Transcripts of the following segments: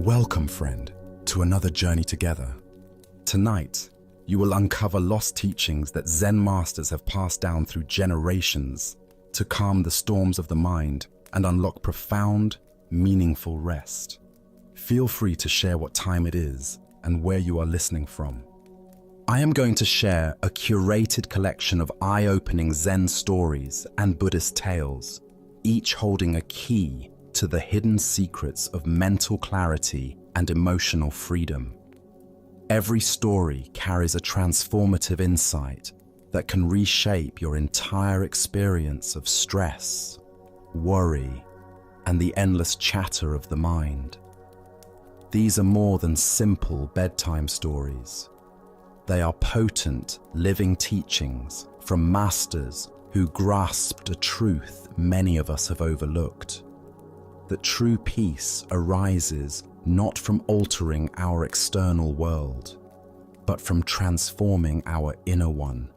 Welcome, friend, to another journey together. Tonight, you will uncover lost teachings that Zen masters have passed down through generations to calm the storms of the mind and unlock profound, meaningful rest. Feel free to share what time it is and where you are listening from. I am going to share a curated collection of eye-opening Zen stories and Buddhist tales, each holding a key to the hidden secrets of mental clarity and emotional freedom. Every story carries a transformative insight that can reshape your entire experience of stress, worry, and the endless chatter of the mind. These are more than simple bedtime stories. They are potent, living teachings from masters who grasped a truth many of us have overlooked. That true peace arises not from altering our external world, but from transforming our inner one.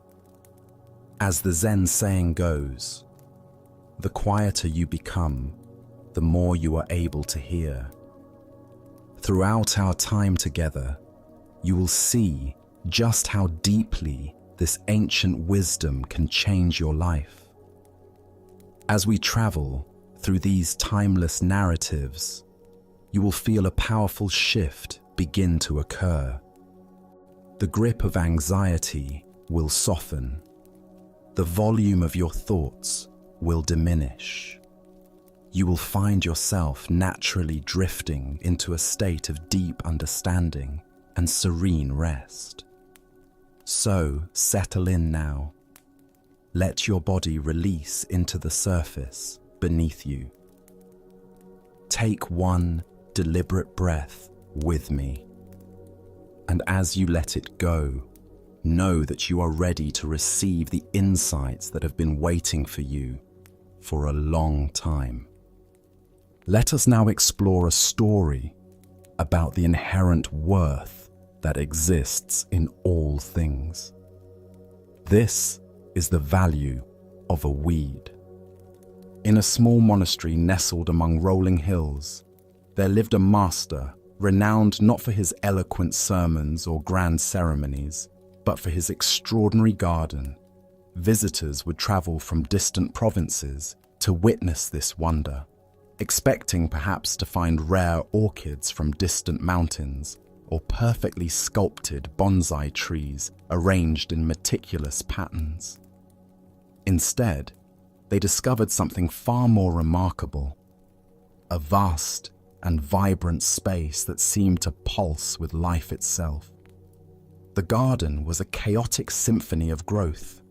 As the Zen saying goes, the quieter you become, the more you are able to hear. Throughout our time together, you will see just how deeply this ancient wisdom can change your life. As we travel through these timeless narratives, you will feel a powerful shift begin to occur. The grip of anxiety will soften. The volume of your thoughts will diminish. You will find yourself naturally drifting into a state of deep understanding and serene rest. So, settle in now. Let your body release into the surface beneath you. Take one deliberate breath with me. And as you let it go, know that you are ready to receive the insights that have been waiting for you for a long time. Let us now explore a story about the inherent worth that exists in all things. This is the value of a weed. In a small monastery nestled among rolling hills, there lived a master renowned not for his eloquent sermons or grand ceremonies, but for his extraordinary garden. Visitors would travel from distant provinces to witness this wonder, expecting perhaps to find rare orchids from distant mountains or perfectly sculpted bonsai trees arranged in meticulous patterns. Instead, they discovered something far more remarkable, a vast and vibrant space that seemed to pulse with life itself. The garden was a chaotic symphony of growth.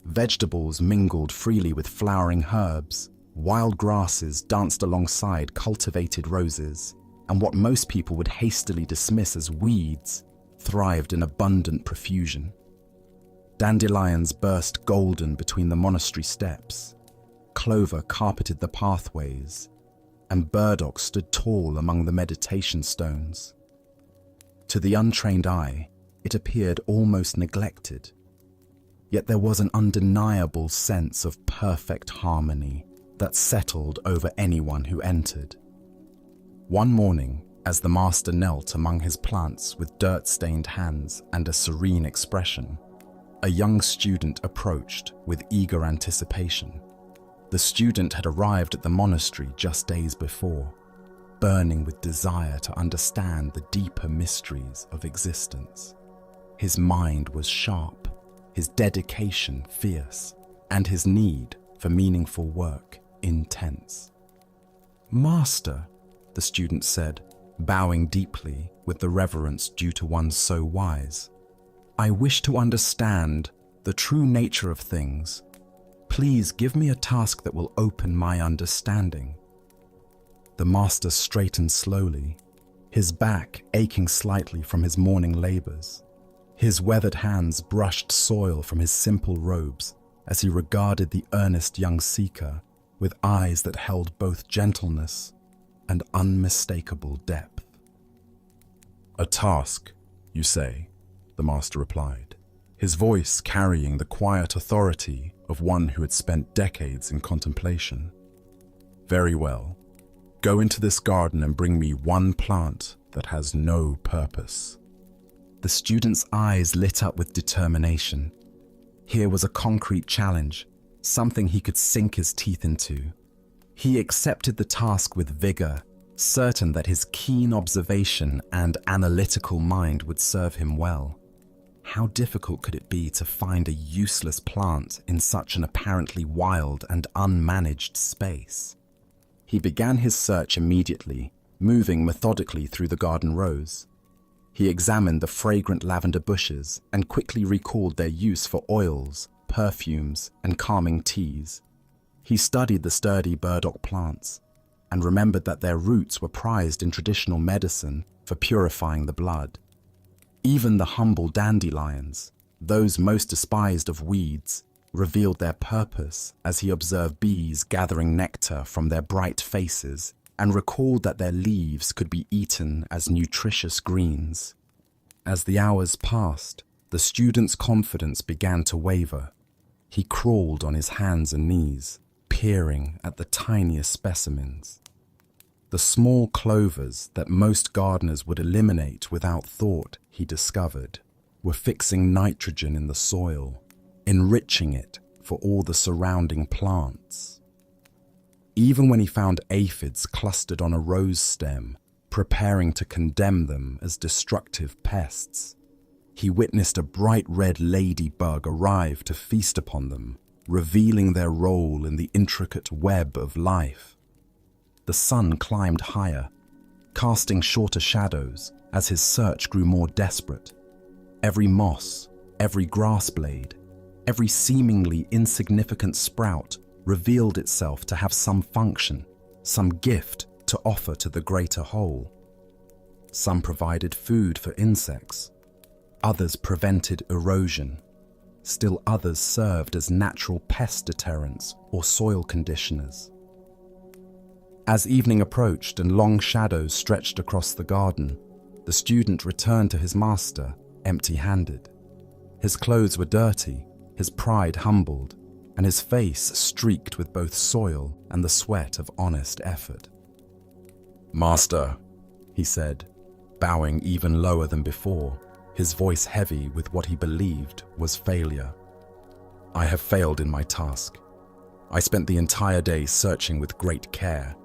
Vegetables mingled freely with flowering herbs, wild grasses danced alongside cultivated roses, and what most people would hastily dismiss as weeds thrived in abundant profusion. Dandelions burst golden between the monastery steps, clover carpeted the pathways, and burdock stood tall among the meditation stones. To the untrained eye, it appeared almost neglected, yet there was an undeniable sense of perfect harmony that settled over anyone who entered. One morning, as the master knelt among his plants with dirt-stained hands and a serene expression, a young student approached with eager anticipation. The student had arrived at the monastery just days before, burning with desire to understand the deeper mysteries of existence. His mind was sharp, his dedication fierce, and his need for meaningful work intense. "Master," the student said, bowing deeply with the reverence due to one so wise, "I wish to understand the true nature of things. Please give me a task that will open my understanding." The master straightened slowly, his back aching slightly from his morning labors. His weathered hands brushed soil from his simple robes as he regarded the earnest young seeker with eyes that held both gentleness and unmistakable depth. "A task, you say?" the master replied, his voice carrying the quiet authority of one who had spent decades in contemplation. "Very well. Go into this garden and bring me one plant that has no purpose. The student's eyes lit up with determination. Here was a concrete challenge, something he could sink his teeth into. He accepted the task with vigor, certain that his keen observation and analytical mind would serve him well. How difficult could it be to find a useless plant in such an apparently wild and unmanaged space? He began his search immediately, moving methodically through the garden rows. He examined the fragrant lavender bushes and quickly recalled their use for oils, perfumes, and calming teas. He studied the sturdy burdock plants and remembered that their roots were prized in traditional medicine for purifying the blood. Even the humble dandelions, those most despised of weeds, revealed their purpose as he observed bees gathering nectar from their bright faces and recalled that their leaves could be eaten as nutritious greens. As the hours passed, the student's confidence began to waver. He crawled on his hands and knees, peering at the tiniest specimens. The small clovers that most gardeners would eliminate without thought, he discovered, were fixing nitrogen in the soil, enriching it for all the surrounding plants. Even when he found aphids clustered on a rose stem, preparing to condemn them as destructive pests, he witnessed a bright red ladybug arrive to feast upon them, revealing their role in the intricate web of life. The sun climbed higher, casting shorter shadows as his search grew more desperate. Every moss, every grass blade, every seemingly insignificant sprout revealed itself to have some function, some gift to offer to the greater whole. Some provided food for insects, others prevented erosion, still others served as natural pest deterrents or soil conditioners. As evening approached and long shadows stretched across the garden, the student returned to his master, empty-handed. His clothes were dirty, his pride humbled, and his face streaked with both soil and the sweat of honest effort. "Master," he said, bowing even lower than before, his voice heavy with what he believed was failure. "I have failed in my task. I spent the entire day searching with great care,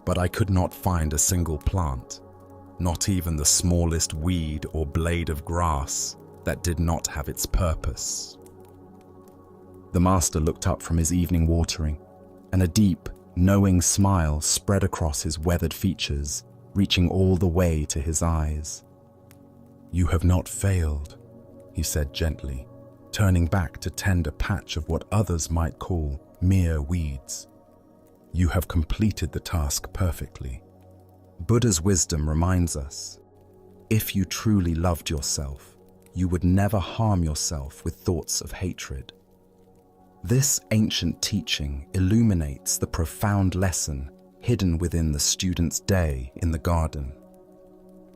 but I could not find a single plant, not even the smallest weed or blade of grass that did not have its purpose." The master looked up from his evening watering, and a deep, knowing smile spread across his weathered features, reaching all the way to his eyes. "You have not failed," he said gently, turning back to tend a patch of what others might call mere weeds. "You have completed the task perfectly." Buddha's wisdom reminds us, if you truly loved yourself, you would never harm yourself with thoughts of hatred. This ancient teaching illuminates the profound lesson hidden within the student's day in the garden.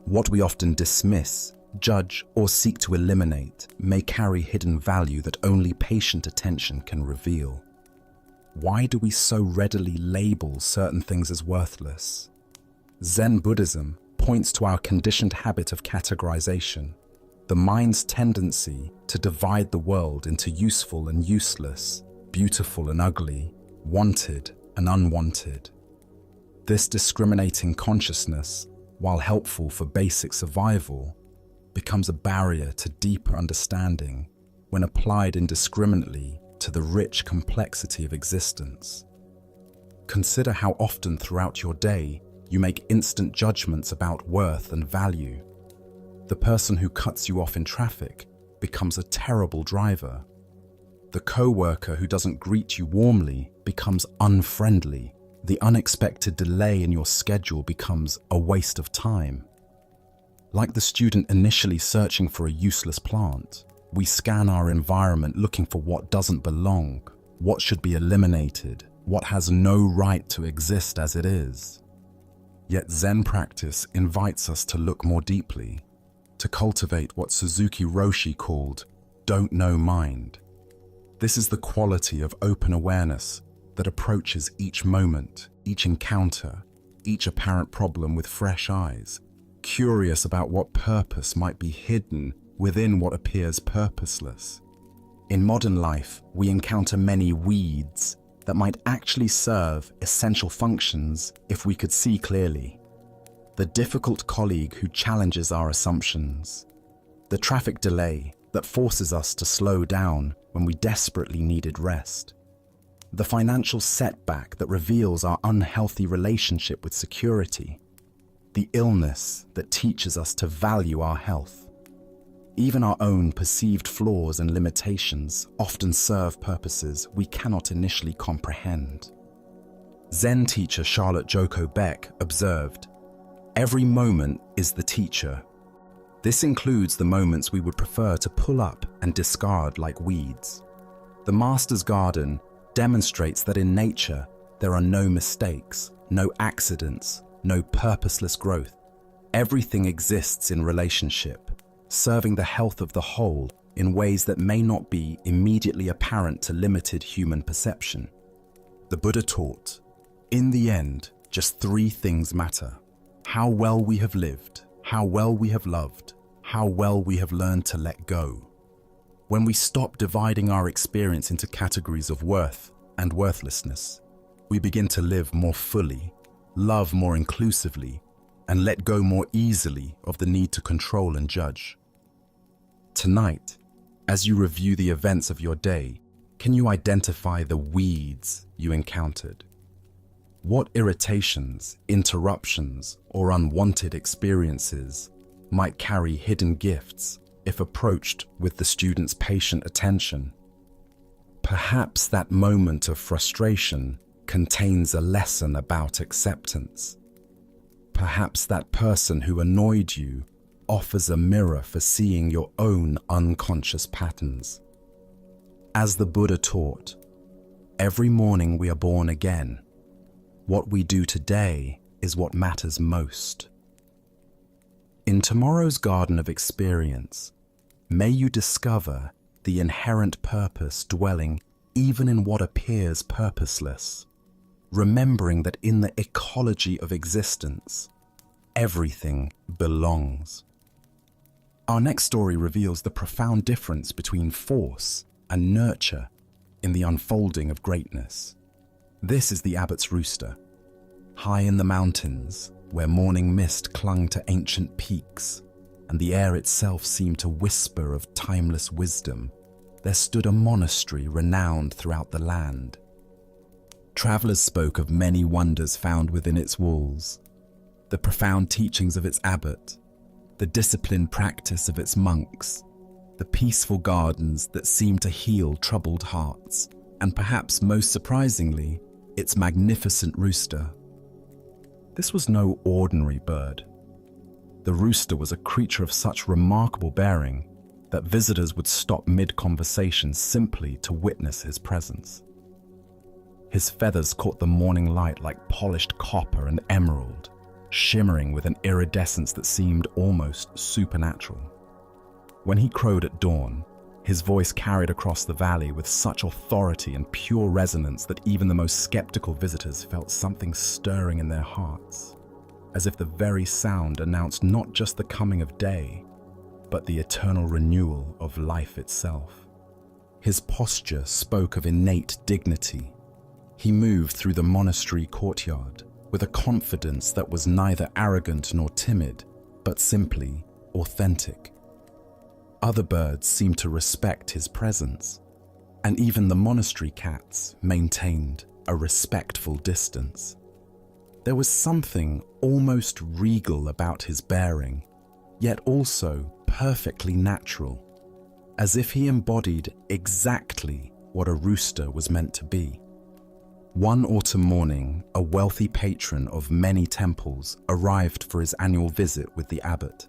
What we often dismiss, judge, or seek to eliminate may carry hidden value that only patient attention can reveal. Why do we so readily label certain things as worthless? Zen Buddhism points to our conditioned habit of categorization, the mind's tendency to divide the world into useful and useless, beautiful and ugly, wanted and unwanted. This discriminating consciousness, while helpful for basic survival, becomes a barrier to deeper understanding when applied indiscriminately to the rich complexity of existence. Consider how often throughout your day you make instant judgments about worth and value. The person who cuts you off in traffic becomes a terrible driver. The co-worker who doesn't greet you warmly becomes unfriendly. The unexpected delay in your schedule becomes a waste of time. Like the student initially searching for a useless plant, we scan our environment looking for what doesn't belong, what should be eliminated, what has no right to exist as it is. Yet Zen practice invites us to look more deeply, to cultivate what Suzuki Roshi called "don't know mind." This is the quality of open awareness that approaches each moment, each encounter, each apparent problem with fresh eyes, curious about what purpose might be hidden within what appears purposeless. In modern life, we encounter many weeds that might actually serve essential functions if we could see clearly. The difficult colleague who challenges our assumptions. The traffic delay that forces us to slow down when we desperately needed rest. The financial setback that reveals our unhealthy relationship with security. The illness that teaches us to value our health. Even our own perceived flaws and limitations often serve purposes we cannot initially comprehend. Zen teacher Charlotte Joko Beck observed, "Every moment is the teacher." This includes the moments we would prefer to pull up and discard like weeds. The Master's Garden demonstrates that in nature there are no mistakes, no accidents, no purposeless growth. Everything exists in relationship, serving the health of the whole in ways that may not be immediately apparent to limited human perception. The Buddha taught, in the end, just three things matter: how well we have lived, how well we have loved, how well we have learned to let go. When we stop dividing our experience into categories of worth and worthlessness, we begin to live more fully, love more inclusively, and let go more easily of the need to control and judge. Tonight, as you review the events of your day, can you identify the weeds you encountered? What irritations, interruptions, or unwanted experiences might carry hidden gifts if approached with the student's patient attention? Perhaps that moment of frustration contains a lesson about acceptance. Perhaps that person who annoyed you offers a mirror for seeing your own unconscious patterns. As the Buddha taught, every morning we are born again. What we do today is what matters most. In tomorrow's garden of experience, may you discover the inherent purpose dwelling even in what appears purposeless, remembering that in the ecology of existence, everything belongs. Our next story reveals the profound difference between force and nurture in the unfolding of greatness. This is the abbot's rooster. High in the mountains, where morning mist clung to ancient peaks, and the air itself seemed to whisper of timeless wisdom, there stood a monastery renowned throughout the land. Travelers spoke of many wonders found within its walls, the profound teachings of its abbot, the disciplined practice of its monks, the peaceful gardens that seemed to heal troubled hearts, and perhaps most surprisingly, its magnificent rooster. This was no ordinary bird. The rooster was a creature of such remarkable bearing that visitors would stop mid-conversation simply to witness his presence. His feathers caught the morning light like polished copper and emerald, shimmering with an iridescence that seemed almost supernatural. When he crowed at dawn, his voice carried across the valley with such authority and pure resonance that even the most skeptical visitors felt something stirring in their hearts, as if the very sound announced not just the coming of day, but the eternal renewal of life itself. His posture spoke of innate dignity. He moved through the monastery courtyard with a confidence that was neither arrogant nor timid, but simply authentic. Other birds seemed to respect his presence, and even the monastery cats maintained a respectful distance. There was something almost regal about his bearing, yet also perfectly natural, as if he embodied exactly what a rooster was meant to be. One autumn morning, a wealthy patron of many temples arrived for his annual visit with the abbot.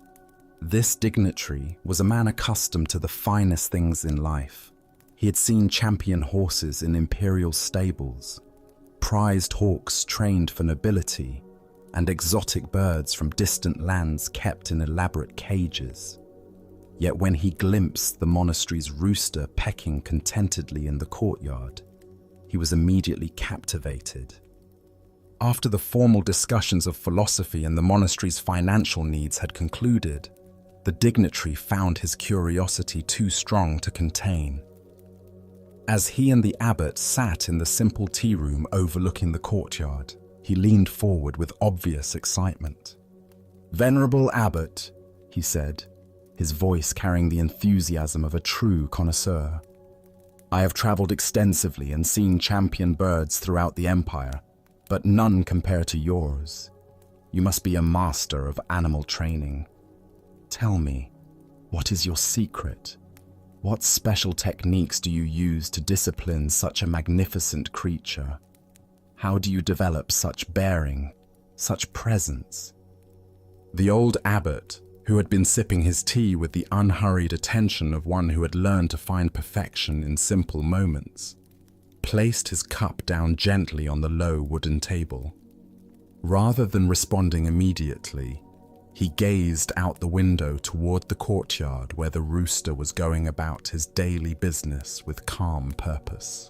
This dignitary was a man accustomed to the finest things in life. He had seen champion horses in imperial stables, prized hawks trained for nobility, and exotic birds from distant lands kept in elaborate cages. Yet when he glimpsed the monastery's rooster pecking contentedly in the courtyard, he was immediately captivated. After the formal discussions of philosophy and the monastery's financial needs had concluded, the dignitary found his curiosity too strong to contain. As he and the abbot sat in the simple tea room overlooking the courtyard, he leaned forward with obvious excitement. "Venerable abbot," he said, his voice carrying the enthusiasm of a true connoisseur, "I have traveled extensively and seen champion birds throughout the empire, but none compare to yours. You must be a master of animal training. Tell me, what is your secret? What special techniques do you use to discipline such a magnificent creature? How do you develop such bearing, such presence?" The old abbot, who had been sipping his tea with the unhurried attention of one who had learned to find perfection in simple moments, placed his cup down gently on the low wooden table. Rather than responding immediately, he gazed out the window toward the courtyard where the rooster was going about his daily business with calm purpose.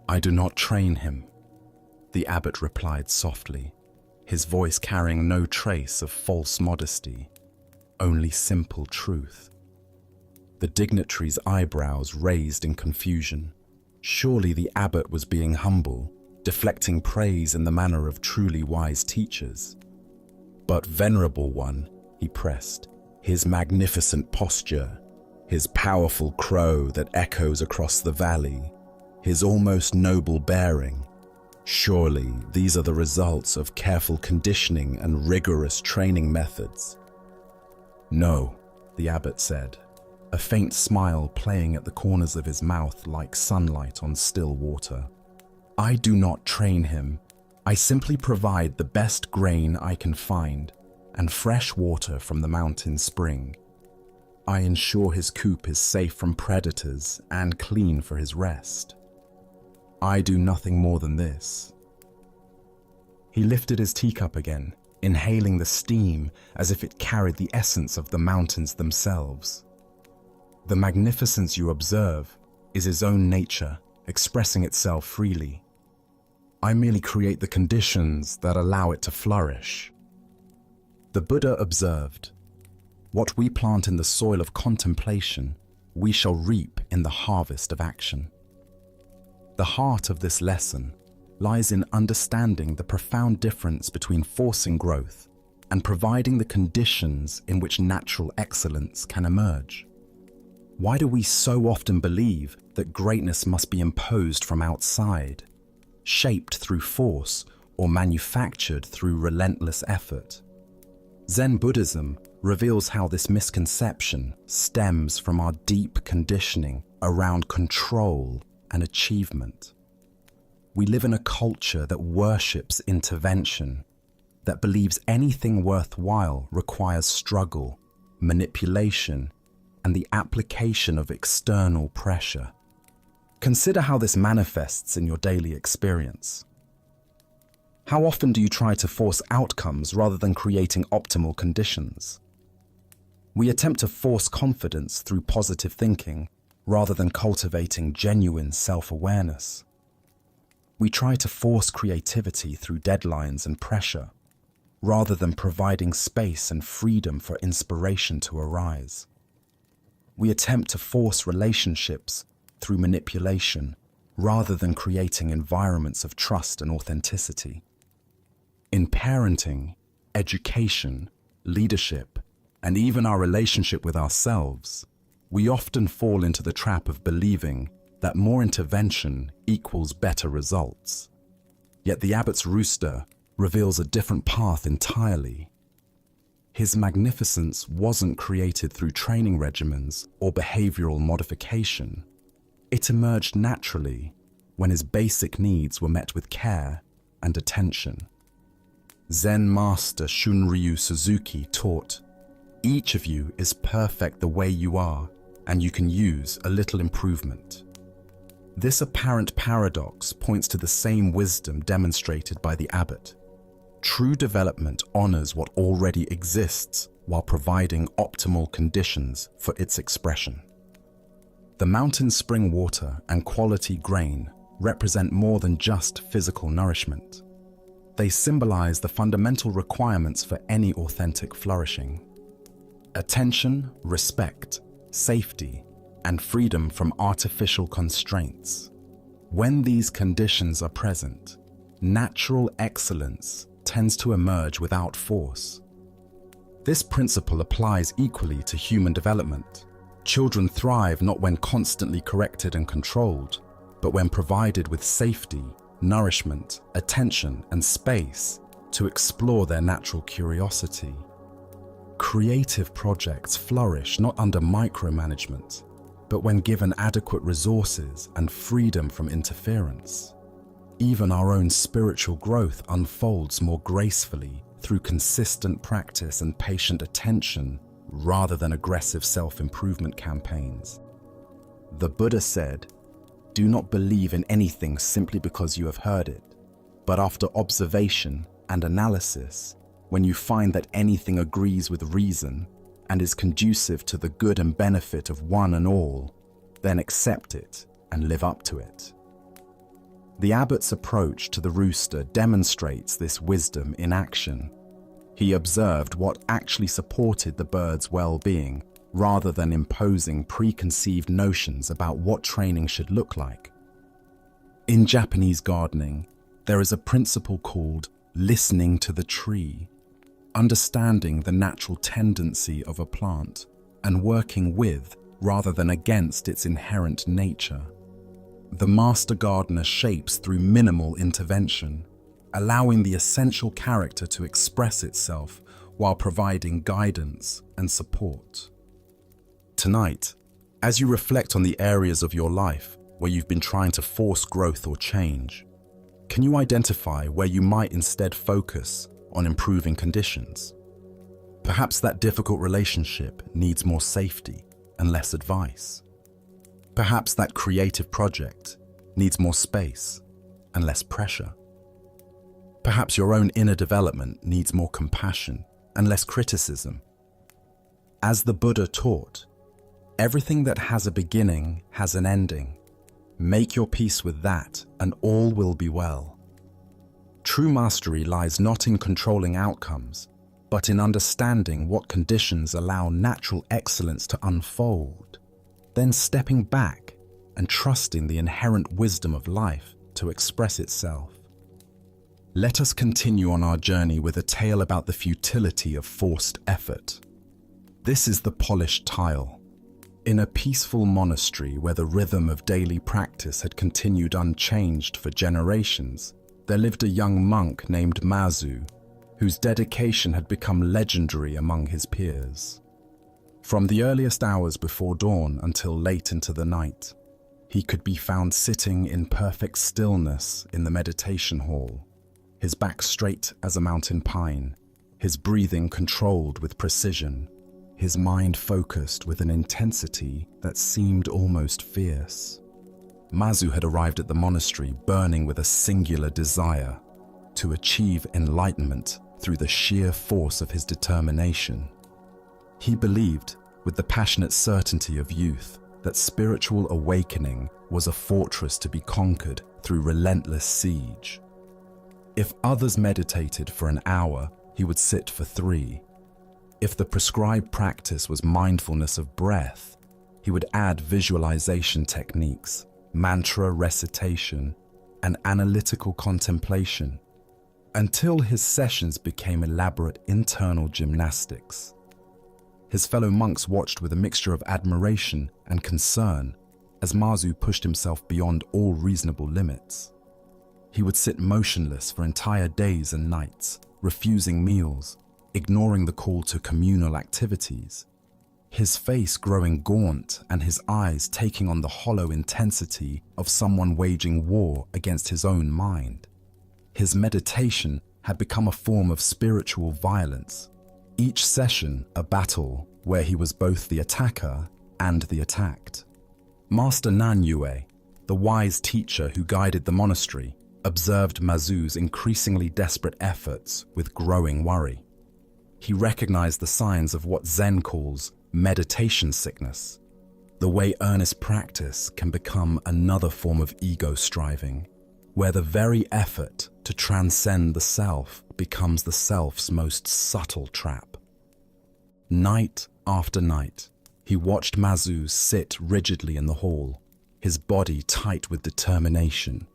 "I do not train him," the abbot replied softly, his voice carrying no trace of false modesty, only simple truth. The dignitary's eyebrows raised in confusion. Surely the abbot was being humble, deflecting praise in the manner of truly wise teachers. "But venerable one," he pressed, his magnificent posture, his powerful crow that echoes across the valley, his almost noble bearing, surely these are the results of careful conditioning and rigorous training methods. "No," the abbot said, a faint smile playing at the corners of his mouth like sunlight on still water. "I do not train him. I simply provide the best grain I can find and fresh water from the mountain spring. I ensure his coop is safe from predators and clean for his rest. I do nothing more than this." He lifted his teacup again, inhaling the steam as if it carried the essence of the mountains themselves. "The magnificence you observe is his own nature, expressing itself freely. I merely create the conditions that allow it to flourish." The Buddha observed, "What we plant in the soil of contemplation, we shall reap in the harvest of action." The heart of this lesson lies in understanding the profound difference between forcing growth and providing the conditions in which natural excellence can emerge. Why do we so often believe that greatness must be imposed from outside, shaped through force or manufactured through relentless effort? Zen Buddhism reveals how this misconception stems from our deep conditioning around control and achievement. We live in a culture that worships intervention, that believes anything worthwhile requires struggle, manipulation, and the application of external pressure. Consider how this manifests in your daily experience. How often do you try to force outcomes rather than creating optimal conditions? We attempt to force confidence through positive thinking rather than cultivating genuine self-awareness. We try to force creativity through deadlines and pressure, rather than providing space and freedom for inspiration to arise. We attempt to force relationships through manipulation, rather than creating environments of trust and authenticity. In parenting, education, leadership, and even our relationship with ourselves, we often fall into the trap of believing that more intervention equals better results. Yet the abbot's rooster reveals a different path entirely. His magnificence wasn't created through training regimens or behavioral modification. It emerged naturally when his basic needs were met with care and attention. Zen master Shunryu Suzuki taught, "Each of you is perfect the way you are, and you can use a little improvement." This apparent paradox points to the same wisdom demonstrated by the abbot. True development honors what already exists while providing optimal conditions for its expression. The mountain spring water and quality grain represent more than just physical nourishment. They symbolize the fundamental requirements for any authentic flourishing: attention, respect, safety, and freedom from artificial constraints. When these conditions are present, natural excellence tends to emerge without force. This principle applies equally to human development. Children thrive not when constantly corrected and controlled, but when provided with safety, nourishment, attention, and space to explore their natural curiosity. Creative projects flourish not under micromanagement, but when given adequate resources and freedom from interference. Even our own spiritual growth unfolds more gracefully through consistent practice and patient attention rather than aggressive self-improvement campaigns. The Buddha said, "Do not believe in anything simply because you have heard it, but after observation and analysis, when you find that anything agrees with reason and is conducive to the good and benefit of one and all, then accept it and live up to it." The abbot's approach to the rooster demonstrates this wisdom in action. He observed what actually supported the bird's well-being, rather than imposing preconceived notions about what training should look like. In Japanese gardening, there is a principle called listening to the tree, understanding the natural tendency of a plant and working with rather than against its inherent nature. The master gardener shapes through minimal intervention, allowing the essential character to express itself while providing guidance and support. Tonight, as you reflect on the areas of your life where you've been trying to force growth or change, can you identify where you might instead focus on improving conditions? Perhaps that difficult relationship needs more safety and less advice. Perhaps that creative project needs more space and less pressure. Perhaps your own inner development needs more compassion and less criticism. As the Buddha taught, everything that has a beginning has an ending. Make your peace with that, and all will be well. True mastery lies not in controlling outcomes, but in understanding what conditions allow natural excellence to unfold, then stepping back and trusting the inherent wisdom of life to express itself. Let us continue on our journey with a tale about the futility of forced effort. This is the polished tile. In a peaceful monastery where the rhythm of daily practice had continued unchanged for generations, there lived a young monk named Mazu, whose dedication had become legendary among his peers. From the earliest hours before dawn until late into the night, he could be found sitting in perfect stillness in the meditation hall, his back straight as a mountain pine, his breathing controlled with precision, his mind focused with an intensity that seemed almost fierce. Mazu had arrived at the monastery burning with a singular desire to achieve enlightenment through the sheer force of his determination. He believed, with the passionate certainty of youth, that spiritual awakening was a fortress to be conquered through relentless siege. If others meditated for an hour, he would sit for 3. If the prescribed practice was mindfulness of breath, he would add visualization techniques, mantra recitation, and analytical contemplation, until his sessions became elaborate internal gymnastics. His fellow monks watched with a mixture of admiration and concern as Mazu pushed himself beyond all reasonable limits. He would sit motionless for entire days and nights, refusing meals, ignoring the call to communal activities, his face growing gaunt and his eyes taking on the hollow intensity of someone waging war against his own mind. His meditation had become a form of spiritual violence, each session a battle where he was both the attacker and the attacked. Master Nanyue, the wise teacher who guided the monastery, observed Mazu's increasingly desperate efforts with growing worry. He recognized the signs of what Zen calls meditation sickness, the way earnest practice can become another form of ego striving, where the very effort To transcend the self becomes the self's most subtle trap. Night after night, he watched Mazu sit rigidly in the hall, his body tight with determination,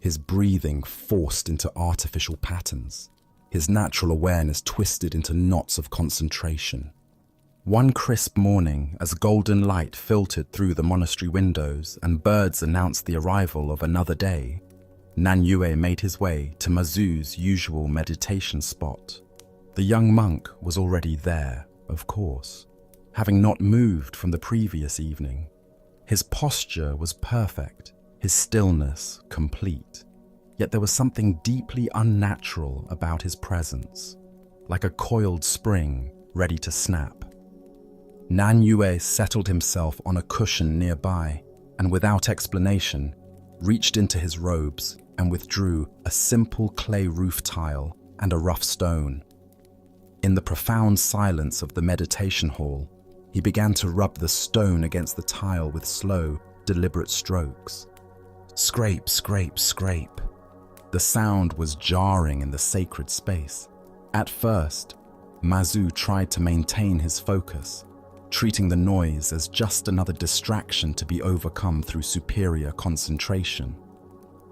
his breathing forced into artificial patterns, his natural awareness twisted into knots of concentration. One crisp morning, as golden light filtered through the monastery windows and birds announced the arrival of another day, Nanyue made his way to Mazu's usual meditation spot. The young monk was already there, of course, having not moved from the previous evening. His posture was perfect, his stillness complete, yet there was something deeply unnatural about his presence, like a coiled spring ready to snap. Nanyue settled himself on a cushion nearby and without explanation reached into his robes and withdrew a simple clay roof tile and a rough stone. In the profound silence of the meditation hall, he began to rub the stone against the tile with slow, deliberate strokes. Scrape, scrape, scrape. The sound was jarring in the sacred space. At first, Mazu tried to maintain his focus, treating the noise as just another distraction to be overcome through superior concentration.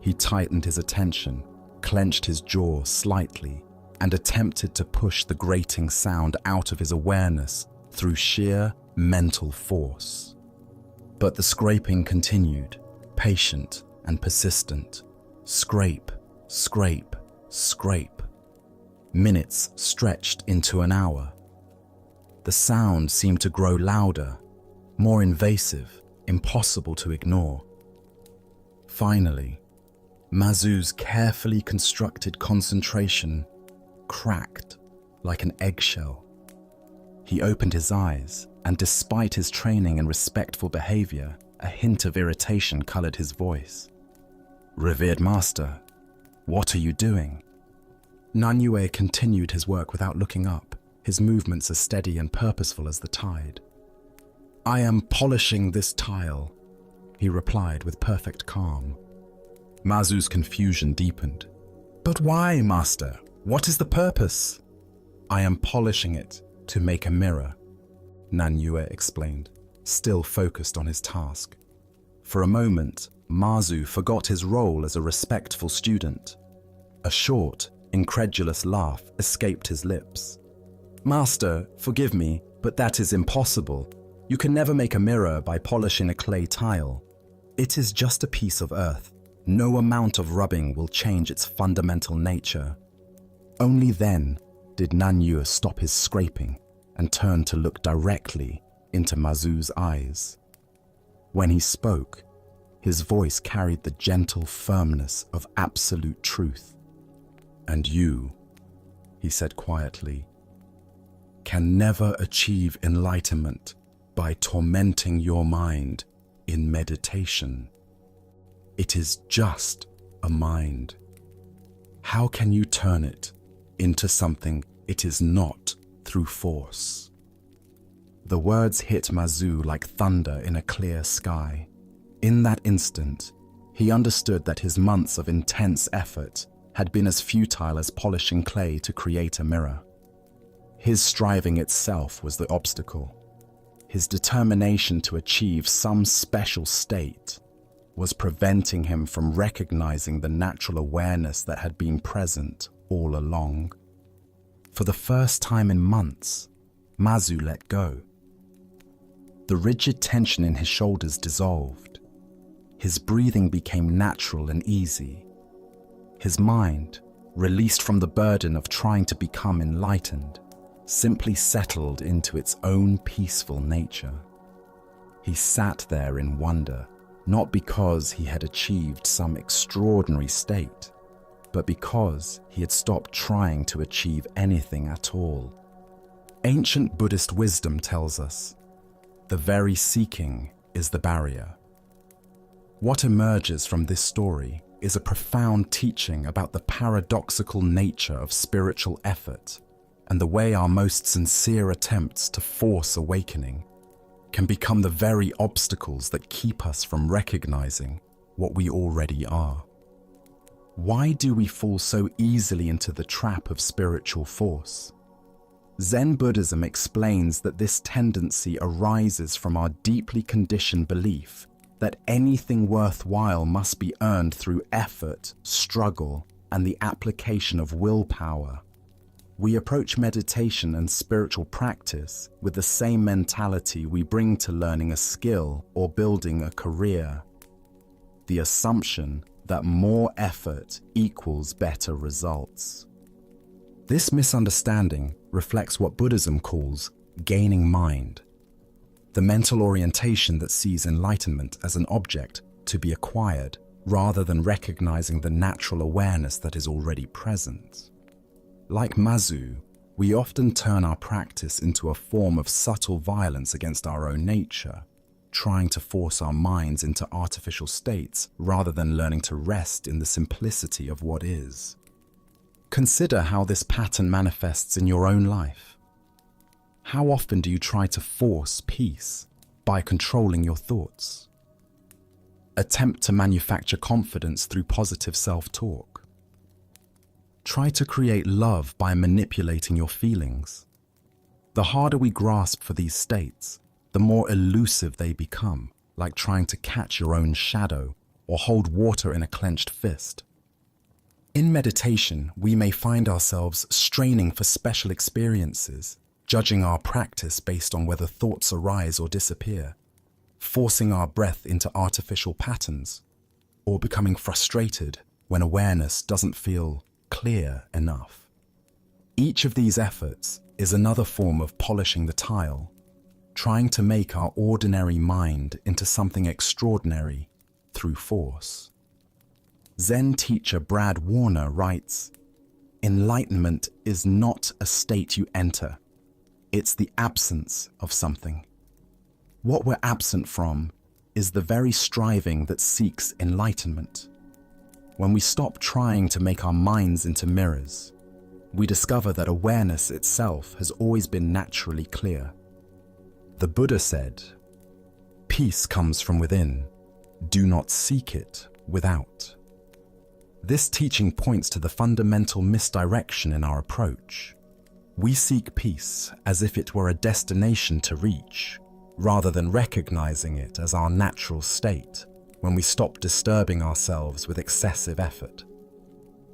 He tightened his attention, clenched his jaw slightly, and attempted to push the grating sound out of his awareness through sheer mental force. But the scraping continued, patient and persistent. Scrape, scrape, scrape. Minutes stretched into an hour. The sound seemed to grow louder, more invasive, impossible to ignore. Finally, Mazu's carefully constructed concentration cracked like an eggshell. He opened his eyes, and despite his training and respectful behavior, a hint of irritation colored his voice. "Revered master, what are you doing?" Nanyue continued his work without looking up, his movements as steady and purposeful as the tide. "I am polishing this tile," he replied with perfect calm. Mazu's confusion deepened. "But why, master? What is the purpose?" "I am polishing it to make a mirror," Nanyue explained, still focused on his task. For a moment, Mazu forgot his role as a respectful student. A short, incredulous laugh escaped his lips. "Master, forgive me, but that is impossible. You can never make a mirror by polishing a clay tile. It is just a piece of earth. No amount of rubbing will change its fundamental nature." Only then did Nanyue stop his scraping and turn to look directly into Mazu's eyes. When he spoke, his voice carried the gentle firmness of absolute truth. "And you," he said quietly, "can never achieve enlightenment by tormenting your mind in meditation. It is just a mind. How can you turn it into something it is not through force?" The words hit Mazu like thunder in a clear sky. In that instant, he understood that his months of intense effort had been as futile as polishing clay to create a mirror. His striving itself was the obstacle. His determination to achieve some special state was preventing him from recognizing the natural awareness that had been present all along. For the first time in months, Mazu let go. The rigid tension in his shoulders dissolved. His breathing became natural and easy. His mind, released from the burden of trying to become enlightened, simply settled into its own peaceful nature. He sat there in wonder, not because he had achieved some extraordinary state, but because he had stopped trying to achieve anything at all. Ancient Buddhist wisdom tells us, the very seeking is the barrier. What emerges from this story is a profound teaching about the paradoxical nature of spiritual effort and the way our most sincere attempts to force awakening can become the very obstacles that keep us from recognizing what we already are. Why do we fall so easily into the trap of spiritual force? Zen Buddhism explains that this tendency arises from our deeply conditioned belief that anything worthwhile must be earned through effort, struggle, and the application of willpower. We approach meditation and spiritual practice with the same mentality we bring to learning a skill or building a career. The assumption that more effort equals better results. This misunderstanding reflects what Buddhism calls gaining mind, the mental orientation that sees enlightenment as an object to be acquired rather than recognizing the natural awareness that is already present. Like Mazu, we often turn our practice into a form of subtle violence against our own nature, trying to force our minds into artificial states rather than learning to rest in the simplicity of what is. Consider how this pattern manifests in your own life. How often do you try to force peace by controlling your thoughts? Attempt to manufacture confidence through positive self-talk. Try to create love by manipulating your feelings. The harder we grasp for these states, the more elusive they become, like trying to catch your own shadow or hold water in a clenched fist. In meditation, we may find ourselves straining for special experiences, judging our practice based on whether thoughts arise or disappear, forcing our breath into artificial patterns, or becoming frustrated when awareness doesn't feel clear enough. Each of these efforts is another form of polishing the tile, trying to make our ordinary mind into something extraordinary through force. Zen teacher Brad Warner writes, "Enlightenment is not a state you enter. It's the absence of something. What we're absent from is the very striving that seeks enlightenment. When we stop trying to make our minds into mirrors, we discover that awareness itself has always been naturally clear. The Buddha said, 'Peace comes from within. Do not seek it without.' This teaching points to the fundamental misdirection in our approach. We seek peace as if it were a destination to reach, rather than recognizing it as our natural state when we stop disturbing ourselves with excessive effort.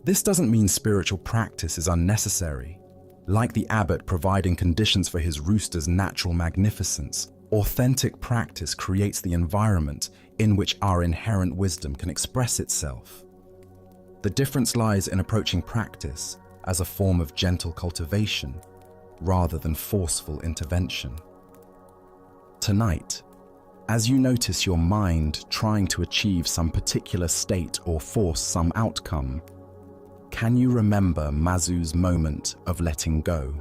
This doesn't mean spiritual practice is unnecessary. Like the abbot providing conditions for his rooster's natural magnificence, authentic practice creates the environment in which our inherent wisdom can express itself. The difference lies in approaching practice as a form of gentle cultivation rather than forceful intervention. Tonight, as you notice your mind trying to achieve some particular state or force some outcome, can you remember Mazu's moment of letting go?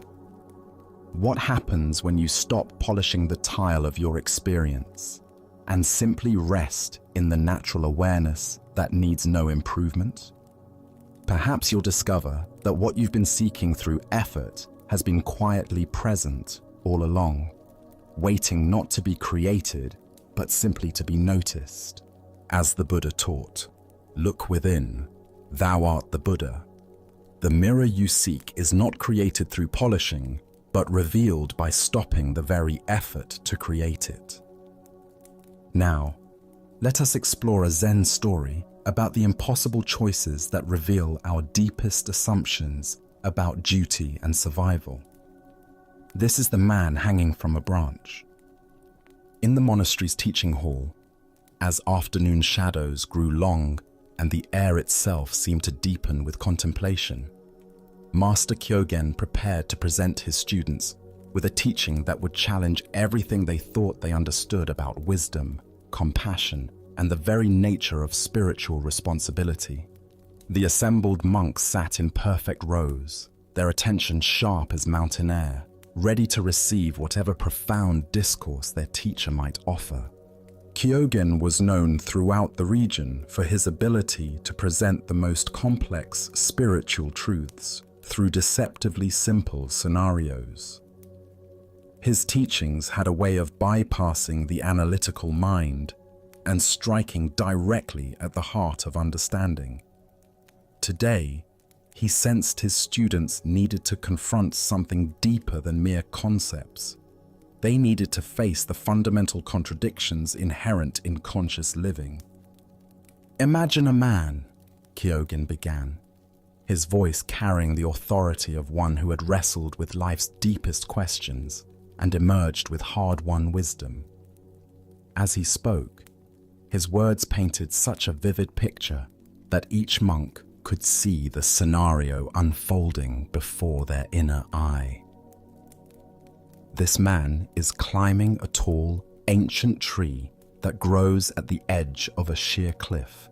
What happens when you stop polishing the tile of your experience and simply rest in the natural awareness that needs no improvement? Perhaps you'll discover that what you've been seeking through effort has been quietly present all along, waiting not to be created, but simply to be noticed. As the Buddha taught, "Look within, thou art the Buddha." The mirror you seek is not created through polishing, but revealed by stopping the very effort to create it. Now, let us explore a Zen story about the impossible choices that reveal our deepest assumptions about duty and survival. This is the man hanging from a branch. In the monastery's teaching hall, as afternoon shadows grew long and the air itself seemed to deepen with contemplation, Master Kyogen prepared to present his students with a teaching that would challenge everything they thought they understood about wisdom, compassion, and the very nature of spiritual responsibility. The assembled monks sat in perfect rows, their attention sharp as mountain air, ready to receive whatever profound discourse their teacher might offer. Kyogen was known throughout the region for his ability to present the most complex spiritual truths through deceptively simple scenarios. His teachings had a way of bypassing the analytical mind and striking directly at the heart of understanding. Today, he sensed his students needed to confront something deeper than mere concepts. They needed to face the fundamental contradictions inherent in conscious living. "Imagine a man," Kyogen began, his voice carrying the authority of one who had wrestled with life's deepest questions and emerged with hard-won wisdom. As he spoke, his words painted such a vivid picture that each monk could see the scenario unfolding before their inner eye. This man is climbing a tall, ancient tree that grows at the edge of a sheer cliff.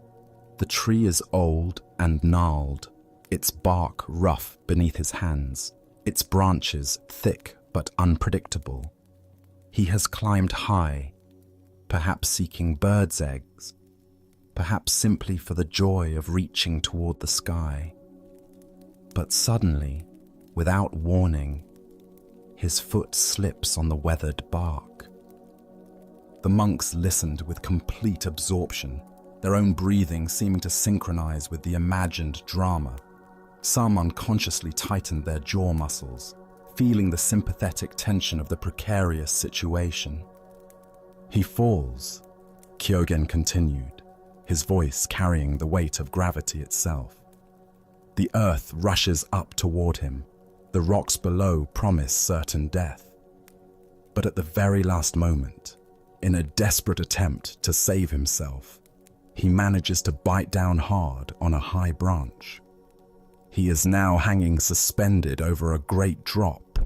The tree is old and gnarled, its bark rough beneath his hands, its branches thick but unpredictable. He has climbed high, perhaps seeking birds' eggs, perhaps simply for the joy of reaching toward the sky. But suddenly, without warning, his foot slips on the weathered bark. The monks listened with complete absorption, their own breathing seeming to synchronize with the imagined drama. Some unconsciously tightened their jaw muscles, feeling the sympathetic tension of the precarious situation. "He falls," Kyogen continued, his voice carrying the weight of gravity itself. "The earth rushes up toward him. The rocks below promise certain death. But at the very last moment, in a desperate attempt to save himself, he manages to bite down hard on a high branch. He is now hanging suspended over a great drop,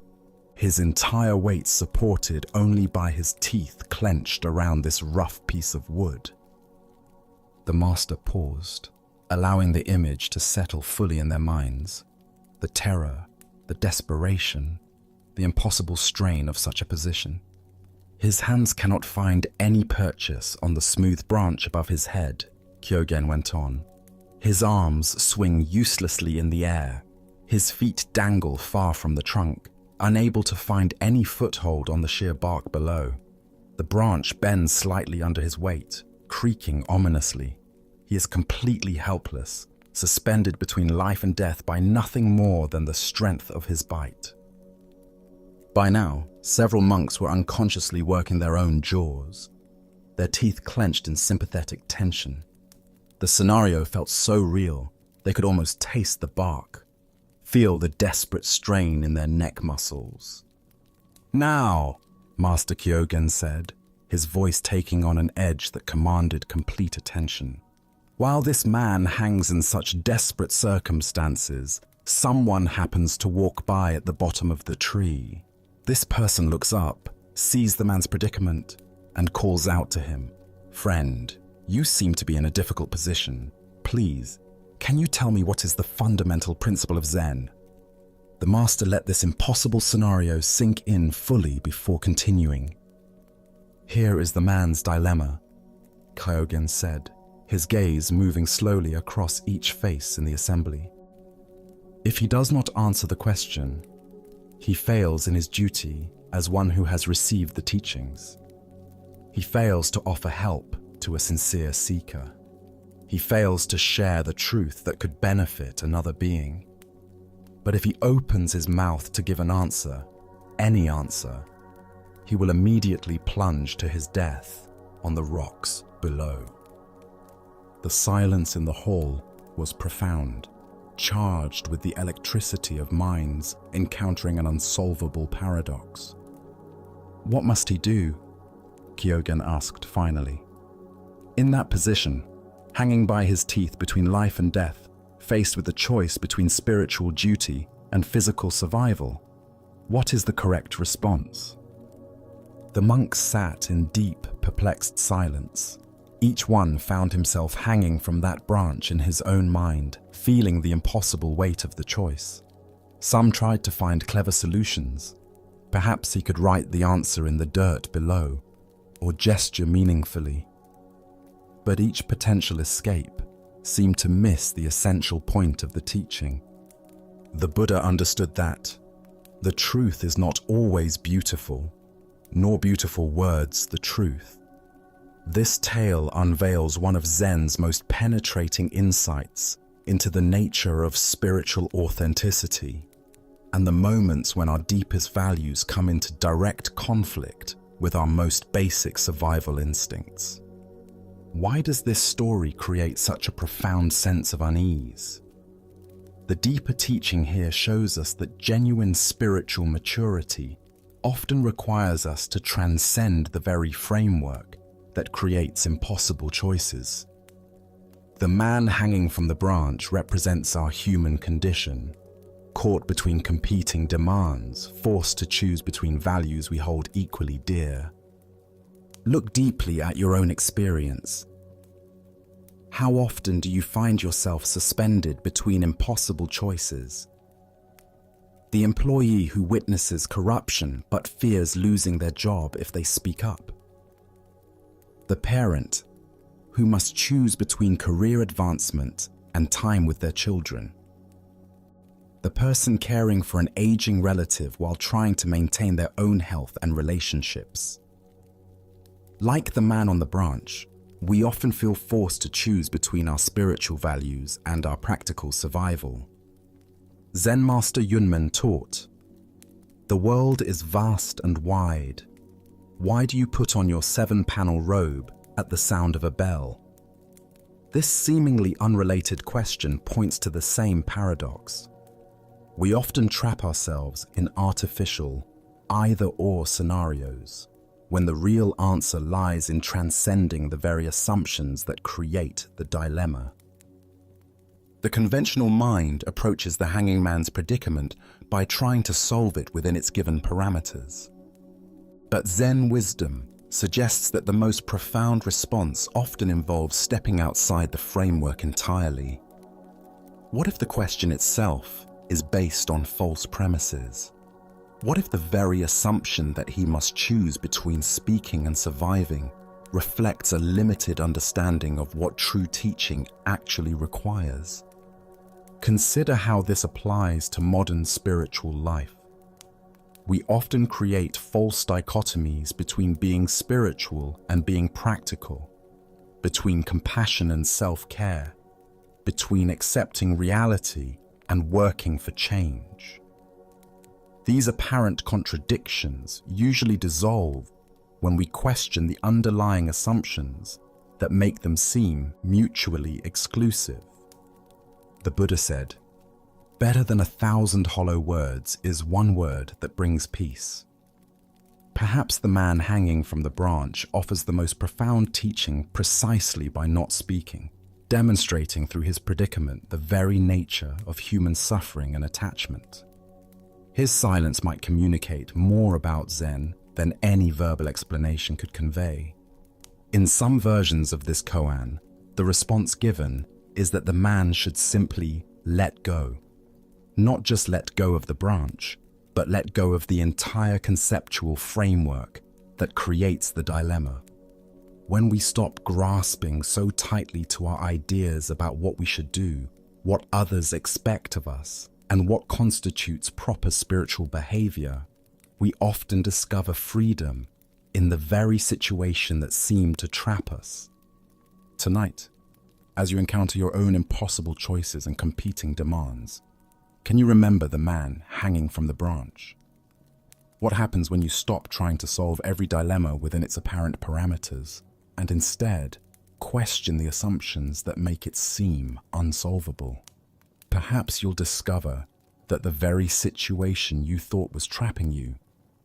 his entire weight supported only by his teeth clenched around this rough piece of wood." The master paused, allowing the image to settle fully in their minds. The terror, the desperation, the impossible strain of such a position. "His hands cannot find any purchase on the smooth branch above his head," Kyogen went on. "His arms swing uselessly in the air. His feet dangle far from the trunk, unable to find any foothold on the sheer bark below. The branch bends slightly under his weight, creaking ominously. He is completely helpless, suspended between life and death by nothing more than the strength of his bite." By now, several monks were unconsciously working their own jaws, their teeth clenched in sympathetic tension. The scenario felt so real, they could almost taste the bark, feel the desperate strain in their neck muscles. "Now," Master Kyogen said, his voice taking on an edge that commanded complete attention. "While this man hangs in such desperate circumstances, someone happens to walk by at the bottom of the tree. This person looks up, sees the man's predicament, and calls out to him, 'Friend, you seem to be in a difficult position. Please, can you tell me what is the fundamental principle of Zen?' The master let this impossible scenario sink in fully before continuing. "Here is the man's dilemma," Kyogen said, his gaze moving slowly across each face in the assembly. "If he does not answer the question, he fails in his duty as one who has received the teachings. He fails to offer help to a sincere seeker. He fails to share the truth that could benefit another being. But if he opens his mouth to give an answer, any answer, he will immediately plunge to his death on the rocks below." The silence in the hall was profound, charged with the electricity of minds encountering an unsolvable paradox. "What must he do?" Kyogen asked finally. In that position, hanging by his teeth between life and death, faced with the choice between spiritual duty and physical survival, what is the correct response? The monks sat in deep, perplexed silence. Each one found himself hanging from that branch in his own mind, feeling the impossible weight of the choice. Some tried to find clever solutions. Perhaps he could write the answer in the dirt below, or gesture meaningfully. But each potential escape seemed to miss the essential point of the teaching. The Buddha understood that the truth is not always beautiful, nor beautiful words the truth. This tale unveils one of Zen's most penetrating insights into the nature of spiritual authenticity and the moments when our deepest values come into direct conflict with our most basic survival instincts. Why does this story create such a profound sense of unease? The deeper teaching here shows us that genuine spiritual maturity often requires us to transcend the very framework that creates impossible choices. The man hanging from the branch represents our human condition, caught between competing demands, forced to choose between values we hold equally dear. Look deeply at your own experience. How often do you find yourself suspended between impossible choices? The employee who witnesses corruption but fears losing their job if they speak up. The parent who must choose between career advancement and time with their children. The person caring for an aging relative while trying to maintain their own health and relationships. Like the man on the branch, we often feel forced to choose between our spiritual values and our practical survival. Zen Master Yunmen taught, "The world is vast and wide. Why do you put on your 7-panel robe at the sound of a bell?" This seemingly unrelated question points to the same paradox. We often trap ourselves in artificial, either-or scenarios, when the real answer lies in transcending the very assumptions that create the dilemma. The conventional mind approaches the hanging man's predicament by trying to solve it within its given parameters. But Zen wisdom suggests that the most profound response often involves stepping outside the framework entirely. What if the question itself is based on false premises? What if the very assumption that he must choose between speaking and surviving reflects a limited understanding of what true teaching actually requires? Consider how this applies to modern spiritual life. We often create false dichotomies between being spiritual and being practical, between compassion and self-care, between accepting reality and working for change. These apparent contradictions usually dissolve when we question the underlying assumptions that make them seem mutually exclusive. The Buddha said, "Better than 1,000 hollow words is one word that brings peace." Perhaps the man hanging from the branch offers the most profound teaching precisely by not speaking, demonstrating through his predicament the very nature of human suffering and attachment. His silence might communicate more about Zen than any verbal explanation could convey. In some versions of this koan, the response given is that the man should simply let go. Not just let go of the branch, but let go of the entire conceptual framework that creates the dilemma. When we stop grasping so tightly to our ideas about what we should do, what others expect of us, and what constitutes proper spiritual behavior, we often discover freedom in the very situation that seemed to trap us. Tonight, as you encounter your own impossible choices and competing demands, can you remember the man hanging from the branch? What happens when you stop trying to solve every dilemma within its apparent parameters and instead question the assumptions that make it seem unsolvable? Perhaps you'll discover that the very situation you thought was trapping you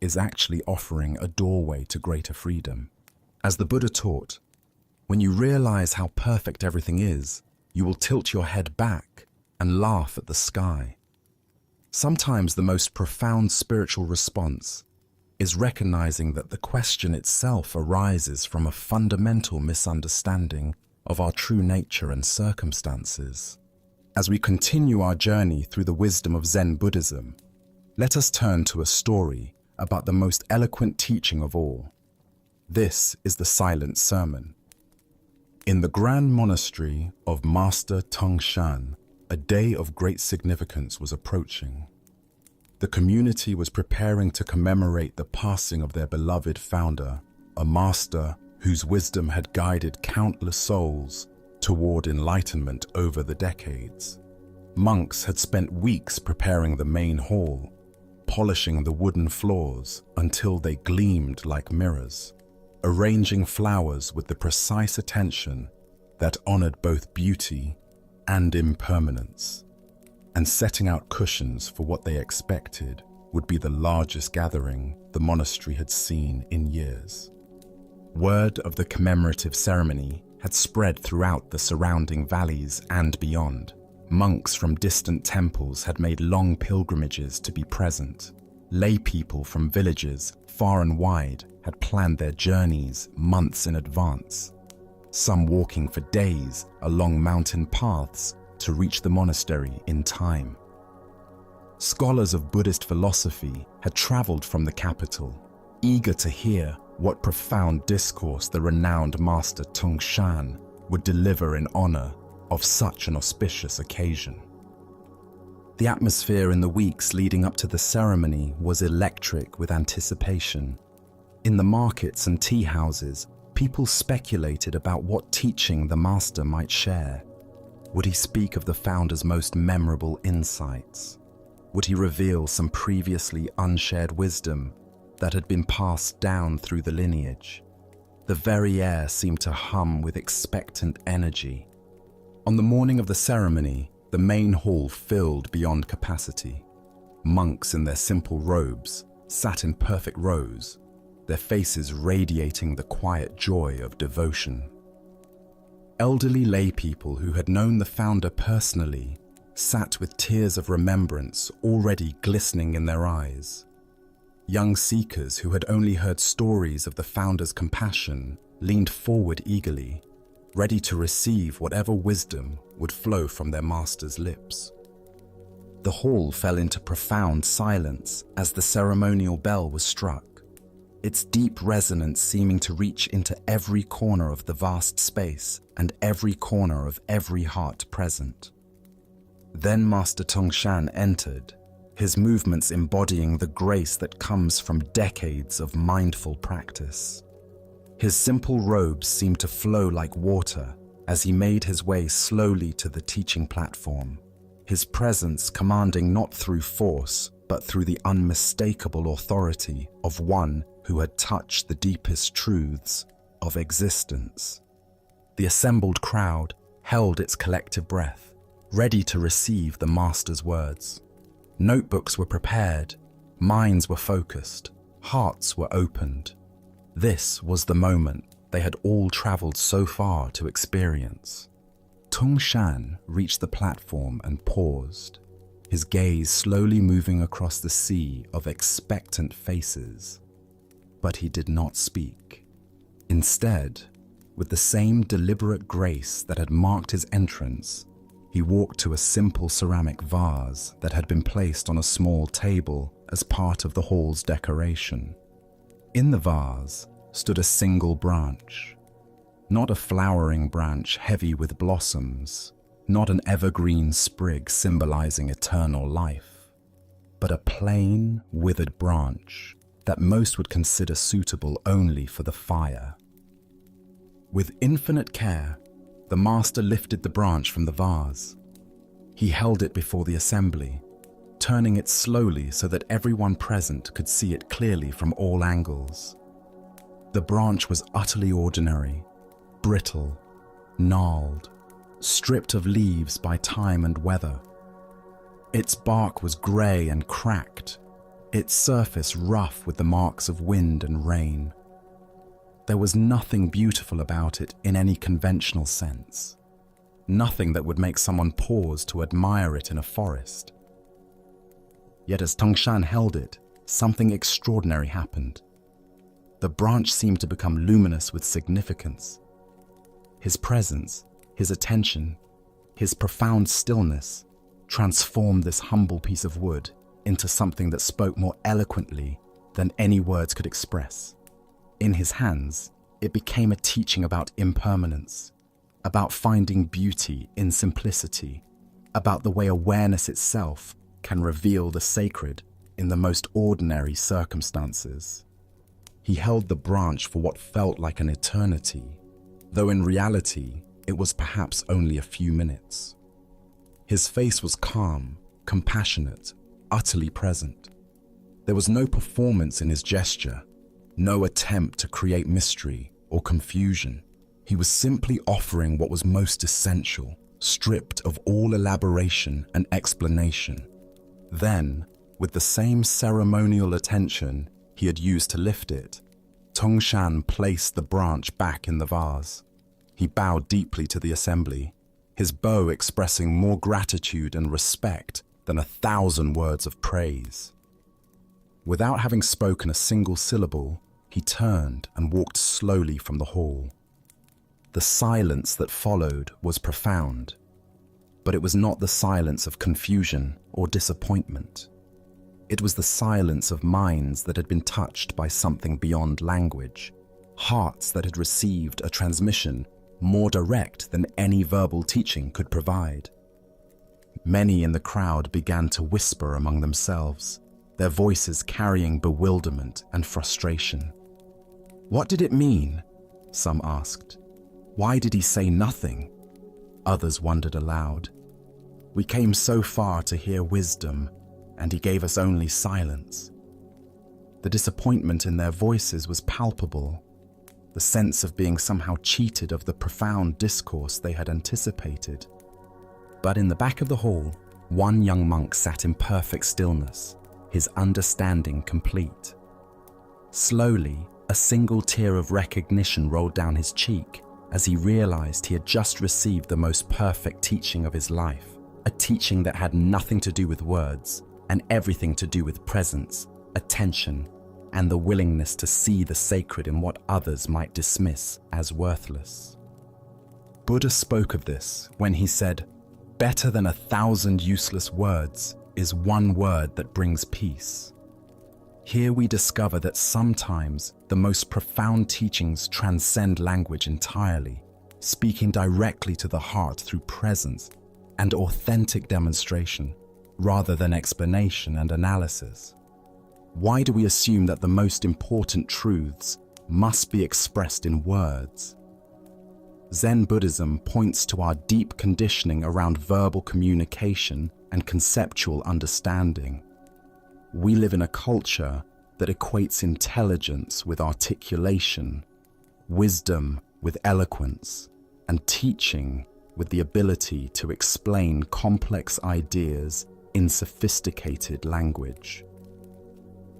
is actually offering a doorway to greater freedom. As the Buddha taught, when you realize how perfect everything is, you will tilt your head back and laugh at the sky. Sometimes the most profound spiritual response is recognizing that the question itself arises from a fundamental misunderstanding of our true nature and circumstances. As we continue our journey through the wisdom of Zen Buddhism, let us turn to a story about the most eloquent teaching of all. This is the Silent Sermon. In the Grand Monastery of Master Tongshan, a day of great significance was approaching. The community was preparing to commemorate the passing of their beloved founder, a master whose wisdom had guided countless souls toward enlightenment over the decades. Monks had spent weeks preparing the main hall, polishing the wooden floors until they gleamed like mirrors, arranging flowers with the precise attention that honored both beauty and impermanence, and setting out cushions for what they expected would be the largest gathering the monastery had seen in years. Word of the commemorative ceremony had spread throughout the surrounding valleys and beyond. Monks from distant temples had made long pilgrimages to be present. Lay people from villages far and wide had planned their journeys months in advance, some walking for days along mountain paths to reach the monastery in time. Scholars of Buddhist philosophy had traveled from the capital, eager to hear what profound discourse the renowned master Tung Shan would deliver in honor of such an auspicious occasion. The atmosphere in the weeks leading up to the ceremony was electric with anticipation. In the markets and tea houses, people speculated about what teaching the master might share. Would he speak of the founder's most memorable insights? Would he reveal some previously unshared wisdom that had been passed down through the lineage? The very air seemed to hum with expectant energy. On the morning of the ceremony, the main hall filled beyond capacity. Monks in their simple robes sat in perfect rows, their faces radiating the quiet joy of devotion. Elderly lay people who had known the founder personally sat with tears of remembrance already glistening in their eyes. Young seekers who had only heard stories of the founder's compassion leaned forward eagerly, ready to receive whatever wisdom would flow from their master's lips. The hall fell into profound silence as the ceremonial bell was struck, its deep resonance seeming to reach into every corner of the vast space and every corner of every heart present. Then Master Tung Shan entered, his movements embodying the grace that comes from decades of mindful practice. His simple robes seemed to flow like water as he made his way slowly to the teaching platform, his presence commanding not through force, but through the unmistakable authority of one who had touched the deepest truths of existence. The assembled crowd held its collective breath, ready to receive the master's words. Notebooks were prepared, minds were focused, hearts were opened. This was the moment they had all traveled so far to experience. Tung Shan reached the platform and paused, his gaze slowly moving across the sea of expectant faces. But he did not speak. Instead, with the same deliberate grace that had marked his entrance, he walked to a simple ceramic vase that had been placed on a small table as part of the hall's decoration. In the vase stood a single branch, not a flowering branch heavy with blossoms, not an evergreen sprig symbolizing eternal life, but a plain, withered branch that most would consider suitable only for the fire. With infinite care, the master lifted the branch from the vase. He held it before the assembly, turning it slowly so that everyone present could see it clearly from all angles. The branch was utterly ordinary, brittle, gnarled, stripped of leaves by time and weather. Its bark was grey and cracked, its surface rough with the marks of wind and rain. There was nothing beautiful about it in any conventional sense, nothing that would make someone pause to admire it in a forest. Yet as Tung Shan held it, something extraordinary happened. The branch seemed to become luminous with significance. His presence, his attention, his profound stillness transformed this humble piece of wood into something that spoke more eloquently than any words could express. In his hands, it became a teaching about impermanence, about finding beauty in simplicity, about the way awareness itself can reveal the sacred in the most ordinary circumstances. He held the branch for what felt like an eternity, though in reality, it was perhaps only a few minutes. His face was calm, compassionate, utterly present. There was no performance in his gesture, no attempt to create mystery or confusion. He was simply offering what was most essential, stripped of all elaboration and explanation. Then, with the same ceremonial attention he had used to lift it, Tongshan placed the branch back in the vase. He bowed deeply to the assembly, his bow expressing more gratitude and respect than 1,000 words of praise. Without having spoken a single syllable, he turned and walked slowly from the hall. The silence that followed was profound, but it was not the silence of confusion or disappointment. It was the silence of minds that had been touched by something beyond language, hearts that had received a transmission more direct than any verbal teaching could provide. Many in the crowd began to whisper among themselves, their voices carrying bewilderment and frustration. What did it mean? Some asked. Why did he say nothing? Others wondered aloud. We came so far to hear wisdom, and he gave us only silence. The disappointment in their voices was palpable, the sense of being somehow cheated of the profound discourse they had anticipated. But in the back of the hall, one young monk sat in perfect stillness, his understanding complete. Slowly, a single tear of recognition rolled down his cheek as he realized he had just received the most perfect teaching of his life, a teaching that had nothing to do with words and everything to do with presence, attention, and the willingness to see the sacred in what others might dismiss as worthless. Buddha spoke of this when he said, "Better than 1,000 useless words is one word that brings peace." Here we discover that sometimes the most profound teachings transcend language entirely, speaking directly to the heart through presence and authentic demonstration, rather than explanation and analysis. Why do we assume that the most important truths must be expressed in words? Zen Buddhism points to our deep conditioning around verbal communication and conceptual understanding. We live in a culture that equates intelligence with articulation, wisdom with eloquence, and teaching with the ability to explain complex ideas in sophisticated language.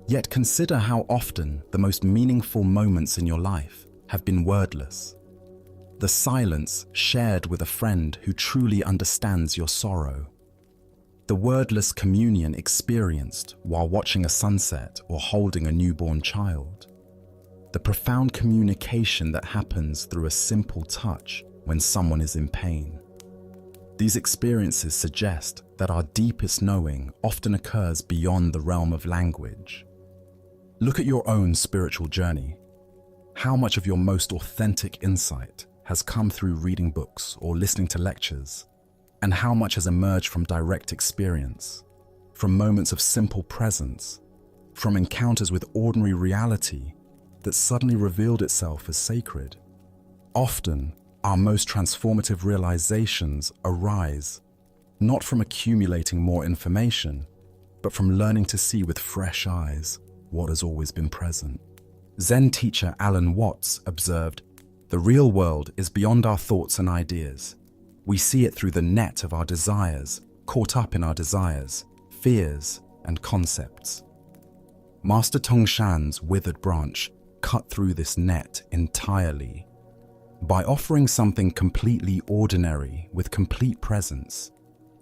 Yet consider how often the most meaningful moments in your life have been wordless. The silence shared with a friend who truly understands your sorrow. The wordless communion experienced while watching a sunset or holding a newborn child. The profound communication that happens through a simple touch when someone is in pain. These experiences suggest that our deepest knowing often occurs beyond the realm of language. Look at your own spiritual journey. How much of your most authentic insight has come through reading books or listening to lectures? And how much has emerged from direct experience, from moments of simple presence, from encounters with ordinary reality that suddenly revealed itself as sacred? Often, our most transformative realizations arise not from accumulating more information, but from learning to see with fresh eyes what has always been present. Zen teacher Alan Watts observed, "The real world is beyond our thoughts and ideas. We see it through the net of our desires, caught up in our desires, fears, and concepts." Master Tongshan's withered branch cut through this net entirely. By offering something completely ordinary with complete presence,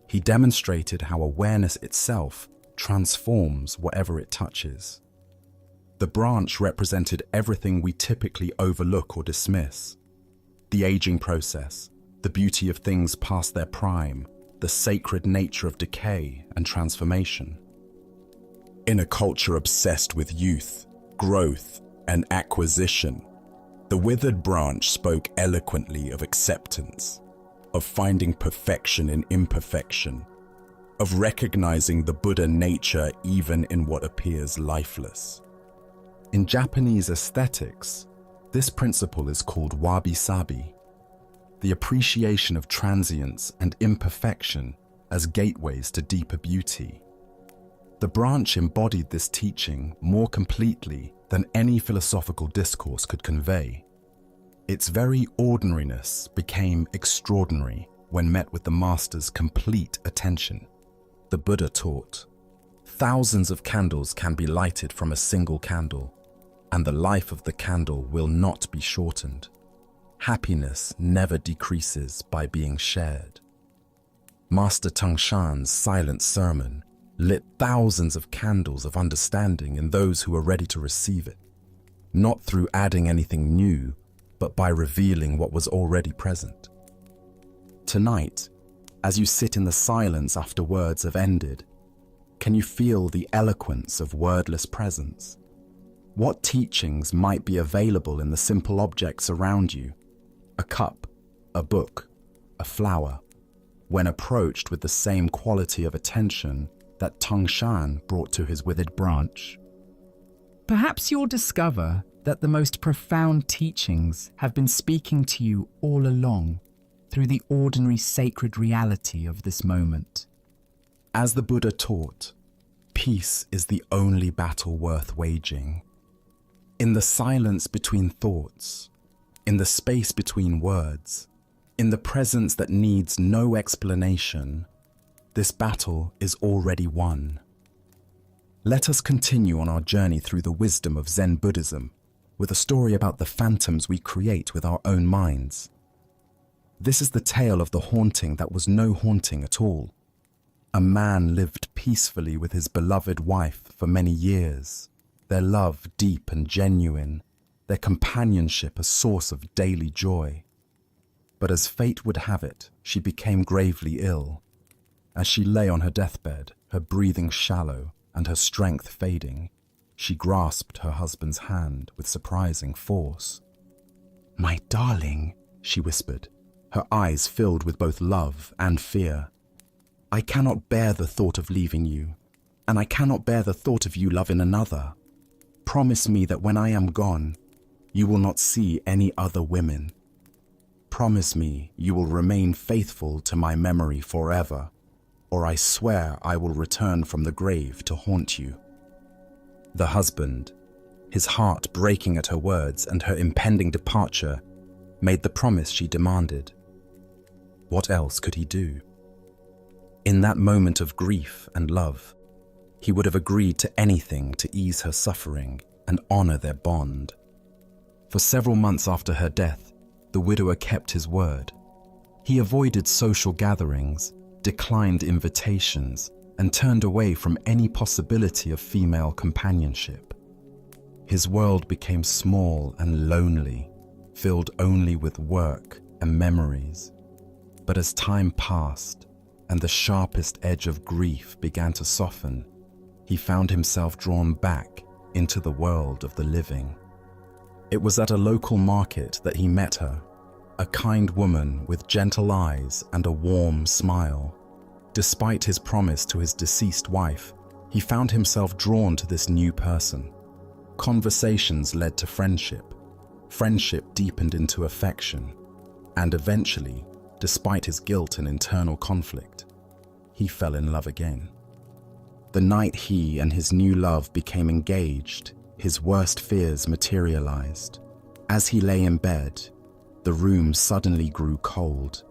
he demonstrated how awareness itself transforms whatever it touches. The branch represented everything we typically overlook or dismiss: the aging process, the beauty of things past their prime, the sacred nature of decay and transformation. In a culture obsessed with youth, growth, and acquisition, the withered branch spoke eloquently of acceptance, of finding perfection in imperfection, of recognizing the Buddha nature even in what appears lifeless. In Japanese aesthetics, this principle is called wabi-sabi. the appreciation of transience and imperfection as gateways to deeper beauty. The branch embodied this teaching more completely than any philosophical discourse could convey. Its very ordinariness became extraordinary when met with the master's complete attention. The Buddha taught, "Thousands of candles can be lighted from a single candle, and the life of the candle will not be shortened. Happiness never decreases by being shared." Master Tangshan's silent sermon lit thousands of candles of understanding in those who were ready to receive it, not through adding anything new, but by revealing what was already present. Tonight, as you sit in the silence after words have ended, can you feel the eloquence of wordless presence? What teachings might be available in the simple objects around you? A cup, a book, a flower, when approached with the same quality of attention that Tangshan brought to his withered branch? Perhaps you'll discover that the most profound teachings have been speaking to you all along through the ordinary sacred reality of this moment. As the Buddha taught, peace is the only battle worth waging. In the silence between thoughts, in the space between words, in the presence that needs no explanation, this battle is already won. Let us continue on our journey through the wisdom of Zen Buddhism with a story about the phantoms we create with our own minds. This is the tale of the haunting that was no haunting at all. A man lived peacefully with his beloved wife for many years, their love deep and genuine, their companionship a source of daily joy. But as fate would have it, she became gravely ill. As she lay on her deathbed, her breathing shallow and her strength fading, she grasped her husband's hand with surprising force. "My darling," she whispered, her eyes filled with both love and fear. "I cannot bear the thought of leaving you, and I cannot bear the thought of you loving another. Promise me that when I am gone, you will not see any other women. Promise me you will remain faithful to my memory forever, or I swear I will return from the grave to haunt you." The husband, his heart breaking at her words and her impending departure, made the promise she demanded. What else could he do? In that moment of grief and love, he would have agreed to anything to ease her suffering and honor their bond. For several months after her death, the widower kept his word. He avoided social gatherings, declined invitations, and turned away from any possibility of female companionship. His world became small and lonely, filled only with work and memories. But as time passed and the sharpest edge of grief began to soften, he found himself drawn back into the world of the living. It was at a local market that he met her, a kind woman with gentle eyes and a warm smile. Despite his promise to his deceased wife, he found himself drawn to this new person. Conversations led to friendship. Friendship deepened into affection. And eventually, despite his guilt and internal conflict, he fell in love again. The night he and his new love became engaged, his worst fears materialized. As he lay in bed, the room suddenly grew cold,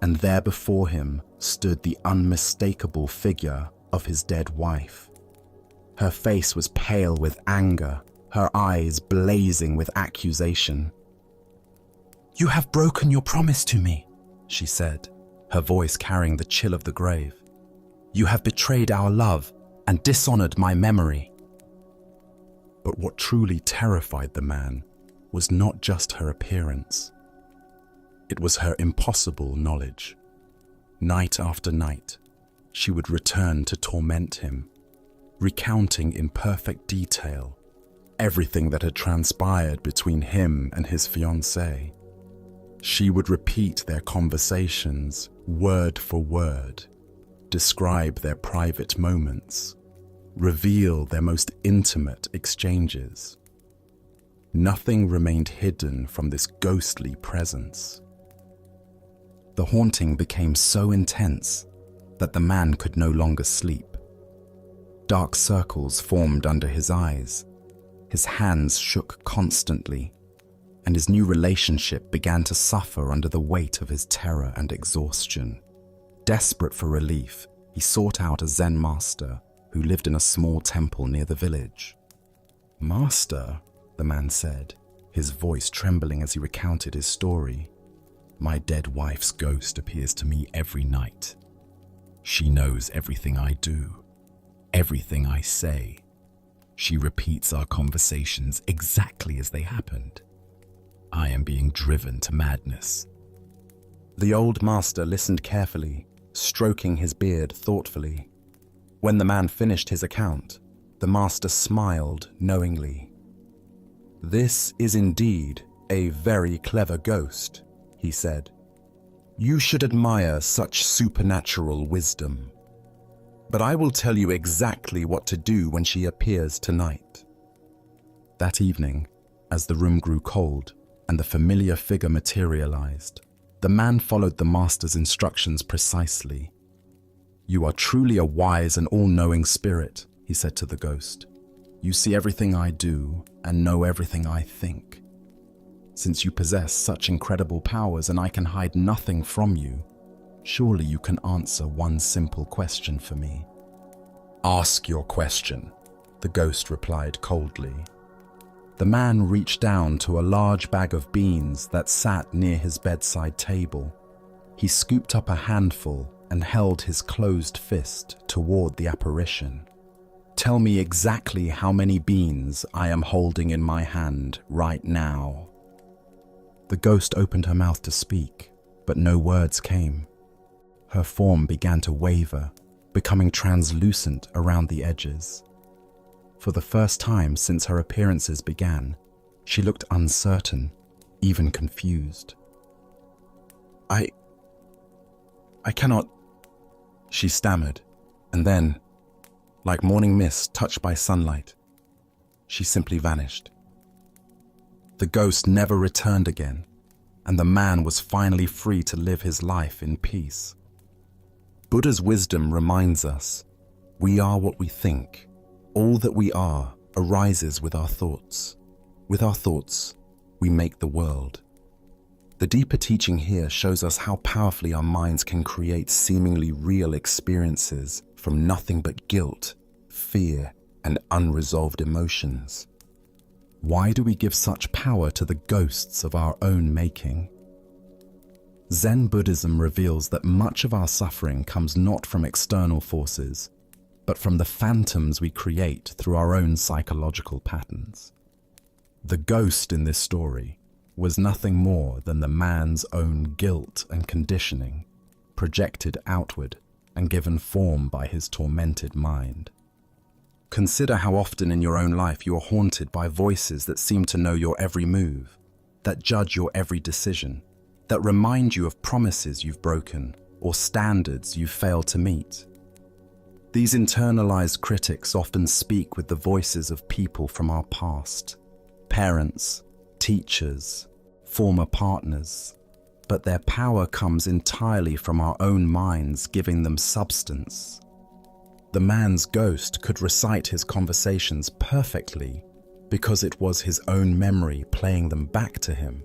and there before him stood the unmistakable figure of his dead wife. Her face was pale with anger, her eyes blazing with accusation. "You have broken your promise to me," she said, her voice carrying the chill of the grave. "You have betrayed our love and dishonored my memory." But what truly terrified the man was not just her appearance. It was her impossible knowledge. Night after night, she would return to torment him, recounting in perfect detail everything that had transpired between him and his fiancée. She would repeat their conversations word for word, describe their private moments, reveal their most intimate exchanges. Nothing remained hidden from this ghostly presence. The haunting became so intense that the man could no longer sleep. Dark circles formed under his eyes, his hands shook constantly, and his new relationship began to suffer under the weight of his terror and exhaustion. Desperate for relief, he sought out a Zen master who lived in a small temple near the village. "Master," the man said, his voice trembling as he recounted his story, "my dead wife's ghost appears to me every night. She knows everything I do, everything I say. She repeats our conversations exactly as they happened. I am being driven to madness." The old master listened carefully, stroking his beard thoughtfully. When the man finished his account, the master smiled knowingly. "This is indeed a very clever ghost," he said. "You should admire such supernatural wisdom. But I will tell you exactly what to do when she appears tonight." That evening, as the room grew cold and the familiar figure materialized, the man followed the master's instructions precisely. "You are truly a wise and all-knowing spirit," he said to the ghost. "You see everything I do and know everything I think. Since you possess such incredible powers and I can hide nothing from you, surely you can answer one simple question for me." "Ask your question," the ghost replied coldly. The man reached down to a large bag of beans that sat near his bedside table. He scooped up a handful and held his closed fist toward the apparition. "Tell me exactly how many beans I am holding in my hand right now." The ghost opened her mouth to speak, but no words came. Her form began to waver, becoming translucent around the edges. For the first time since her appearances began, she looked uncertain, even confused. I cannot," she stammered, and then, like morning mist touched by sunlight, she simply vanished. The ghost never returned again, and the man was finally free to live his life in peace. Buddha's wisdom reminds us, we are what we think. All that we are arises with our thoughts. With our thoughts, we make the world. The deeper teaching here shows us how powerfully our minds can create seemingly real experiences from nothing but guilt, fear, and unresolved emotions. Why do we give such power to the ghosts of our own making? Zen Buddhism reveals that much of our suffering comes not from external forces, but from the phantoms we create through our own psychological patterns. The ghost in this story was nothing more than the man's own guilt and conditioning, projected outward and given form by his tormented mind. Consider how often in your own life you are haunted by voices that seem to know your every move, that judge your every decision, that remind you of promises you've broken or standards you've failed to meet. These internalized critics often speak with the voices of people from our past, parents, teachers, former partners, but their power comes entirely from our own minds giving them substance. The man's ghost could recite his conversations perfectly because it was his own memory playing them back to him.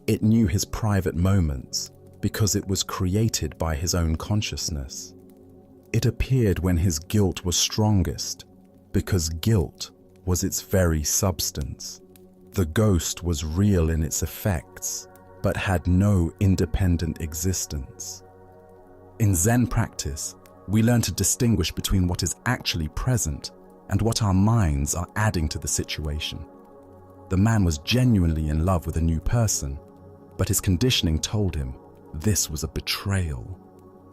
It knew his private moments because it was created by his own consciousness. It appeared when his guilt was strongest because guilt was its very substance. The ghost was real in its effects, but had no independent existence. In Zen practice, we learn to distinguish between what is actually present and what our minds are adding to the situation. The man was genuinely in love with a new person, but his conditioning told him this was a betrayal.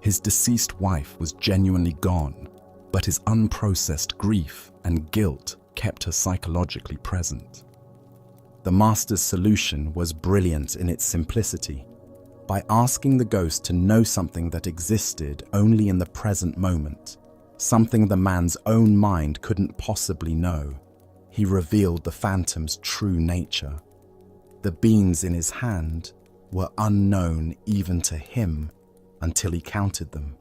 His deceased wife was genuinely gone, but his unprocessed grief and guilt kept her psychologically present. The master's solution was brilliant in its simplicity. By asking the ghost to know something that existed only in the present moment, something the man's own mind couldn't possibly know, he revealed the phantom's true nature. The beans in his hand were unknown even to him until he counted them.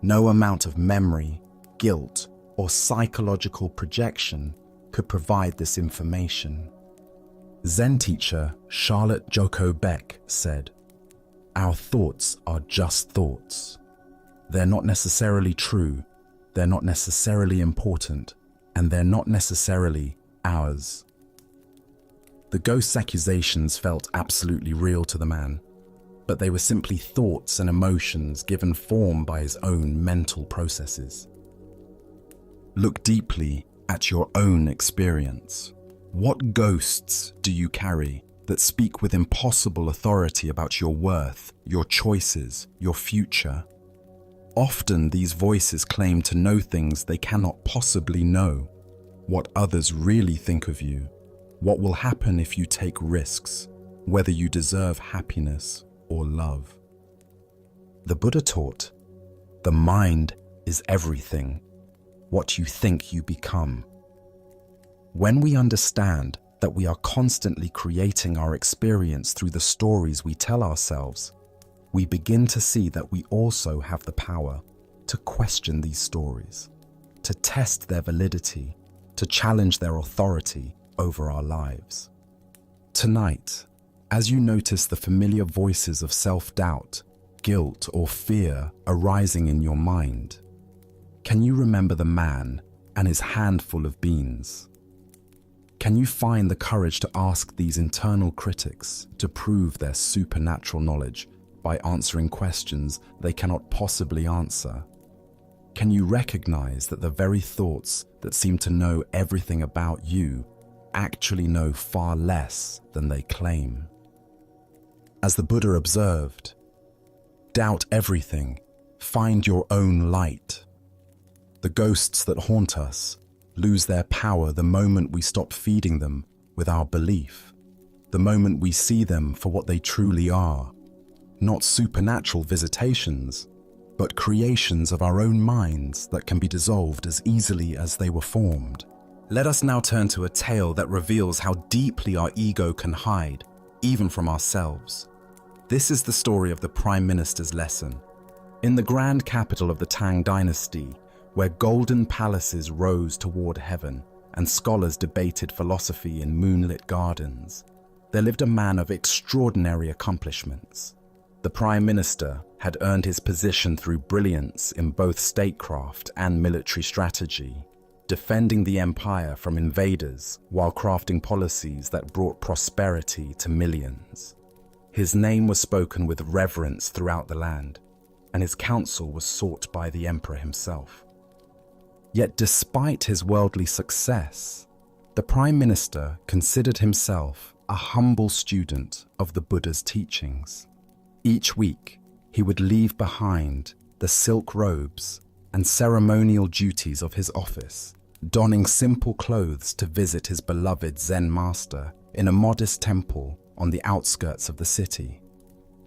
No amount of memory, guilt, or psychological projection could provide this information. Zen teacher Charlotte Joko Beck said, "Our thoughts are just thoughts. They're not necessarily true, they're not necessarily important, and they're not necessarily ours." The ghost's accusations felt absolutely real to the man, but they were simply thoughts and emotions given form by his own mental processes. Look deeply at your own experience. What ghosts do you carry that speak with impossible authority about your worth, your choices, your future? Often these voices claim to know things they cannot possibly know. What others really think of you, what will happen if you take risks, whether you deserve happiness or love. The Buddha taught, the mind is everything. What you think you become. When we understand that we are constantly creating our experience through the stories we tell ourselves, we begin to see that we also have the power to question these stories, to test their validity, to challenge their authority over our lives. Tonight, as you notice the familiar voices of self-doubt, guilt, or fear arising in your mind, can you remember the man and his handful of beans? Can you find the courage to ask these internal critics to prove their supernatural knowledge by answering questions they cannot possibly answer? Can you recognize that the very thoughts that seem to know everything about you actually know far less than they claim? As the Buddha observed, doubt everything, find your own light. The ghosts that haunt us lose their power the moment we stop feeding them with our belief, the moment we see them for what they truly are, not supernatural visitations, but creations of our own minds that can be dissolved as easily as they were formed. Let us now turn to a tale that reveals how deeply our ego can hide, even from ourselves. This is the story of the Prime Minister's lesson. In the grand capital of the Tang Dynasty, where golden palaces rose toward heaven and scholars debated philosophy in moonlit gardens, there lived a man of extraordinary accomplishments. The Prime Minister had earned his position through brilliance in both statecraft and military strategy, defending the empire from invaders while crafting policies that brought prosperity to millions. His name was spoken with reverence throughout the land, and his counsel was sought by the emperor himself. Yet despite his worldly success, the Prime Minister considered himself a humble student of the Buddha's teachings. Each week, he would leave behind the silk robes and ceremonial duties of his office, donning simple clothes to visit his beloved Zen master in a modest temple on the outskirts of the city.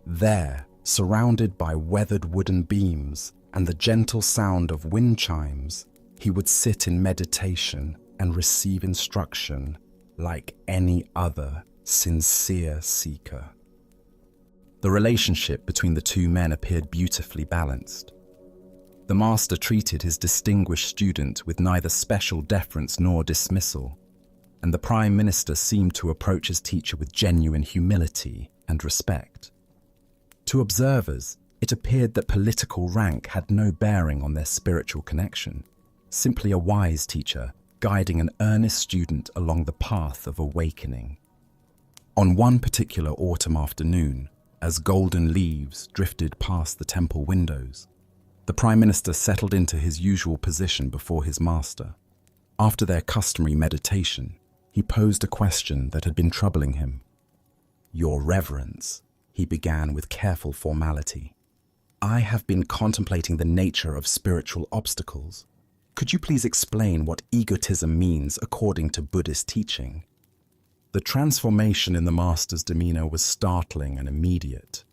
There, surrounded by weathered wooden beams and the gentle sound of wind chimes, he would sit in meditation and receive instruction like any other sincere seeker. The relationship between the two men appeared beautifully balanced. The master treated his distinguished student with neither special deference nor dismissal, and the Prime Minister seemed to approach his teacher with genuine humility and respect. To observers, it appeared that political rank had no bearing on their spiritual connection, simply a wise teacher guiding an earnest student along the path of awakening. On one particular autumn afternoon, as golden leaves drifted past the temple windows, the Prime Minister settled into his usual position before his master. After their customary meditation, he posed a question that had been troubling him. "Your Reverence," he began with careful formality, "I have been contemplating the nature of spiritual obstacles. Could you please explain what egotism means according to Buddhist teaching?" The transformation in the master's demeanor was startling and immediate.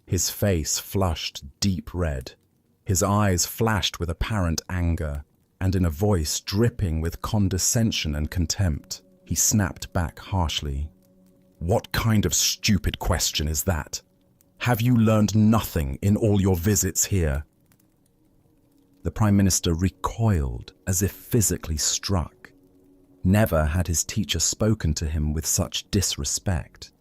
His face flushed deep red. His eyes flashed with apparent anger, and in a voice dripping with condescension and contempt, he snapped back harshly. "What kind of stupid question is that? Have you learned nothing in all your visits here? The Prime Minister recoiled as if physically struck. Never had his teacher spoken to him with such disrespect.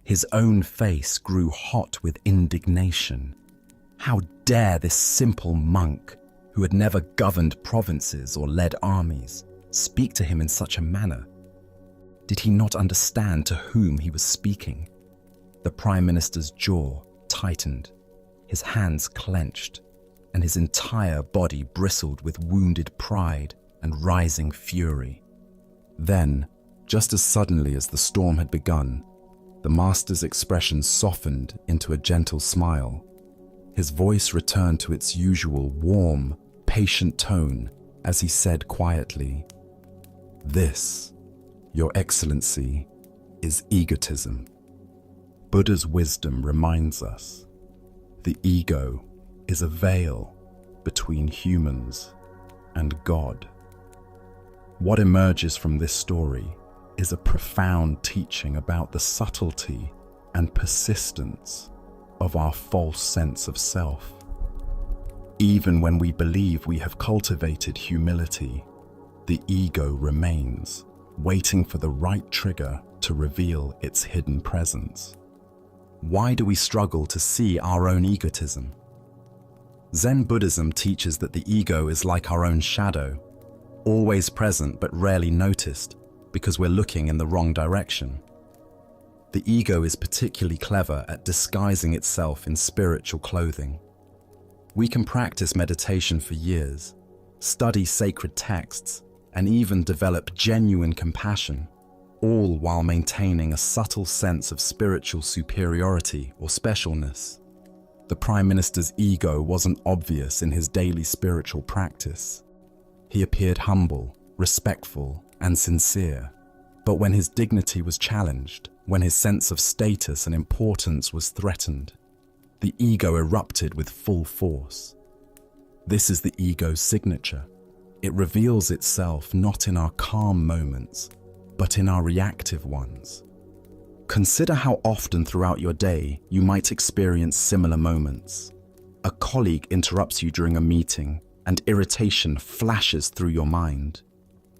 His own face grew hot with indignation. How dare this simple monk, who had never governed provinces or led armies, speak to him in such a manner? Did he not understand to whom he was speaking? The Prime Minister's jaw tightened, his hands clenched, and his entire body bristled with wounded pride and rising fury. Then, just as suddenly as the storm had begun, the master's expression softened into a gentle smile. His voice returned to its usual warm, patient tone as he said quietly, "This, Your Excellency, is egotism." Buddha's wisdom reminds us the ego is a veil between humans and God. What emerges from this story is a profound teaching about the subtlety and persistence of our false sense of self. Even when we believe we have cultivated humility, the ego remains, waiting for the right trigger to reveal its hidden presence. Why do we struggle to see our own egotism? Zen Buddhism teaches that the ego is like our own shadow, always present but rarely noticed because we're looking in the wrong direction. The ego is particularly clever at disguising itself in spiritual clothing. We can practice meditation for years, study sacred texts, and even develop genuine compassion, all while maintaining a subtle sense of spiritual superiority or specialness. The Prime Minister's ego wasn't obvious in his daily spiritual practice. He appeared humble, respectful, and sincere. But when his dignity was challenged, when his sense of status and importance was threatened, the ego erupted with full force. This is the ego's signature. It reveals itself not in our calm moments, but in our reactive ones. Consider how often throughout your day you might experience similar moments. A colleague interrupts you during a meeting, and irritation flashes through your mind.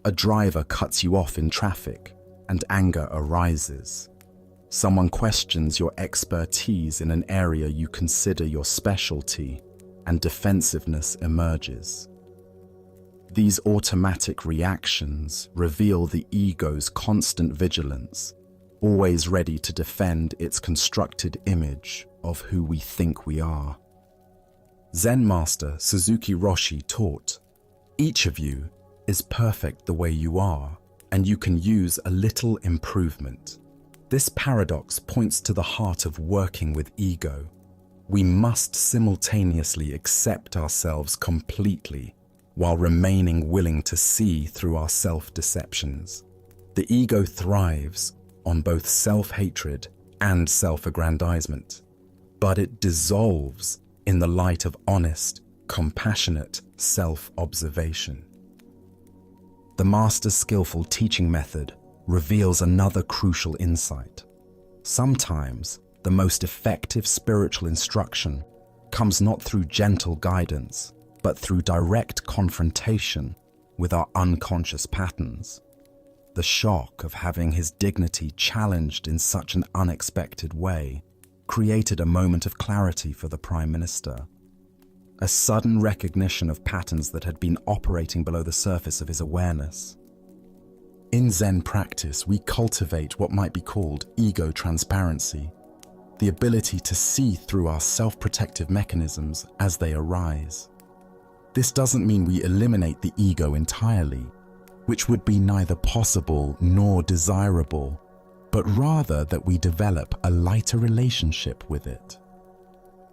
A driver cuts you off in traffic, and anger arises. Someone questions your expertise in an area you consider your specialty, and defensiveness emerges. These automatic reactions reveal the ego's constant vigilance, always ready to defend its constructed image of who we think we are. Zen master Suzuki Roshi taught, "Each of you is perfect the way you are, and you can use a little improvement." This paradox points to the heart of working with ego. We must simultaneously accept ourselves completely while remaining willing to see through our self-deceptions. The ego thrives on both self-hatred and self-aggrandizement, but it dissolves in the light of honest, compassionate self-observation. The master's skillful teaching method reveals another crucial insight. Sometimes the most effective spiritual instruction comes not through gentle guidance, but through direct confrontation with our unconscious patterns. The shock of having his dignity challenged in such an unexpected way created a moment of clarity for the Prime Minister. A sudden recognition of patterns that had been operating below the surface of his awareness. In Zen practice, we cultivate what might be called ego transparency, the ability to see through our self-protective mechanisms as they arise. This doesn't mean we eliminate the ego entirely, which would be neither possible nor desirable, but rather that we develop a lighter relationship with it.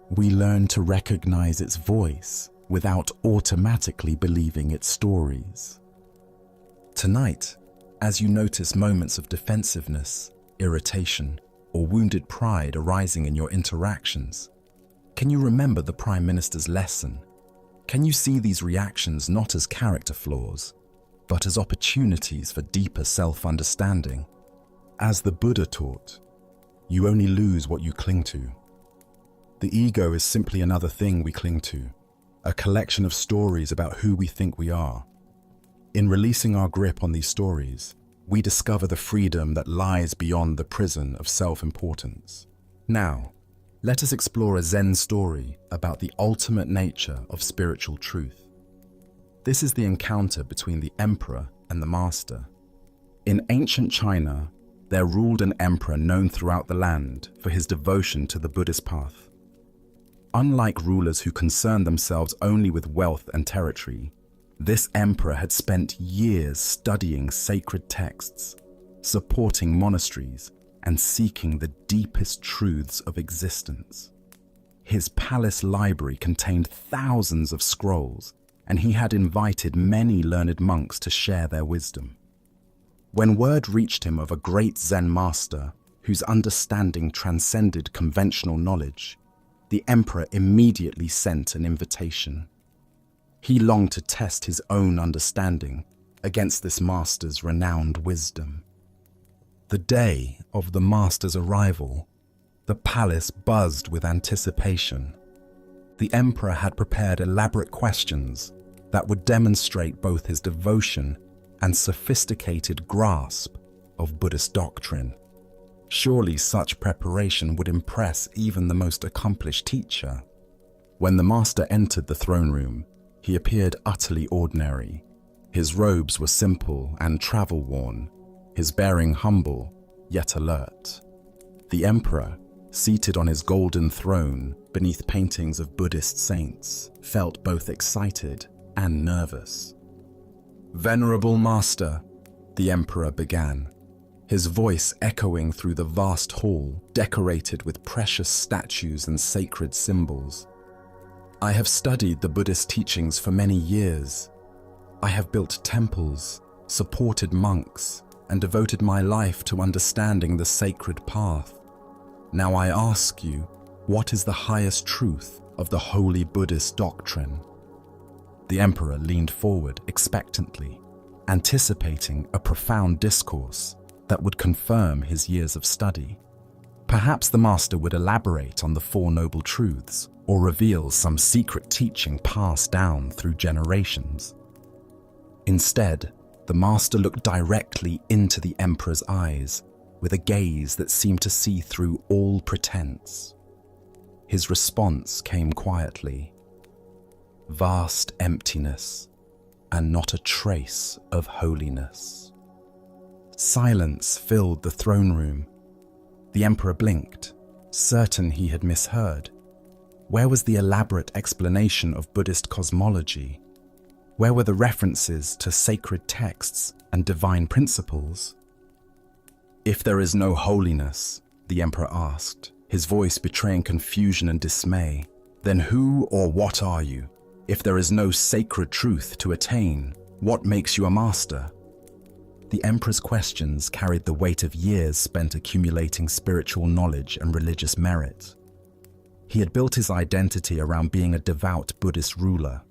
We learn to recognize its voice without automatically believing its stories. Tonight, as you notice moments of defensiveness, irritation, or wounded pride arising in your interactions, can you remember the Prime Minister's lesson? Can you see these reactions not as character flaws, but as opportunities for deeper self-understanding? As the Buddha taught, you only lose what you cling to. The ego is simply another thing we cling to, a collection of stories about who we think we are. In releasing our grip on these stories, we discover the freedom that lies beyond the prison of self-importance. Now, let us explore a Zen story about the ultimate nature of spiritual truth. This is the encounter between the emperor and the master. In ancient China, there ruled an emperor known throughout the land for his devotion to the Buddhist path. Unlike rulers who concerned themselves only with wealth and territory, this emperor had spent years studying sacred texts, supporting monasteries, and seeking the deepest truths of existence. His palace library contained thousands of scrolls, and he had invited many learned monks to share their wisdom. When word reached him of a great Zen master whose understanding transcended conventional knowledge, the emperor immediately sent an invitation. He longed to test his own understanding against this master's renowned wisdom. The day of the master's arrival, the palace buzzed with anticipation. The emperor had prepared elaborate questions that would demonstrate both his devotion and sophisticated grasp of Buddhist doctrine. Surely such preparation would impress even the most accomplished teacher. When the master entered the throne room, he appeared utterly ordinary. His robes were simple and travel-worn, his bearing humble, yet alert. The emperor, seated on his golden throne beneath paintings of Buddhist saints, felt both excited and nervous. "Venerable master," the emperor began, his voice echoing through the vast hall decorated with precious statues and sacred symbols. "I have studied the Buddhist teachings for many years. I have built temples, supported monks, and devoted my life to understanding the sacred path. Now I ask you, what is the highest truth of the holy Buddhist doctrine?" The emperor leaned forward expectantly, anticipating a profound discourse that would confirm his years of study. Perhaps the master would elaborate on the Four Noble Truths or reveal some secret teaching passed down through generations. Instead, the master looked directly into the emperor's eyes with a gaze that seemed to see through all pretense. His response came quietly. Vast emptiness, and not a trace of holiness. Silence filled the throne room. The emperor blinked, certain he had misheard. Where was the elaborate explanation of Buddhist cosmology? Where were the references to sacred texts and divine principles? "If there is no holiness," the emperor asked, his voice betraying confusion and dismay, "then who or what are you? If there is no sacred truth to attain, what makes you a master?" The emperor's questions carried the weight of years spent accumulating spiritual knowledge and religious merit. He had built his identity around being a devout Buddhist ruler,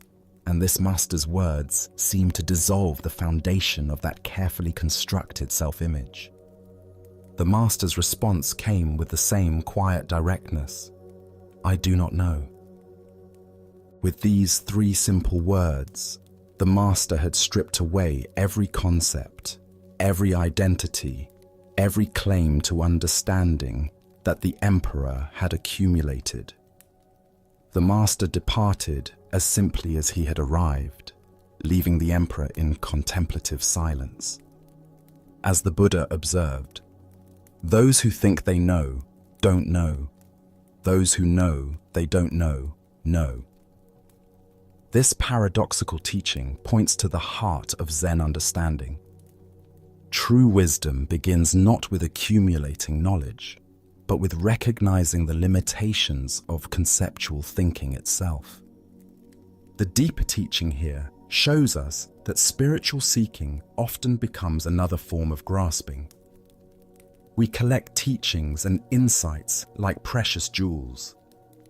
and this master's words seemed to dissolve the foundation of that carefully constructed self-image. The master's response came with the same quiet directness. "I do not know." With these three simple words, the master had stripped away every concept, every identity, every claim to understanding that the emperor had accumulated. The master departed as simply as he had arrived, leaving the emperor in contemplative silence. As the Buddha observed, "Those who think they know, don't know. Those who know they don't know, know." This paradoxical teaching points to the heart of Zen understanding. True wisdom begins not with accumulating knowledge, but with recognizing the limitations of conceptual thinking itself. The deeper teaching here shows us that spiritual seeking often becomes another form of grasping. We collect teachings and insights like precious jewels,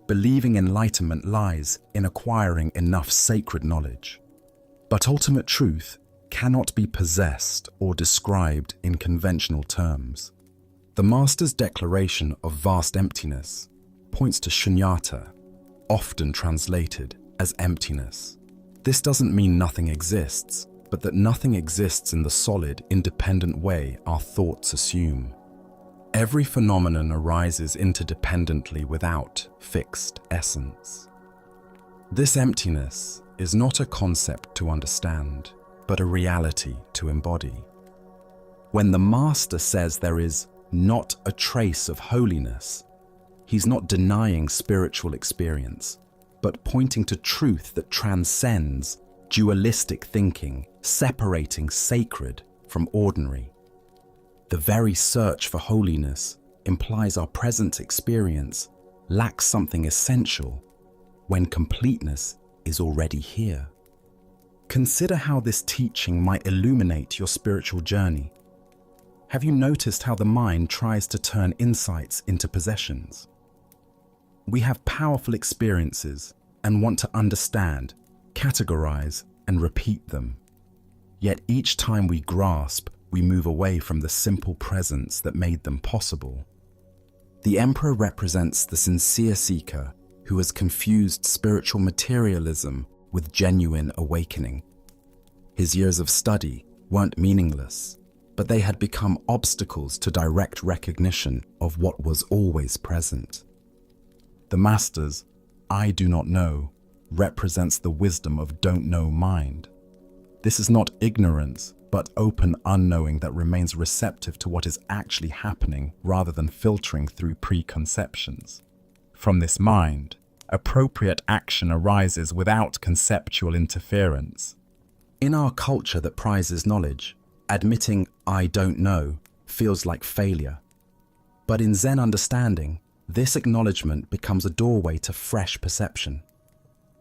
believing enlightenment lies in acquiring enough sacred knowledge. But ultimate truth cannot be possessed or described in conventional terms. The master's declaration of vast emptiness points to shunyata, often translated as emptiness. This doesn't mean nothing exists, but that nothing exists in the solid, independent way our thoughts assume. Every phenomenon arises interdependently without fixed essence. This emptiness is not a concept to understand, but a reality to embody. When the Master says there is not a trace of holiness, he's not denying spiritual experience, but pointing to truth that transcends dualistic thinking, separating sacred from ordinary. The very search for holiness implies our present experience lacks something essential when completeness is already here. Consider how this teaching might illuminate your spiritual journey. Have you noticed how the mind tries to turn insights into possessions? We have powerful experiences and want to understand, categorize, and repeat them. Yet each time we grasp, we move away from the simple presence that made them possible. The Emperor represents the sincere seeker who has confused spiritual materialism with genuine awakening. His years of study weren't meaningless, but they had become obstacles to direct recognition of what was always present. The Master's "I do not know" represents the wisdom of don't know mind. This is not ignorance, but open unknowing that remains receptive to what is actually happening rather than filtering through preconceptions. From this mind, appropriate action arises without conceptual interference. In our culture that prizes knowledge, admitting "I don't know" feels like failure. But in Zen understanding, this acknowledgement becomes a doorway to fresh perception.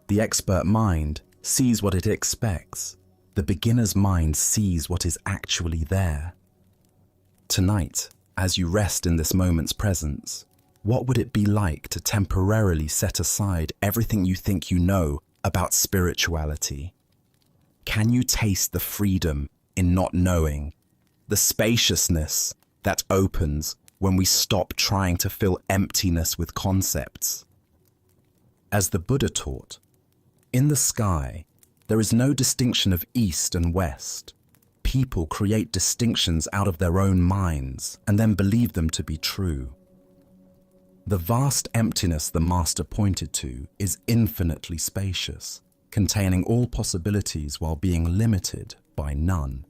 The expert mind sees what it expects. The beginner's mind sees what is actually there. Tonight, as you rest in this moment's presence, what would it be like to temporarily set aside everything you think you know about spirituality? Can you taste the freedom in not knowing, the spaciousness that opens when we stop trying to fill emptiness with concepts? As the Buddha taught, in the sky, there is no distinction of east and west. People create distinctions out of their own minds and then believe them to be true. The vast emptiness the Master pointed to is infinitely spacious, containing all possibilities while being limited by none.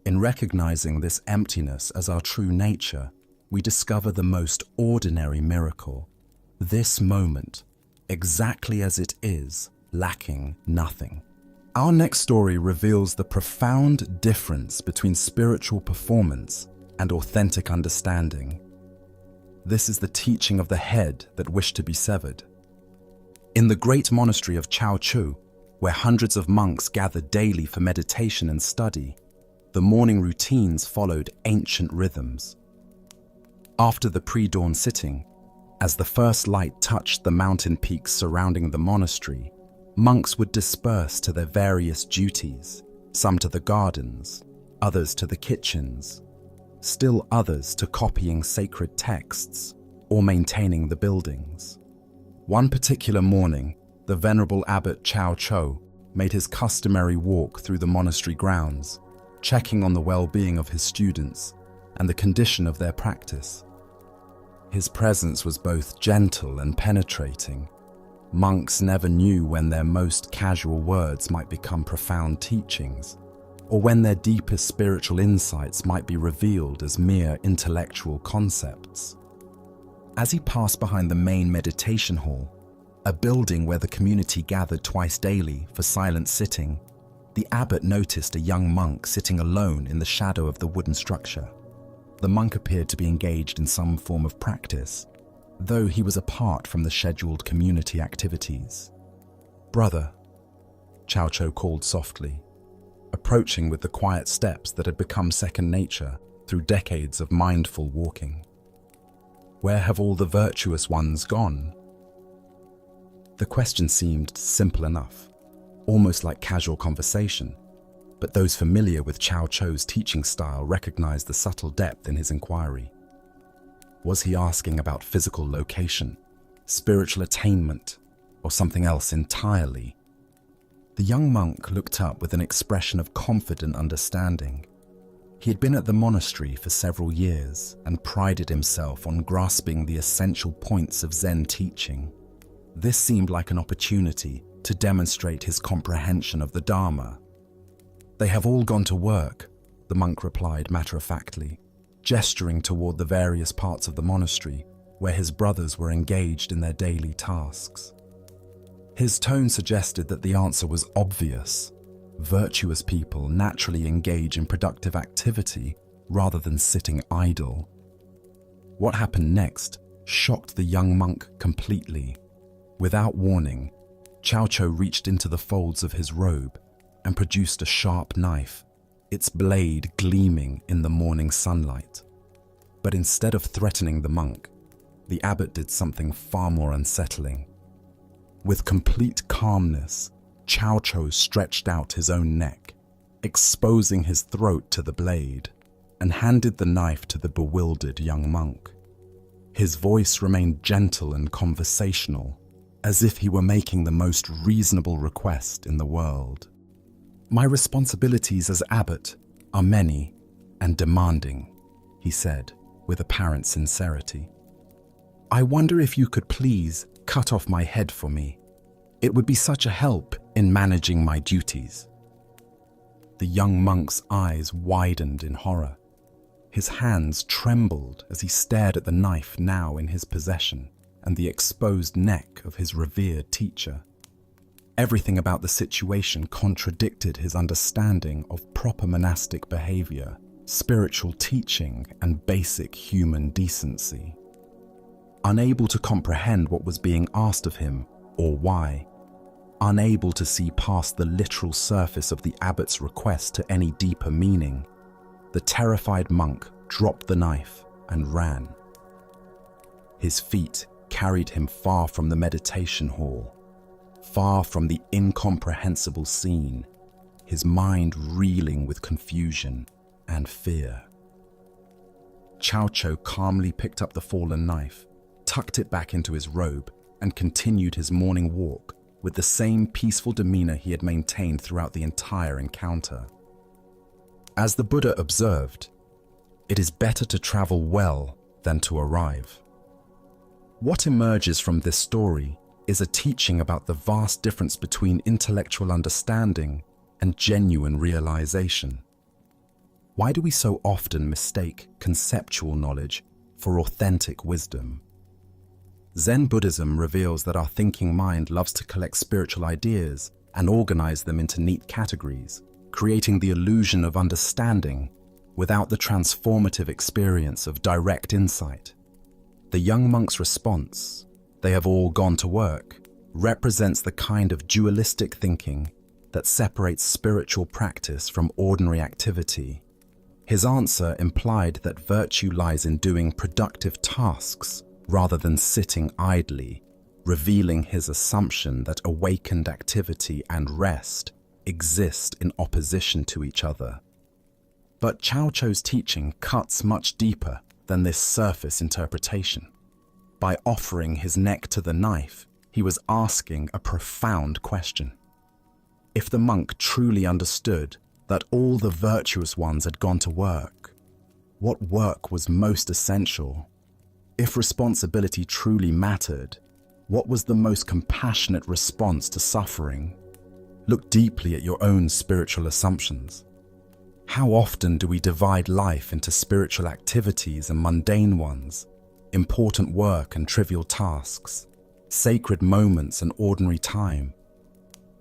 In recognizing this emptiness as our true nature, we discover the most ordinary miracle. This moment, exactly as it is, lacking nothing. Our next story reveals the profound difference between spiritual performance and authentic understanding. This is the teaching of the head that wished to be severed. In the great monastery of Chao Chu, where hundreds of monks gathered daily for meditation and study, the morning routines followed ancient rhythms. After the pre-dawn sitting, as the first light touched the mountain peaks surrounding the monastery, monks would disperse to their various duties, some to the gardens, others to the kitchens, still others to copying sacred texts or maintaining the buildings. One particular morning, the Venerable Abbot Chao Cho made his customary walk through the monastery grounds, checking on the well-being of his students and the condition of their practice. His presence was both gentle and penetrating. Monks never knew when their most casual words might become profound teachings, or when their deepest spiritual insights might be revealed as mere intellectual concepts. As he passed behind the main meditation hall, a building where the community gathered twice daily for silent sitting, the abbot noticed a young monk sitting alone in the shadow of the wooden structure. The monk appeared to be engaged in some form of practice, though he was apart from the scheduled community activities. "Brother," Chao Cho called softly, approaching with the quiet steps that had become second nature through decades of mindful walking. "Where have all the virtuous ones gone?" The question seemed simple enough, almost like casual conversation, but those familiar with Chao Cho's teaching style recognized the subtle depth in his inquiry. Was he asking about physical location, spiritual attainment, or something else entirely? The young monk looked up with an expression of confident understanding. He had been at the monastery for several years and prided himself on grasping the essential points of Zen teaching. This seemed like an opportunity to demonstrate his comprehension of the Dharma. "They have all gone to work," the monk replied matter-of-factly, gesturing toward the various parts of the monastery where his brothers were engaged in their daily tasks. His tone suggested that the answer was obvious. Virtuous people naturally engage in productive activity rather than sitting idle. What happened next shocked the young monk completely. Without warning, Cao Cho reached into the folds of his robe and produced a sharp knife, its blade gleaming in the morning sunlight. But instead of threatening the monk, the abbot did something far more unsettling. With complete calmness, Cao Cho stretched out his own neck, exposing his throat to the blade, and handed the knife to the bewildered young monk. His voice remained gentle and conversational, as if he were making the most reasonable request in the world. "My responsibilities as abbot are many and demanding," he said with apparent sincerity. "I wonder if you could please cut off my head for me. It would be such a help in managing my duties." The young monk's eyes widened in horror. His hands trembled as he stared at the knife now in his possession and the exposed neck of his revered teacher. Everything about the situation contradicted his understanding of proper monastic behavior, spiritual teaching, and basic human decency. Unable to comprehend what was being asked of him or why, unable to see past the literal surface of the abbot's request to any deeper meaning, the terrified monk dropped the knife and ran. His feet carried him far from the meditation hall, far from the incomprehensible scene, his mind reeling with confusion and fear. Cao Cho calmly picked up the fallen knife, tucked it back into his robe, and continued his morning walk with the same peaceful demeanor he had maintained throughout the entire encounter. As the Buddha observed, it is better to travel well than to arrive. What emerges from this story is a teaching about the vast difference between intellectual understanding and genuine realization. Why do we so often mistake conceptual knowledge for authentic wisdom? Zen Buddhism reveals that our thinking mind loves to collect spiritual ideas and organize them into neat categories, creating the illusion of understanding without the transformative experience of direct insight. The young monk's response, "They have all gone to work," represents the kind of dualistic thinking that separates spiritual practice from ordinary activity. His answer implied that virtue lies in doing productive tasks rather than sitting idly, revealing his assumption that awakened activity and rest exist in opposition to each other. But Cao Cho's teaching cuts much deeper than this surface interpretation. By offering his neck to the knife, he was asking a profound question. If the monk truly understood that all the virtuous ones had gone to work, what work was most essential? If responsibility truly mattered, what was the most compassionate response to suffering? Look deeply at your own spiritual assumptions. How often do we divide life into spiritual activities and mundane ones, important work and trivial tasks, sacred moments and ordinary time?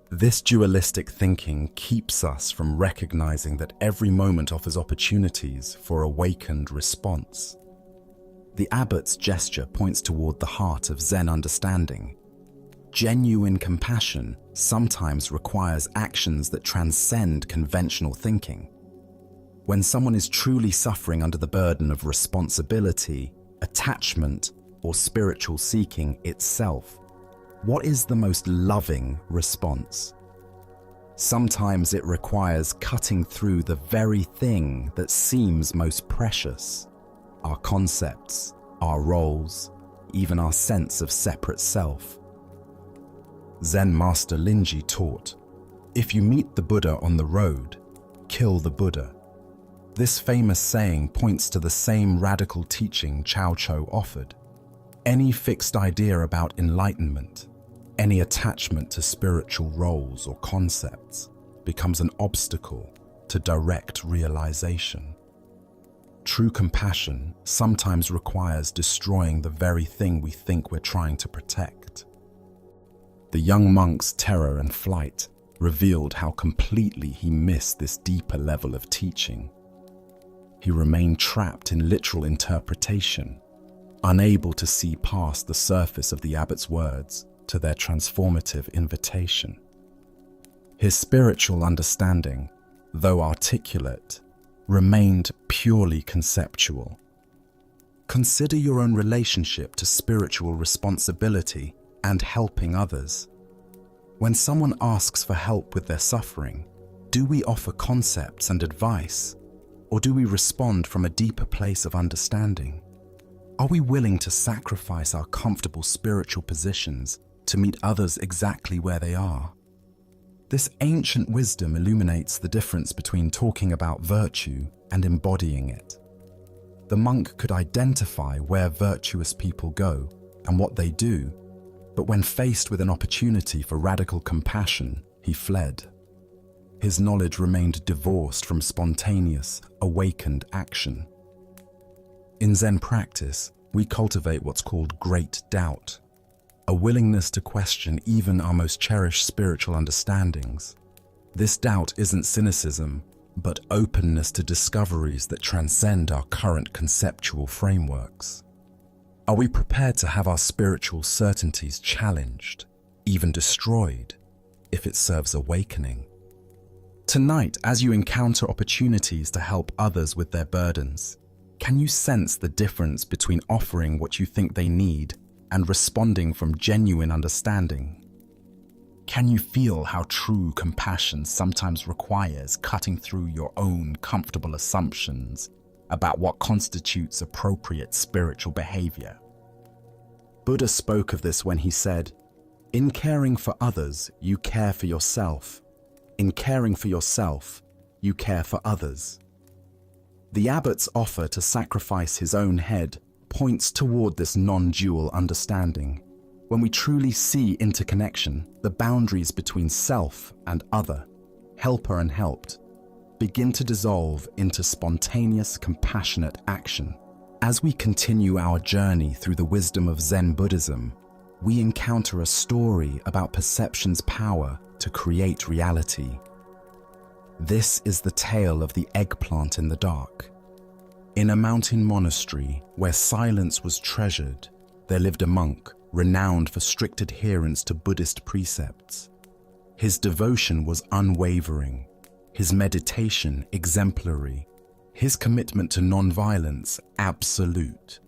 This dualistic thinking keeps us from recognizing that every moment offers opportunities for awakened response. The abbot's gesture points toward the heart of Zen understanding. Genuine compassion sometimes requires actions that transcend conventional thinking. When someone is truly suffering under the burden of responsibility, attachment, or spiritual seeking itself, what is the most loving response? Sometimes it requires cutting through the very thing that seems most precious: our concepts, our roles, even our sense of separate self. Zen master Linji taught, "If you meet the Buddha on the road, kill the Buddha." This famous saying points to the same radical teaching Cao Cho offered. Any fixed idea about enlightenment, any attachment to spiritual roles or concepts, becomes an obstacle to direct realization. True compassion sometimes requires destroying the very thing we think we're trying to protect. The young monk's terror and flight revealed how completely he missed this deeper level of teaching. He remained trapped in literal interpretation, unable to see past the surface of the abbot's words to their transformative invitation. His spiritual understanding, though articulate, remained purely conceptual. Consider your own relationship to spiritual responsibility and helping others. When someone asks for help with their suffering, do we offer concepts and advice, or do we respond from a deeper place of understanding? Are we willing to sacrifice our comfortable spiritual positions to meet others exactly where they are? This ancient wisdom illuminates the difference between talking about virtue and embodying it. The monk could identify where virtuous people go and what they do, but when faced with an opportunity for radical compassion, he fled. His knowledge remained divorced from spontaneous, awakened action. In Zen practice, we cultivate what's called great doubt, a willingness to question even our most cherished spiritual understandings. This doubt isn't cynicism, but openness to discoveries that transcend our current conceptual frameworks. Are we prepared to have our spiritual certainties challenged, even destroyed, if it serves awakening? Tonight, as you encounter opportunities to help others with their burdens, can you sense the difference between offering what you think they need and responding from genuine understanding? Can you feel how true compassion sometimes requires cutting through your own comfortable assumptions about what constitutes appropriate spiritual behavior? Buddha spoke of this when he said, "In caring for others, you care for yourself. In caring for yourself, you care for others." The abbot's offer to sacrifice his own head points toward this non-dual understanding. When we truly see interconnection, the boundaries between self and other, helper and helped, begin to dissolve into spontaneous, compassionate action. As we continue our journey through the wisdom of Zen Buddhism, we encounter a story about perception's power to create reality. This is the tale of the eggplant in the dark. In a mountain monastery where silence was treasured, there lived a monk renowned for strict adherence to Buddhist precepts. His devotion was unwavering, his meditation exemplary, his commitment to non-violence absolute.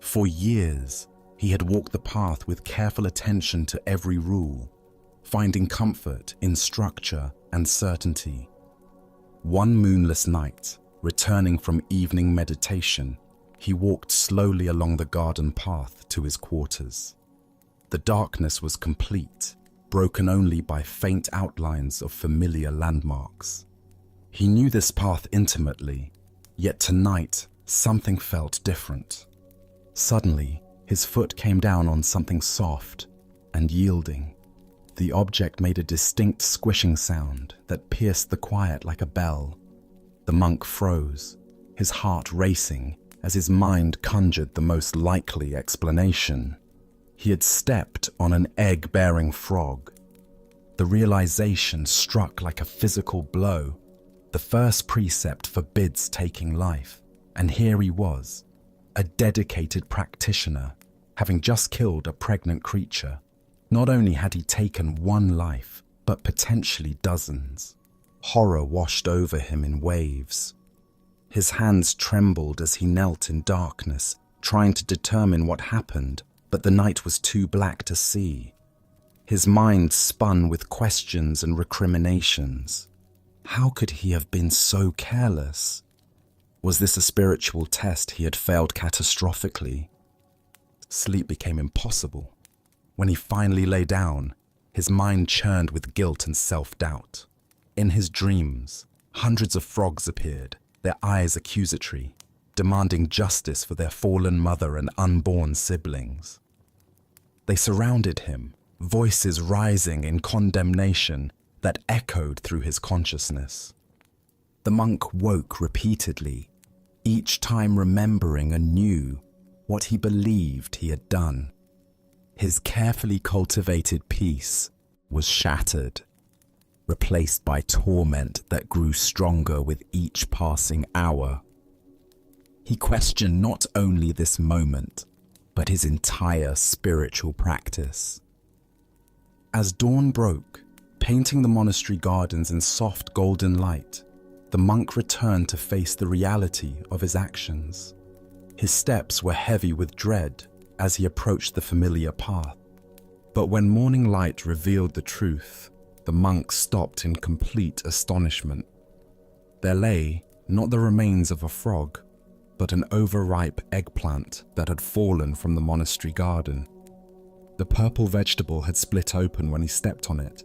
For years, he had walked the path with careful attention to every rule, finding comfort in structure and certainty. One moonless night, returning from evening meditation, he walked slowly along the garden path to his quarters. The darkness was complete, broken only by faint outlines of familiar landmarks. He knew this path intimately, yet tonight something felt different. Suddenly, his foot came down on something soft and yielding. The object made a distinct squishing sound that pierced the quiet like a bell. The monk froze, his heart racing as his mind conjured the most likely explanation. He had stepped on an egg-bearing frog. The realization struck like a physical blow. The first precept forbids taking life, and here he was, a dedicated practitioner, having just killed a pregnant creature. Not only had he taken one life, but potentially dozens. Horror washed over him in waves. His hands trembled as he knelt in darkness, trying to determine what happened, but the night was too black to see. His mind spun with questions and recriminations. How could he have been so careless? Was this a spiritual test he had failed catastrophically? sleep became impossible. When he finally lay down, his mind churned with guilt and self-doubt. In his dreams, hundreds of frogs appeared, their eyes accusatory, demanding justice for their fallen mother and unborn siblings. They surrounded him, voices rising in condemnation that echoed through his consciousness. The monk woke repeatedly, each time remembering anew what he believed he had done. His carefully cultivated peace was shattered, replaced by torment that grew stronger with each passing hour. He questioned not only this moment, but his entire spiritual practice. As dawn broke, painting the monastery gardens in soft golden light, the monk returned to face the reality of his actions. His steps were heavy with dread as he approached the familiar path. But when morning light revealed the truth, the monk stopped in complete astonishment. There lay not the remains of a frog, but an overripe eggplant that had fallen from the monastery garden. The purple vegetable had split open when he stepped on it,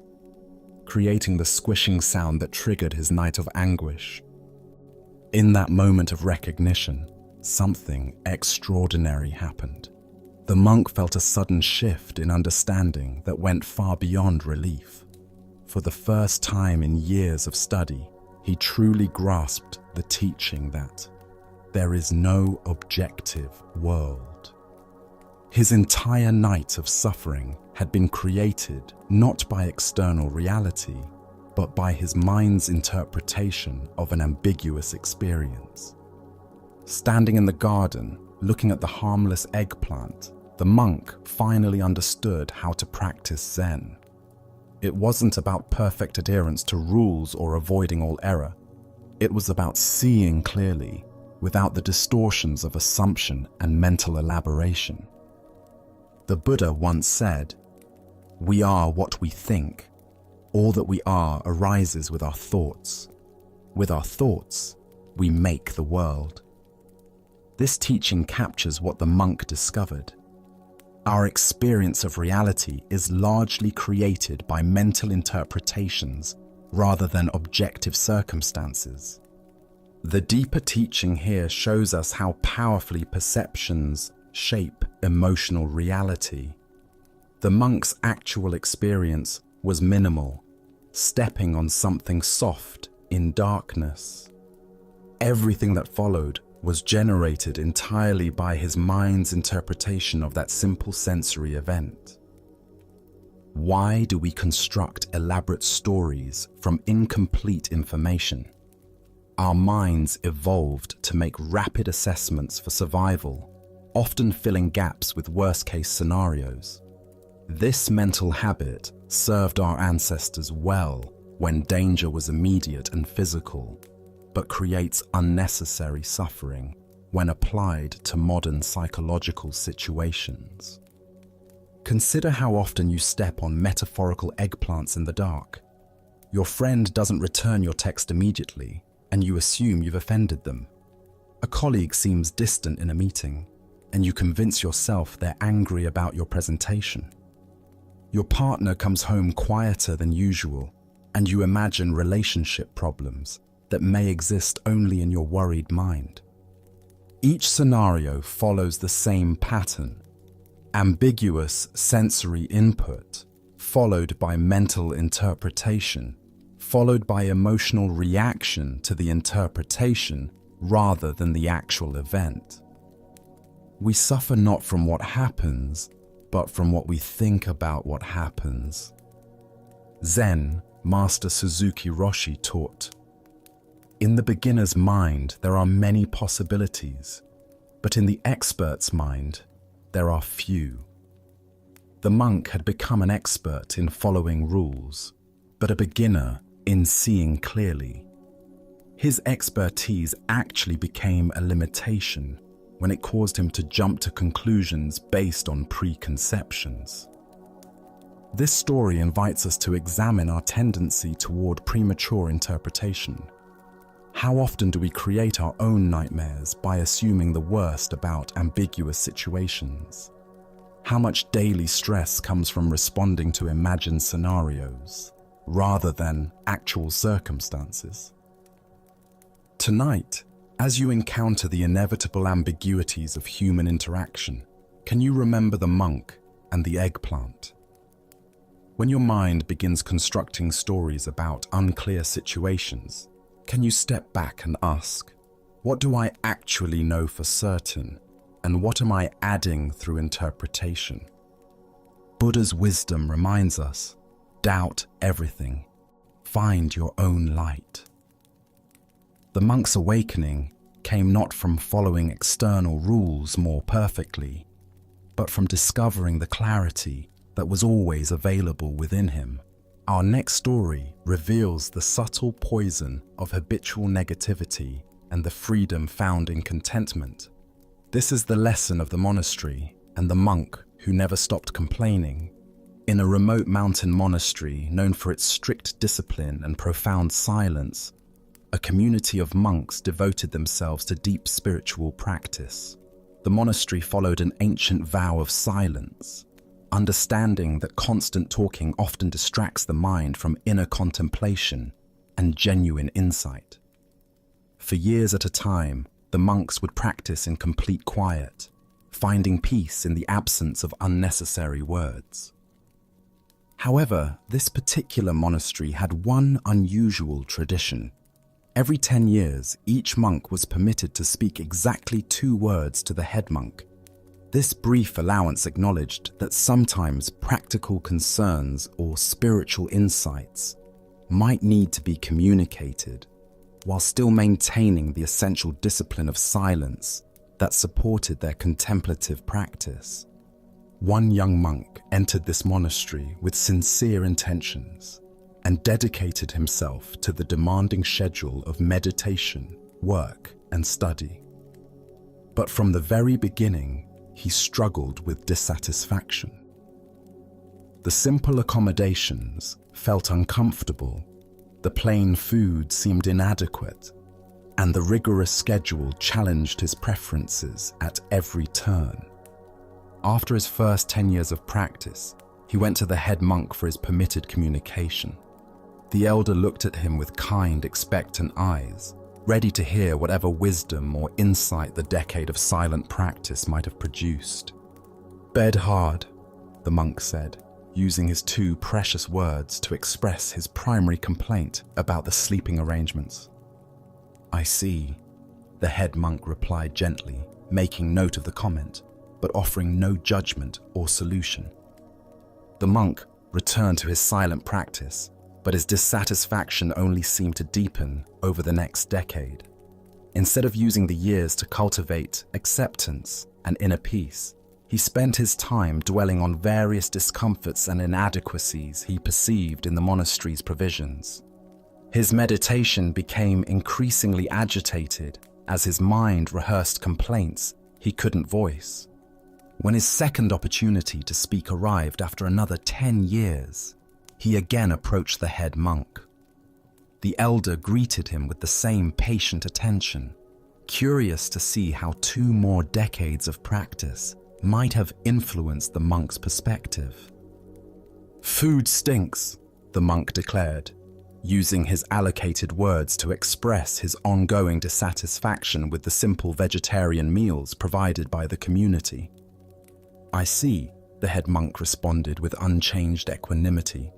creating the squishing sound that triggered his night of anguish. In that moment of recognition, something extraordinary happened. The monk felt a sudden shift in understanding that went far beyond relief. For the first time in years of study, he truly grasped the teaching that there is no objective world. His entire night of suffering had been created not by external reality, but by his mind's interpretation of an ambiguous experience. Standing in the garden, looking at the harmless eggplant, the monk finally understood how to practice Zen. It wasn't about perfect adherence to rules or avoiding all error. It was about seeing clearly, without the distortions of assumption and mental elaboration. The Buddha once said, "We are what we think. All that we are arises with our thoughts. With our thoughts, we make the world." This teaching captures what the monk discovered. Our experience of reality is largely created by mental interpretations rather than objective circumstances. The deeper teaching here shows us how powerfully perceptions shape emotional reality. The monk's actual experience was minimal, stepping on something soft in darkness. Everything that followed was generated entirely by his mind's interpretation of that simple sensory event. Why do we construct elaborate stories from incomplete information? Our minds evolved to make rapid assessments for survival, often filling gaps with worst-case scenarios. This mental habit served our ancestors well when danger was immediate and physical, but creates unnecessary suffering when applied to modern psychological situations. Consider how often you step on metaphorical eggplants in the dark. Your friend doesn't return your text immediately, and you assume you've offended them. A colleague seems distant in a meeting, and you convince yourself they're angry about your presentation. Your partner comes home quieter than usual, and you imagine relationship problems that may exist only in your worried mind. Each scenario follows the same pattern: ambiguous sensory input, followed by mental interpretation, followed by emotional reaction to the interpretation rather than the actual event. We suffer not from what happens, but from what we think about what happens. Zen, Master Suzuki Roshi taught, "In the beginner's mind, there are many possibilities, but in the expert's mind, there are few." The monk had become an expert in following rules, but a beginner in seeing clearly. His expertise actually became a limitation when it caused him to jump to conclusions based on preconceptions. This story invites us to examine our tendency toward premature interpretation. How often do we create our own nightmares by assuming the worst about ambiguous situations? How much daily stress comes from responding to imagined scenarios rather than actual circumstances? Tonight, as you encounter the inevitable ambiguities of human interaction, can you remember the monk and the eggplant? When your mind begins constructing stories about unclear situations, can you step back and ask, what do I actually know for certain, and what am I adding through interpretation? Buddha's wisdom reminds us, doubt everything, find your own light. The monk's awakening came not from following external rules more perfectly, but from discovering the clarity that was always available within him. Our next story reveals the subtle poison of habitual negativity and the freedom found in contentment. This is the lesson of the monastery and the monk who never stopped complaining. In a remote mountain monastery known for its strict discipline and profound silence, a community of monks devoted themselves to deep spiritual practice. The monastery followed an ancient vow of silence, understanding that constant talking often distracts the mind from inner contemplation and genuine insight. For years at a time, the monks would practice in complete quiet, finding peace in the absence of unnecessary words. However, this particular monastery had one unusual tradition. Every 10 years, each monk was permitted to speak exactly 2 words to the head monk. This brief allowance acknowledged that sometimes practical concerns or spiritual insights might need to be communicated, while still maintaining the essential discipline of silence that supported their contemplative practice. One young monk entered this monastery with sincere intentions and dedicated himself to the demanding schedule of meditation, work, and study. But from the very beginning, he struggled with dissatisfaction. The simple accommodations felt uncomfortable, the plain food seemed inadequate, and the rigorous schedule challenged his preferences at every turn. After his first 10 years of practice, he went to the head monk for his permitted communication. The elder looked at him with kind, expectant eyes, ready to hear whatever wisdom or insight the decade of silent practice might have produced. "Bed hard," the monk said, using his 2 precious words to express his primary complaint about the sleeping arrangements. "I see," the head monk replied gently, making note of the comment, but offering no judgment or solution. The monk returned to his silent practice, but his dissatisfaction only seemed to deepen over the next decade. Instead of using the years to cultivate acceptance and inner peace, he spent his time dwelling on various discomforts and inadequacies he perceived in the monastery's provisions. His meditation became increasingly agitated as his mind rehearsed complaints he couldn't voice. When his second opportunity to speak arrived after another 10 years, he again approached the head monk. The elder greeted him with the same patient attention, curious to see how 2 more decades of practice might have influenced the monk's perspective. "Food stinks," the monk declared, using his allocated words to express his ongoing dissatisfaction with the simple vegetarian meals provided by the community. "I see," the head monk responded with unchanged equanimity,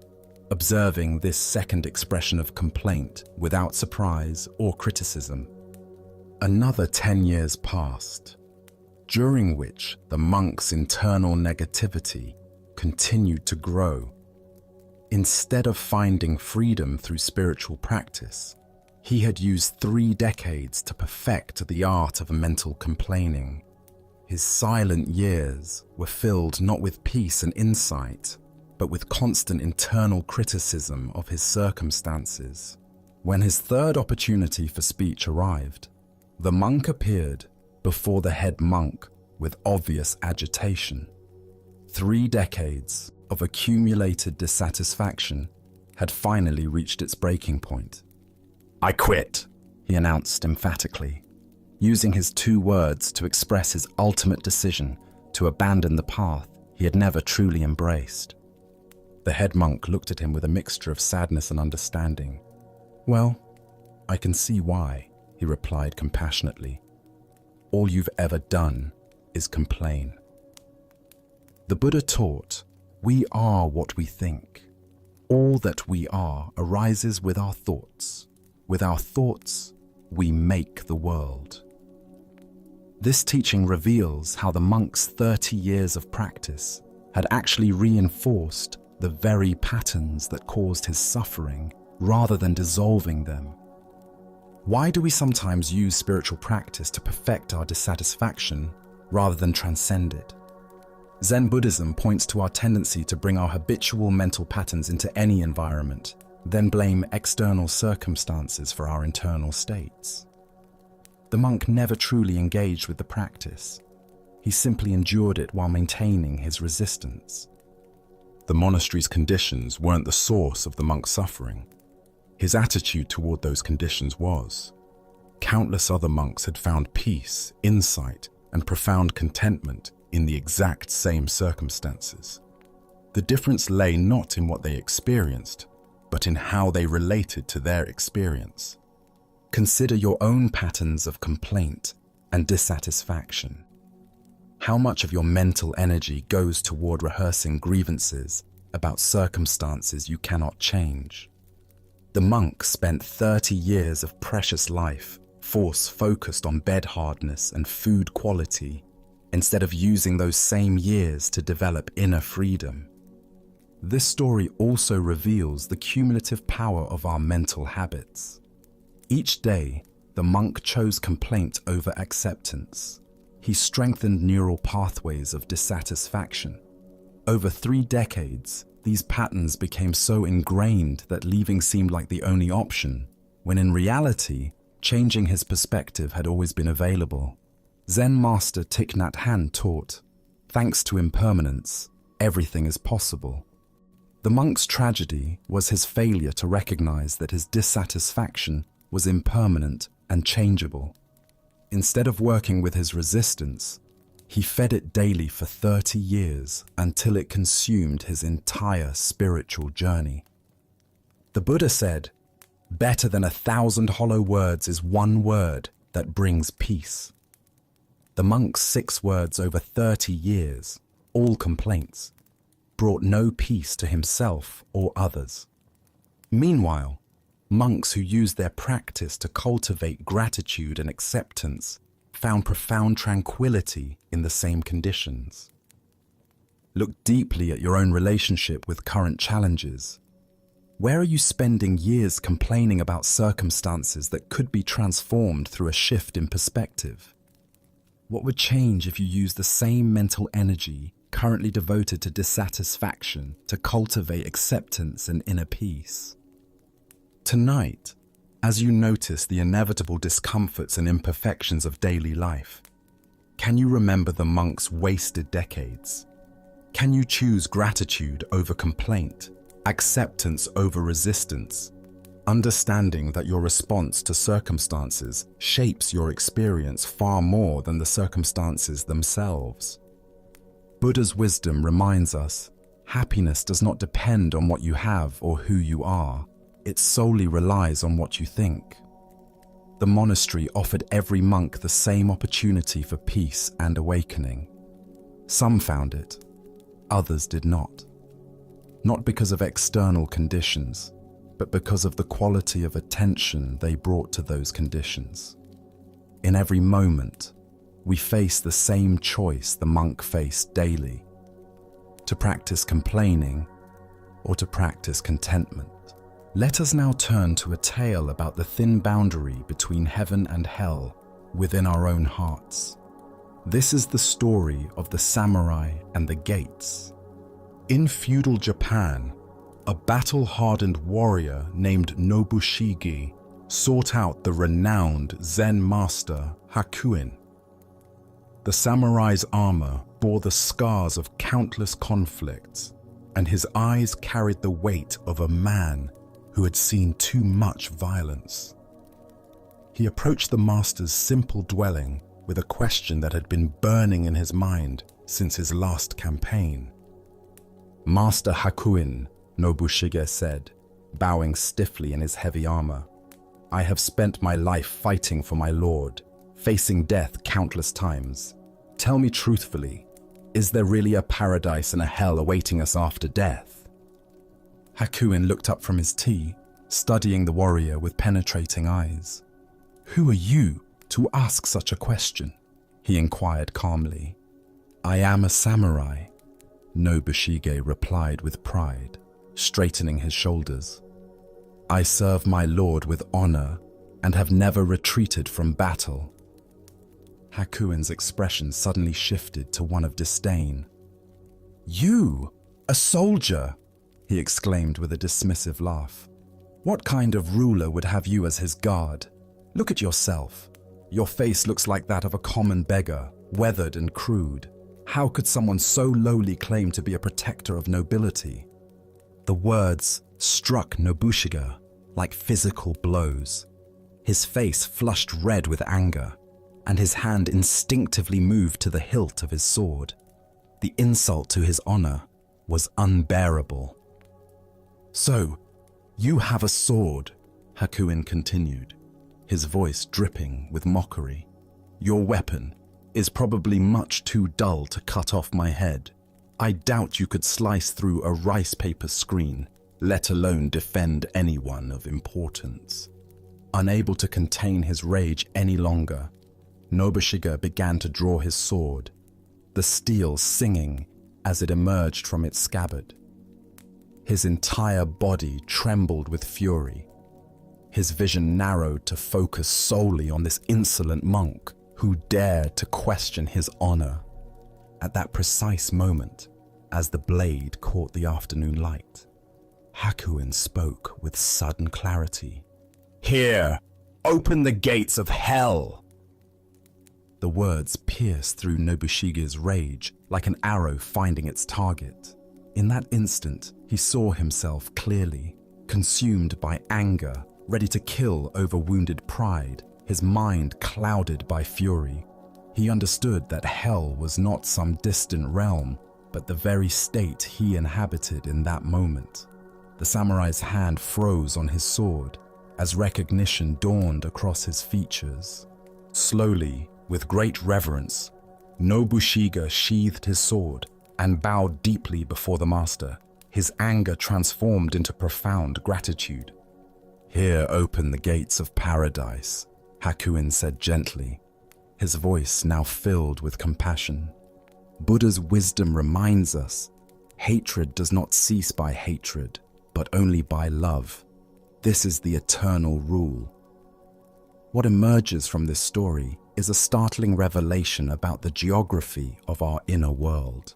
observing this second expression of complaint without surprise or criticism. Another 10 years passed, during which the monk's internal negativity continued to grow. Instead of finding freedom through spiritual practice, he had used 3 decades to perfect the art of mental complaining. His silent years were filled not with peace and insight, but with constant internal criticism of his circumstances. When his third opportunity for speech arrived, the monk appeared before the head monk with obvious agitation. 3 decades of accumulated dissatisfaction had finally reached its breaking point. "I quit," he announced emphatically, using his 2 words to express his ultimate decision to abandon the path he had never truly embraced. The head monk looked at him with a mixture of sadness and understanding. "Well, I can see why," he replied compassionately. "All you've ever done is complain." The Buddha taught, "We are what we think. All that we are arises with our thoughts. With our thoughts, we make the world." This teaching reveals how the monk's 30 years of practice had actually reinforced the very patterns that caused his suffering rather than dissolving them. Why do we sometimes use spiritual practice to perfect our dissatisfaction rather than transcend it? Zen Buddhism points to our tendency to bring our habitual mental patterns into any environment, then blame external circumstances for our internal states. The monk never truly engaged with the practice. He simply endured it while maintaining his resistance. The monastery's conditions weren't the source of the monk's suffering. His attitude toward those conditions was. Countless other monks had found peace, insight, and profound contentment in the exact same circumstances. The difference lay not in what they experienced, but in how they related to their experience. Consider your own patterns of complaint and dissatisfaction. How much of your mental energy goes toward rehearsing grievances about circumstances you cannot change? The monk spent 30 years of precious life focused on bed hardness and food quality, instead of using those same years to develop inner freedom. This story also reveals the cumulative power of our mental habits. Each day, the monk chose complaint over acceptance. He strengthened neural pathways of dissatisfaction. Over 3 decades, these patterns became so ingrained that leaving seemed like the only option, when in reality, changing his perspective had always been available. Zen master Thich Nhat Hanh taught, "Thanks to impermanence, everything is possible." The monk's tragedy was his failure to recognize that his dissatisfaction was impermanent and changeable. Instead of working with his resistance, he fed it daily for 30 years until it consumed his entire spiritual journey. The Buddha said, "Better than 1,000 hollow words is one word that brings peace." The monk's 6 words over 30 years, all complaints, brought no peace to himself or others. Meanwhile, monks who used their practice to cultivate gratitude and acceptance found profound tranquility in the same conditions. Look deeply at your own relationship with current challenges. Where are you spending years complaining about circumstances that could be transformed through a shift in perspective? What would change if you used the same mental energy currently devoted to dissatisfaction to cultivate acceptance and inner peace? Tonight, as you notice the inevitable discomforts and imperfections of daily life, can you remember the monk's wasted decades? Can you choose gratitude over complaint, acceptance over resistance, understanding that your response to circumstances shapes your experience far more than the circumstances themselves? Buddha's wisdom reminds us, happiness does not depend on what you have or who you are. It solely relies on what you think. The monastery offered every monk the same opportunity for peace and awakening. Some found it, others did not. Not because of external conditions, but because of the quality of attention they brought to those conditions. In every moment, we face the same choice the monk faced daily: to practice complaining or to practice contentment. Let us now turn to a tale about the thin boundary between heaven and hell within our own hearts. This is the story of the samurai and the gates. In feudal Japan, a battle-hardened warrior named Nobushige sought out the renowned Zen master Hakuin. The samurai's armor bore the scars of countless conflicts, and his eyes carried the weight of a man who had seen too much violence. He approached the master's simple dwelling with a question that had been burning in his mind since his last campaign. Master Hakuin, Nobushige said, bowing stiffly in his heavy armor. I have spent my life fighting for my lord, facing death countless times. Tell me truthfully, is there really a paradise and a hell awaiting us after death? Hakuin looked up from his tea, studying the warrior with penetrating eyes. Who are you to ask such a question? He inquired calmly. I am a samurai, Nobushige replied with pride, straightening his shoulders. I serve my lord with honor and have never retreated from battle. Hakuin's expression suddenly shifted to one of disdain. You, a soldier, he exclaimed with a dismissive laugh. What kind of ruler would have you as his guard? Look at yourself. Your face looks like that of a common beggar, weathered and crude. How could someone so lowly claim to be a protector of nobility? The words struck Nobushige like physical blows. His face flushed red with anger, and his hand instinctively moved to the hilt of his sword. The insult to his honor was unbearable. So, you have a sword, Hakuin continued, his voice dripping with mockery. Your weapon is probably much too dull to cut off my head. I doubt you could slice through a rice paper screen, let alone defend anyone of importance. Unable to contain his rage any longer, Nobushige began to draw his sword, the steel singing as it emerged from its scabbard. His entire body trembled with fury. His vision narrowed to focus solely on this insolent monk who dared to question his honor. At that precise moment, as the blade caught the afternoon light, Hakuin spoke with sudden clarity. Here, open the gates of hell! The words pierced through Nobushige's rage like an arrow finding its target. In that instant, he saw himself clearly, consumed by anger, ready to kill over wounded pride, his mind clouded by fury. He understood that hell was not some distant realm, but the very state he inhabited in that moment. The samurai's hand froze on his sword as recognition dawned across his features. Slowly, with great reverence, Nobushige sheathed his sword and bowed deeply before the master, his anger transformed into profound gratitude. Here open the gates of paradise, Hakuin said gently, his voice now filled with compassion. Buddha's wisdom reminds us, hatred does not cease by hatred, but only by love. This is the eternal rule. What emerges from this story is a startling revelation about the geography of our inner world.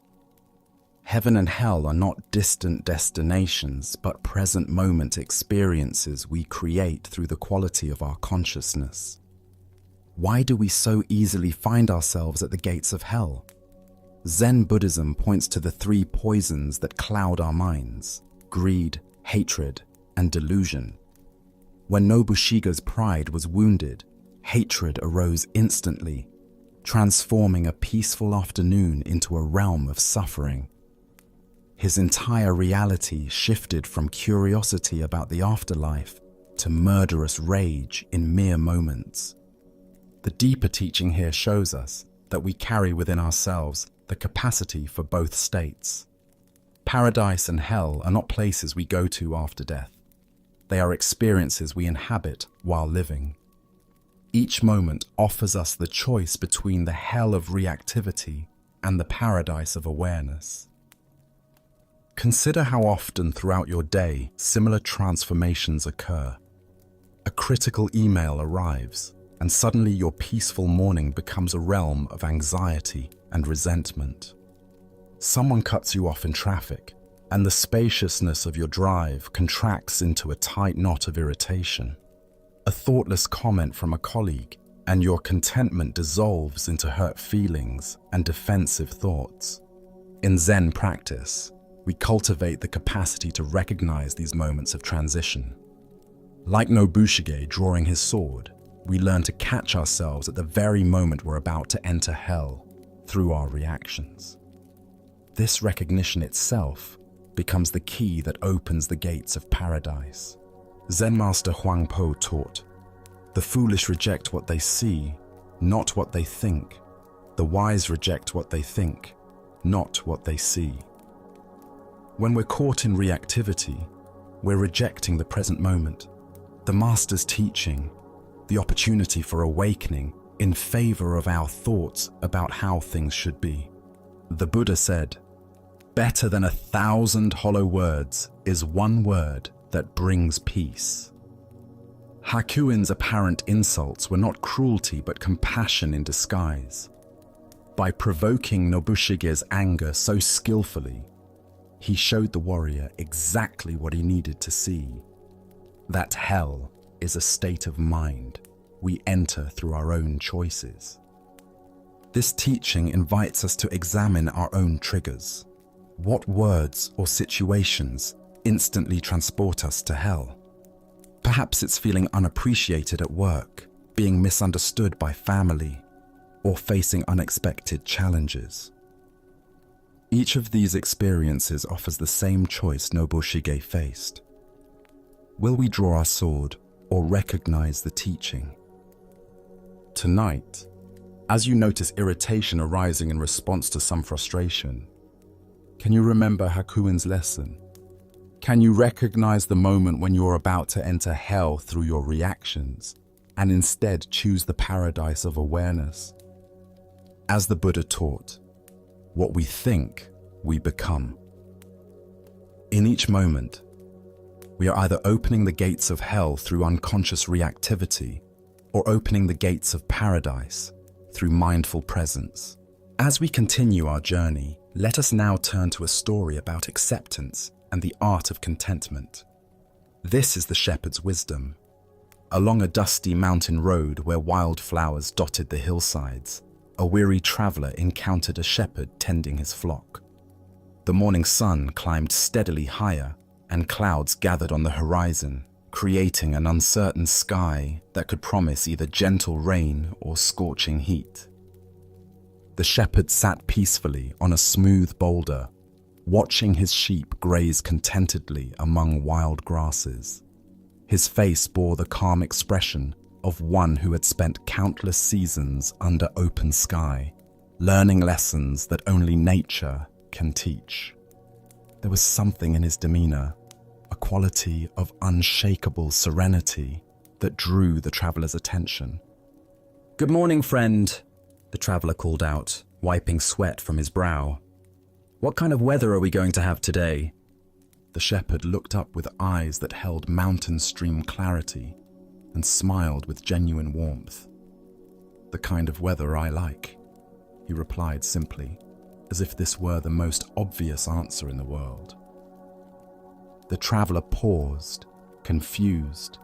Heaven and hell are not distant destinations, but present moment experiences we create through the quality of our consciousness. Why do we so easily find ourselves at the gates of hell? Zen Buddhism points to the three poisons that cloud our minds: greed, hatred, and delusion. When Nobushige's pride was wounded, hatred arose instantly, transforming a peaceful afternoon into a realm of suffering. His entire reality shifted from curiosity about the afterlife to murderous rage in mere moments. The deeper teaching here shows us that we carry within ourselves the capacity for both states. Paradise and hell are not places we go to after death. They are experiences we inhabit while living. Each moment offers us the choice between the hell of reactivity and the paradise of awareness. Consider how often throughout your day similar transformations occur. A critical email arrives, and suddenly your peaceful morning becomes a realm of anxiety and resentment. Someone cuts you off in traffic, and the spaciousness of your drive contracts into a tight knot of irritation. A thoughtless comment from a colleague, and your contentment dissolves into hurt feelings and defensive thoughts. In Zen practice, we cultivate the capacity to recognize these moments of transition. Like Nobushige drawing his sword, we learn to catch ourselves at the very moment we're about to enter hell, through our reactions. This recognition itself becomes the key that opens the gates of paradise. Zen master Huang Po taught, "The foolish reject what they see, not what they think. The wise reject what they think, not what they see." When we're caught in reactivity, we're rejecting the present moment, the master's teaching, the opportunity for awakening in favor of our thoughts about how things should be. The Buddha said, "Better than 1,000 hollow words is one word that brings peace." Hakuin's apparent insults were not cruelty but compassion in disguise. By provoking Nobushige's anger so skillfully, he showed the warrior exactly what he needed to see. That hell is a state of mind we enter through our own choices. This teaching invites us to examine our own triggers. What words or situations instantly transport us to hell? Perhaps it's feeling unappreciated at work, being misunderstood by family, or facing unexpected challenges. Each of these experiences offers the same choice Nobushige faced. Will we draw our sword or recognize the teaching? Tonight, as you notice irritation arising in response to some frustration, can you remember Hakuin's lesson? Can you recognize the moment when you're about to enter hell through your reactions and instead choose the paradise of awareness? As the Buddha taught, what we think, we become. In each moment, we are either opening the gates of hell through unconscious reactivity or opening the gates of paradise through mindful presence. As we continue our journey, let us now turn to a story about acceptance and the art of contentment. This is the shepherd's wisdom. Along a dusty mountain road where wildflowers dotted the hillsides, a weary traveler encountered a shepherd tending his flock. The morning sun climbed steadily higher, and clouds gathered on the horizon, creating an uncertain sky that could promise either gentle rain or scorching heat. The shepherd sat peacefully on a smooth boulder, watching his sheep graze contentedly among wild grasses. His face bore the calm expression of one who had spent countless seasons under open sky, learning lessons that only nature can teach. There was something in his demeanor, a quality of unshakable serenity that drew the traveler's attention. "Good morning, friend," the traveler called out, wiping sweat from his brow. "What kind of weather are we going to have today?" The shepherd looked up with eyes that held mountain stream clarity and smiled with genuine warmth. "The kind of weather I like," he replied simply, as if this were the most obvious answer in the world. The traveler paused, confused.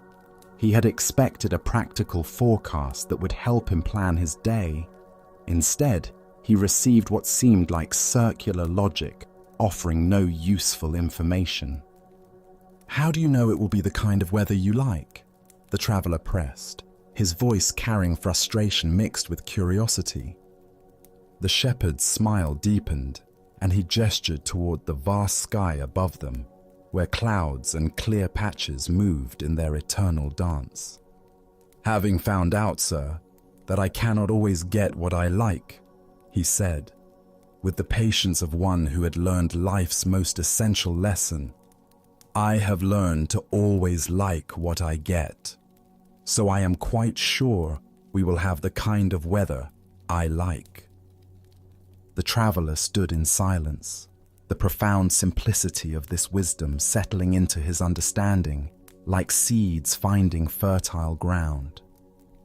He had expected a practical forecast that would help him plan his day. Instead, he received what seemed like circular logic, offering no useful information. "How do you know it will be the kind of weather you like?" the traveler pressed, his voice carrying frustration mixed with curiosity. The shepherd's smile deepened, and he gestured toward the vast sky above them, where clouds and clear patches moved in their eternal dance. "Having found out, sir, that I cannot always get what I like," he said, with the patience of one who had learned life's most essential lesson, "I have learned to always like what I get. So I am quite sure we will have the kind of weather I like." The traveler stood in silence, the profound simplicity of this wisdom settling into his understanding, like seeds finding fertile ground.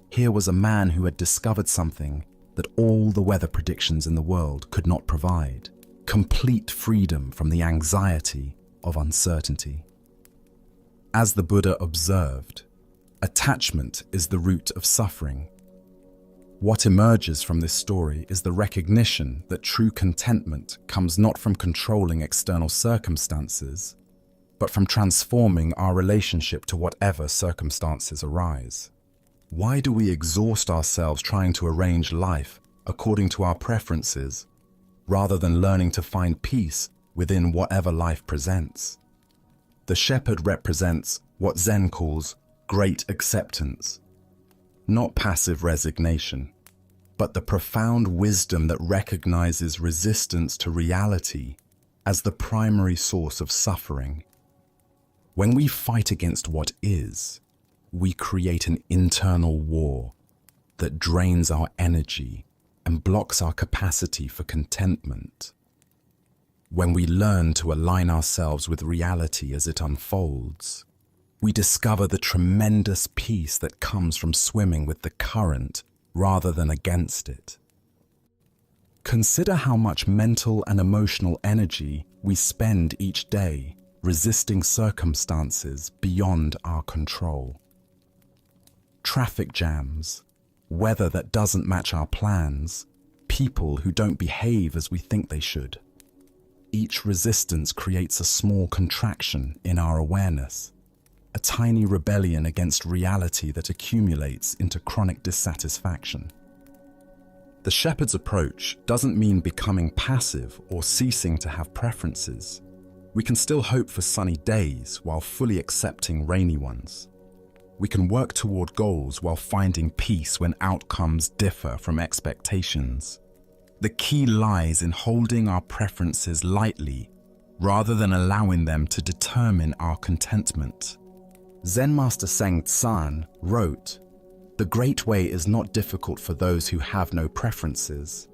Here was a man who had discovered something that all the weather predictions in the world could not provide: complete freedom from the anxiety of uncertainty. As the Buddha observed, attachment is the root of suffering. What emerges from this story is the recognition that true contentment comes not from controlling external circumstances, but from transforming our relationship to whatever circumstances arise. Why do we exhaust ourselves trying to arrange life according to our preferences, rather than learning to find peace within whatever life presents. The shepherd represents what Zen calls great acceptance, not passive resignation, but the profound wisdom that recognizes resistance to reality as the primary source of suffering. When we fight against what is, we create an internal war that drains our energy and blocks our capacity for contentment. When we learn to align ourselves with reality as it unfolds, we discover the tremendous peace that comes from swimming with the current rather than against it. Consider how much mental and emotional energy we spend each day resisting circumstances beyond our control. Traffic jams, weather that doesn't match our plans, people who don't behave as we think they should. Each resistance creates a small contraction in our awareness, a tiny rebellion against reality that accumulates into chronic dissatisfaction. The shepherd's approach doesn't mean becoming passive or ceasing to have preferences. We can still hope for sunny days while fully accepting rainy ones. We can work toward goals while finding peace when outcomes differ from expectations. The key lies in holding our preferences lightly rather than allowing them to determine our contentment. Zen Master Seng Tsan wrote, "The great way is not difficult for those who have no preferences."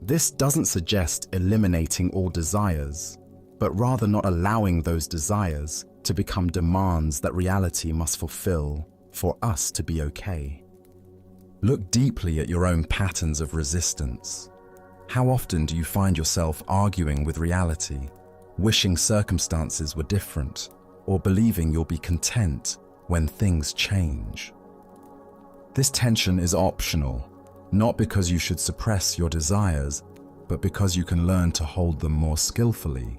This doesn't suggest eliminating all desires, but rather not allowing those desires to become demands that reality must fulfill for us to be okay. Look deeply at your own patterns of resistance. How often do you find yourself arguing with reality, wishing circumstances were different, or believing you'll be content when things change? This tension is optional, not because you should suppress your desires, but because you can learn to hold them more skillfully.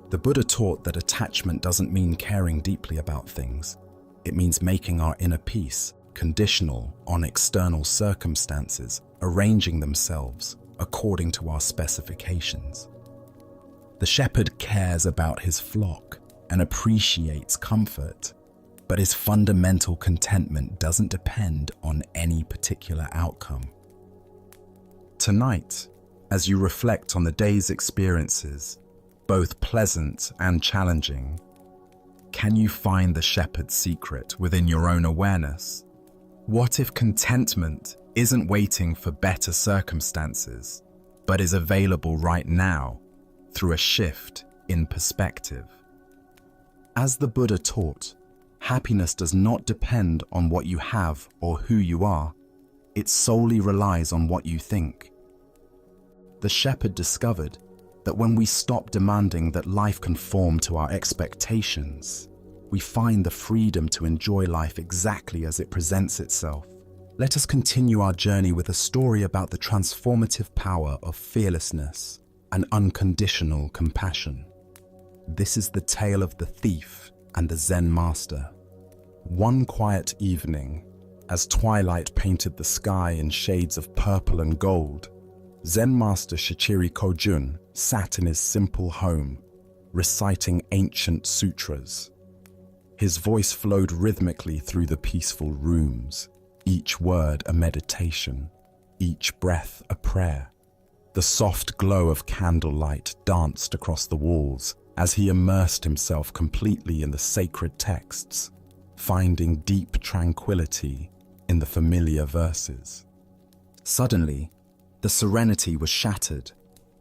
The Buddha taught that attachment doesn't mean caring deeply about things. It means making our inner peace conditional on external circumstances, arranging themselves according to our specifications. The shepherd cares about his flock and appreciates comfort, but his fundamental contentment doesn't depend on any particular outcome. Tonight, as you reflect on the day's experiences, both pleasant and challenging, can you find the shepherd's secret within your own awareness? What if contentment isn't waiting for better circumstances, but is available right now through a shift in perspective? As the Buddha taught, happiness does not depend on what you have or who you are. It solely relies on what you think. The shepherd discovered that when we stop demanding that life conform to our expectations, we find the freedom to enjoy life exactly as it presents itself. Let us continue our journey with a story about the transformative power of fearlessness and unconditional compassion. This is the tale of the thief and the Zen master. One quiet evening, as twilight painted the sky in shades of purple and gold, Zen master Shichiri Kojun sat in his simple home, reciting ancient sutras. His voice flowed rhythmically through the peaceful rooms, each word a meditation, each breath a prayer. The soft glow of candlelight danced across the walls as he immersed himself completely in the sacred texts, finding deep tranquility in the familiar verses. Suddenly, the serenity was shattered.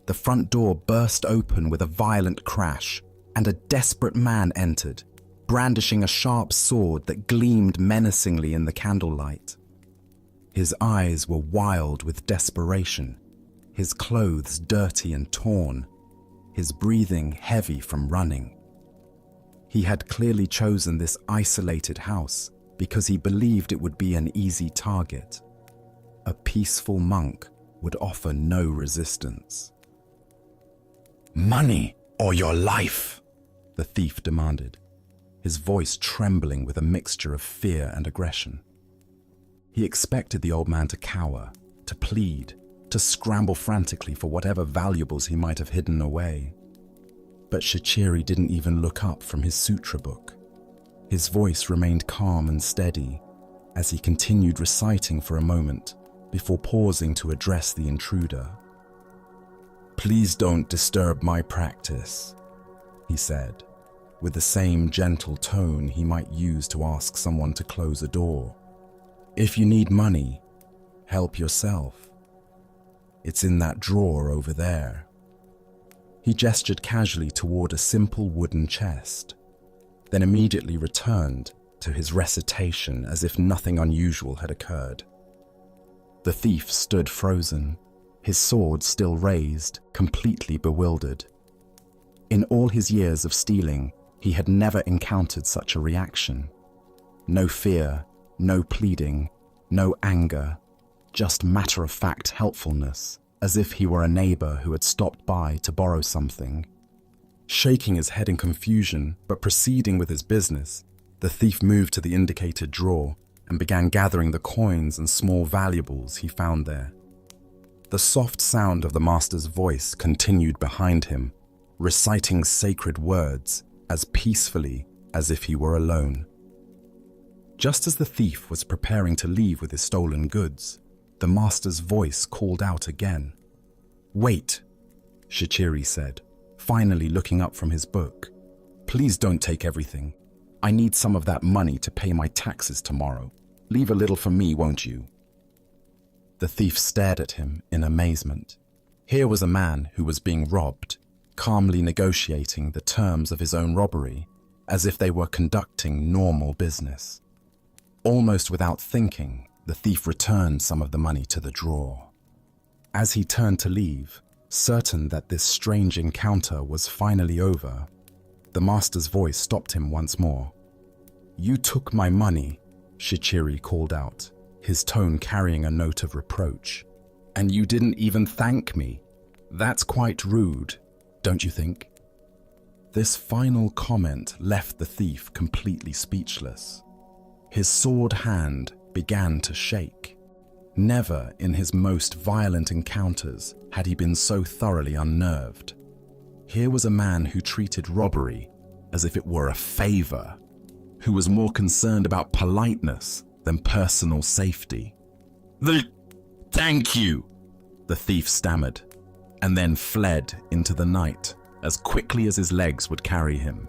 The front door burst open with a violent crash, and a desperate man entered, brandishing a sharp sword that gleamed menacingly in the candlelight. His eyes were wild with desperation, his clothes dirty and torn, his breathing heavy from running. He had clearly chosen this isolated house because he believed it would be an easy target. A peaceful monk would offer no resistance. "Money or your life?" the thief demanded, his voice trembling with a mixture of fear and aggression. He expected the old man to cower, to plead, to scramble frantically for whatever valuables he might have hidden away. But Shichiri didn't even look up from his sutra book. His voice remained calm and steady as he continued reciting for a moment before pausing to address the intruder. "Please don't disturb my practice," he said, with the same gentle tone he might use to ask someone to close a door. "If you need money, help yourself. It's in that drawer over there." He gestured casually toward a simple wooden chest, then immediately returned to his recitation as if nothing unusual had occurred. The thief stood frozen, his sword still raised, completely bewildered. In all his years of stealing, he had never encountered such a reaction. No fear, no pleading, no anger, just matter-of-fact helpfulness, as if he were a neighbor who had stopped by to borrow something. Shaking his head in confusion, but proceeding with his business, the thief moved to the indicated drawer and began gathering the coins and small valuables he found there. The soft sound of the master's voice continued behind him, reciting sacred words as peacefully as if he were alone. Just as the thief was preparing to leave with his stolen goods, the master's voice called out again. "Wait," Shichiri said, finally looking up from his book. "Please don't take everything. I need some of that money to pay my taxes tomorrow. Leave a little for me, won't you?" The thief stared at him in amazement. Here was a man who was being robbed, calmly negotiating the terms of his own robbery, as if they were conducting normal business. Almost without thinking, the thief returned some of the money to the drawer. As he turned to leave, certain that this strange encounter was finally over, the master's voice stopped him once more. "You took my money," Shichiri called out, his tone carrying a note of reproach. "And you didn't even thank me. That's quite rude, don't you think?" This final comment left the thief completely speechless. His sword hand began to shake. Never in his most violent encounters had he been so thoroughly unnerved. Here was a man who treated robbery as if it were a favor, who was more concerned about politeness than personal safety. Thank you," the thief stammered, and then fled into the night as quickly as his legs would carry him.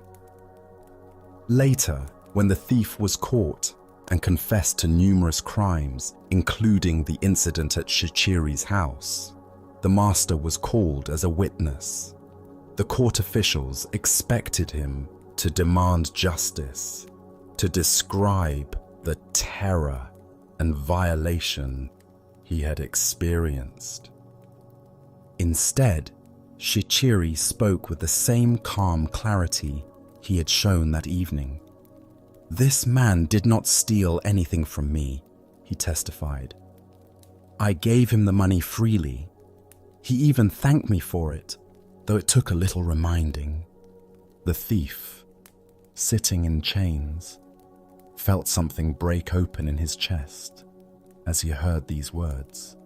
Later, when the thief was caught and confessed to numerous crimes, including the incident at Shichiri's house, the master was called as a witness. The court officials expected him to demand justice, to describe the terror and violation he had experienced. Instead, Shichiri spoke with the same calm clarity he had shown that evening. "This man did not steal anything from me," he testified. "I gave him the money freely. He even thanked me for it, though it took a little reminding." The thief, sitting in chains, felt something break open in his chest as he heard these words.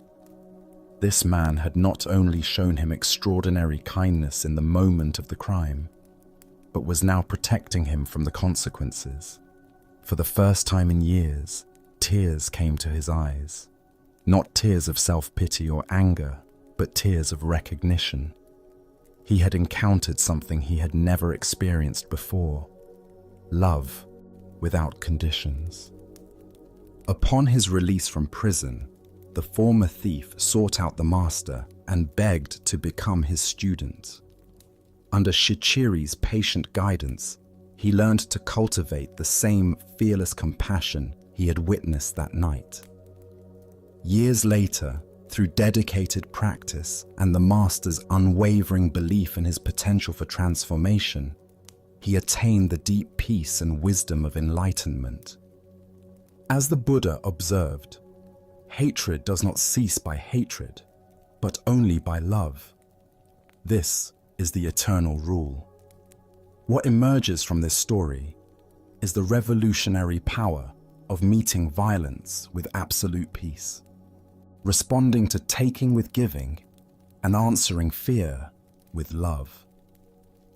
This man had not only shown him extraordinary kindness in the moment of the crime, but was now protecting him from the consequences. For the first time in years, tears came to his eyes. Not tears of self-pity or anger, but tears of recognition. He had encountered something he had never experienced before: love without conditions. Upon his release from prison, the former thief sought out the master and begged to become his student. Under Shichiri's patient guidance, he learned to cultivate the same fearless compassion he had witnessed that night. Years later, through dedicated practice and the master's unwavering belief in his potential for transformation, he attained the deep peace and wisdom of enlightenment. As the Buddha observed, hatred does not cease by hatred, but only by love. This is the eternal rule. What emerges from this story is the revolutionary power of meeting violence with absolute peace. responding to taking with giving and answering fear with love.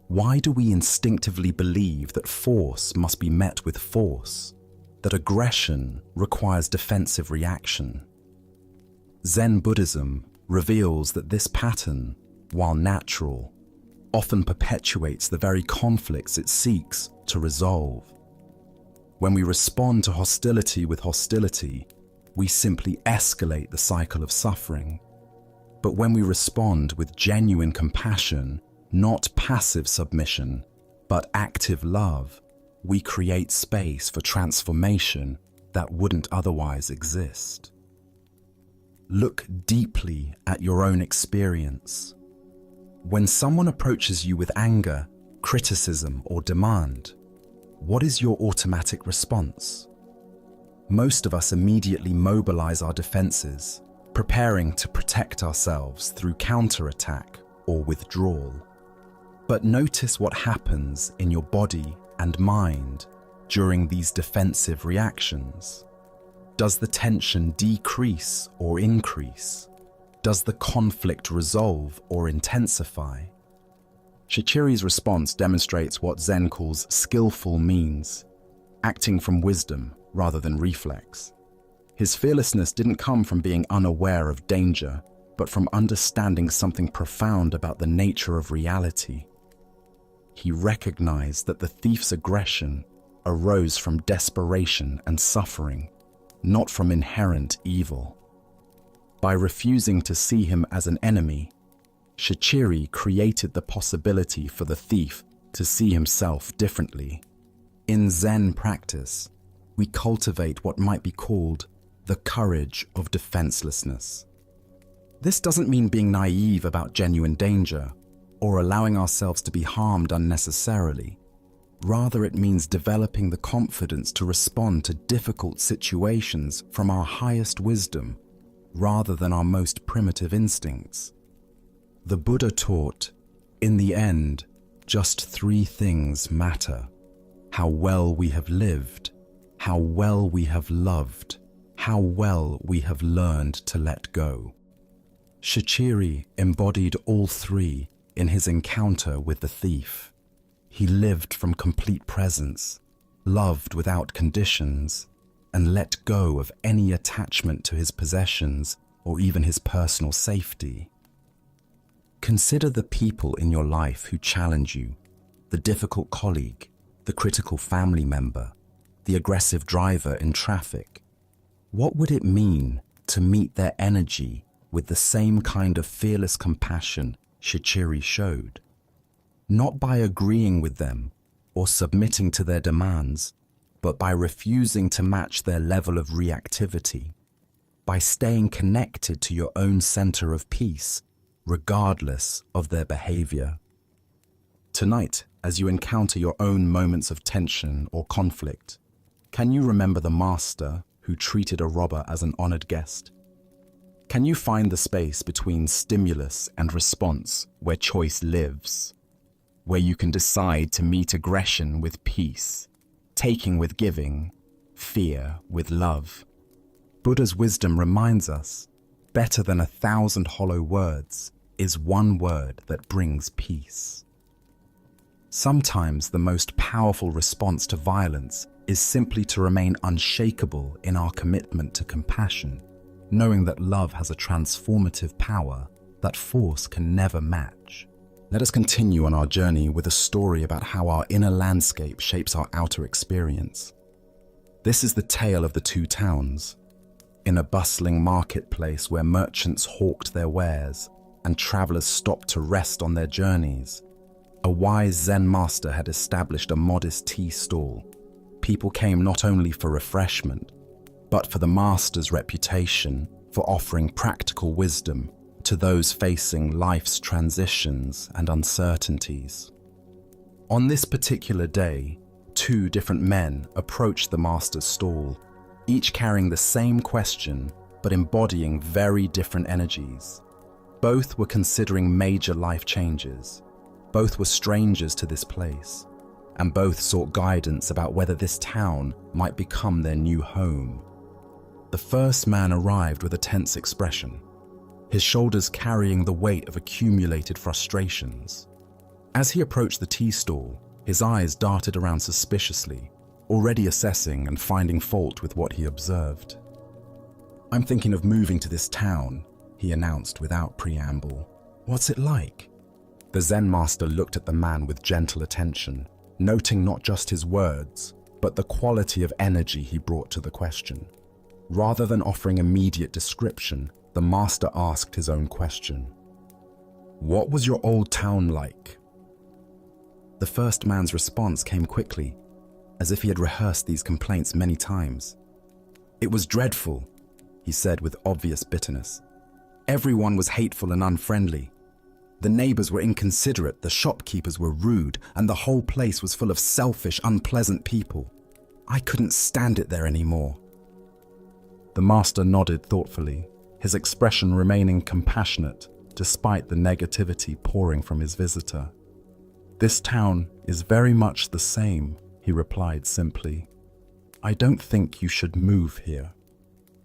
Why do we instinctively believe that force must be met with force, that aggression requires defensive reaction? Zen Buddhism reveals that this pattern, while natural, often perpetuates the very conflicts it seeks to resolve. When we respond to hostility with hostility, we simply escalate the cycle of suffering. But when we respond with genuine compassion, not passive submission, but active love, we create space for transformation that wouldn't otherwise exist. Look deeply at your own experience. When someone approaches you with anger, criticism, or demand, what is your automatic response? Most of us immediately mobilize our defenses, preparing to protect ourselves through counterattack or withdrawal. But notice what happens in your body and mind during these defensive reactions. Does the tension decrease or increase? Does the conflict resolve or intensify? Shichiri's response demonstrates what Zen calls skillful means, acting from wisdom rather than reflex. His fearlessness didn't come from being unaware of danger, but from understanding something profound about the nature of reality. He recognized that the thief's aggression arose from desperation and suffering, not from inherent evil. By refusing to see him as an enemy, Shichiri created the possibility for the thief to see himself differently. In Zen practice, we cultivate what might be called the courage of defenselessness. This doesn't mean being naive about genuine danger or allowing ourselves to be harmed unnecessarily. Rather, it means developing the confidence to respond to difficult situations from our highest wisdom rather than our most primitive instincts. The Buddha taught, in the end, just three things matter: how well we have lived, how well we have loved, how well we have learned to let go. Shichiri embodied all three in his encounter with the thief. He lived from complete presence, loved without conditions, and let go of any attachment to his possessions or even his personal safety. Consider the people in your life who challenge you: the difficult colleague, the critical family member, the aggressive driver in traffic. What would it mean to meet their energy with the same kind of fearless compassion Shichiri showed? Not by agreeing with them or submitting to their demands, but by refusing to match their level of reactivity, by staying connected to your own center of peace, regardless of their behavior. Tonight, as you encounter your own moments of tension or conflict, can you remember the master who treated a robber as an honored guest? Can you find the space between stimulus and response where choice lives, where you can decide to meet aggression with peace, taking with giving, fear with love? Buddha's wisdom reminds us, better than 1,000 hollow words is one word that brings peace. Sometimes the most powerful response to violence is simply to remain unshakable in our commitment to compassion, knowing that love has a transformative power that force can never match. Let us continue on our journey with a story about how our inner landscape shapes our outer experience. This is the tale of the two towns. In a bustling marketplace where merchants hawked their wares and travelers stopped to rest on their journeys, a wise Zen master had established a modest tea stall. People came not only for refreshment, but for the master's reputation for offering practical wisdom to those facing life's transitions and uncertainties. On this particular day, two different men approached the master's stall, each carrying the same question but embodying very different energies. Both were considering major life changes. Both were strangers to this place, and both sought guidance about whether this town might become their new home. The first man arrived with a tense expression, his shoulders carrying the weight of accumulated frustrations. As he approached the tea stall, his eyes darted around suspiciously, already assessing and finding fault with what he observed. "I'm thinking of moving to this town," he announced without preamble. "What's it like?" The Zen master looked at the man with gentle attention, noting not just his words, but the quality of energy he brought to the question. Rather than offering immediate description, the master asked his own question. "What was your old town like?" The first man's response came quickly, as if he had rehearsed these complaints many times. "It was dreadful," he said with obvious bitterness. "Everyone was hateful and unfriendly. The neighbors were inconsiderate, the shopkeepers were rude, and the whole place was full of selfish, unpleasant people. I couldn't stand it there anymore." The master nodded thoughtfully, his expression remaining compassionate despite the negativity pouring from his visitor. "This town is very much the same," he replied simply. "I don't think you should move here."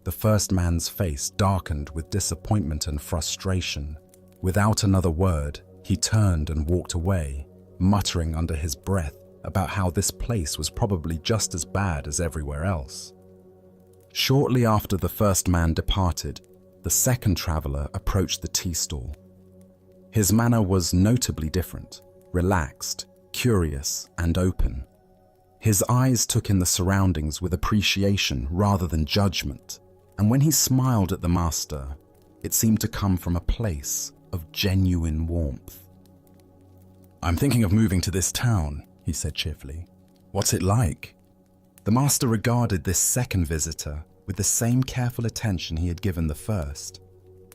The first man's face darkened with disappointment and frustration. Without another word, he turned and walked away, muttering under his breath about how this place was probably just as bad as everywhere else. Shortly after the first man departed, the second traveler approached the tea stall. His manner was notably different, relaxed, curious, and open. His eyes took in the surroundings with appreciation rather than judgment, and when he smiled at the master, it seemed to come from a place of genuine warmth. "I'm thinking of moving to this town," he said cheerfully. "What's it like?" The master regarded this second visitor with the same careful attention he had given the first,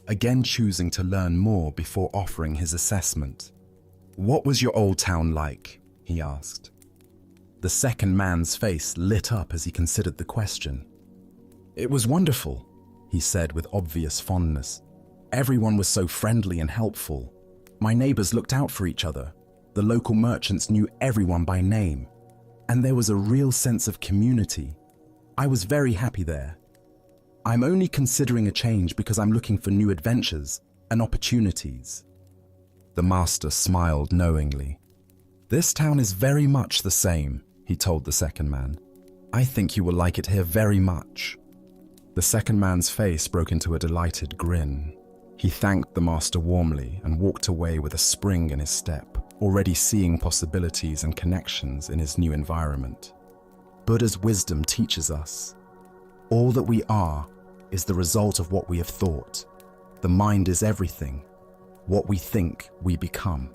again choosing to learn more before offering his assessment. "What was your old town like?" he asked. The second man's face lit up as he considered the question. "It was wonderful," he said with obvious fondness. "Everyone was so friendly and helpful. My neighbors looked out for each other. The local merchants knew everyone by name. And there was a real sense of community. I was very happy there. I'm only considering a change because I'm looking for new adventures and opportunities." The master smiled knowingly. "This town is very much the same," he told the second man. "I think you will like it here very much." The second man's face broke into a delighted grin. He thanked the master warmly and walked away with a spring in his step, already seeing possibilities and connections in his new environment. Buddha's wisdom teaches us, all that we are is the result of what we have thought. The mind is everything. What we think, we become.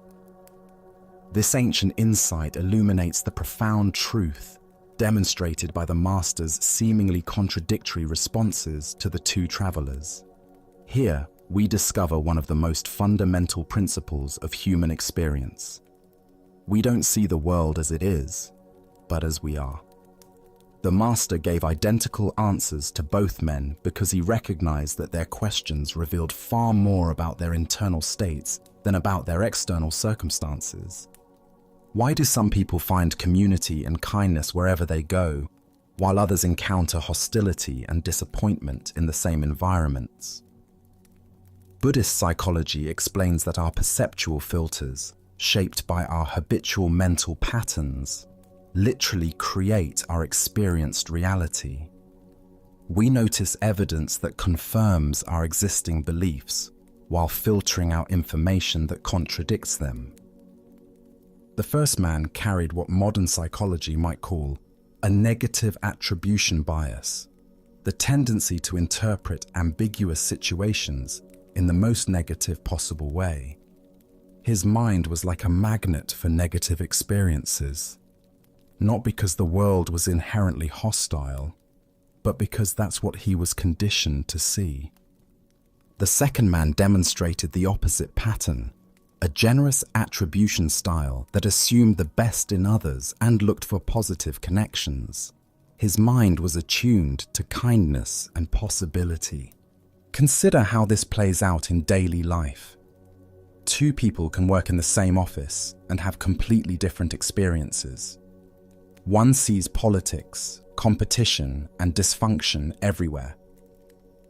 This ancient insight illuminates the profound truth demonstrated by the master's seemingly contradictory responses to the two travelers. Here, we discover one of the most fundamental principles of human experience. We don't see the world as it is, but as we are. The master gave identical answers to both men because he recognized that their questions revealed far more about their internal states than about their external circumstances. Why do some people find community and kindness wherever they go, while others encounter hostility and disappointment in the same environments? Buddhist psychology explains that our perceptual filters, shaped by our habitual mental patterns, literally create our experienced reality. We notice evidence that confirms our existing beliefs while filtering out information that contradicts them. The first man carried what modern psychology might call a negative attribution bias, the tendency to interpret ambiguous situations in the most negative possible way. His mind was like a magnet for negative experiences, not because the world was inherently hostile, but because that's what he was conditioned to see. The second man demonstrated the opposite pattern, a generous attribution style that assumed the best in others and looked for positive connections. His mind was attuned to kindness and possibility. Consider how this plays out in daily life. Two people can work in the same office and have completely different experiences. One sees politics, competition, and dysfunction everywhere,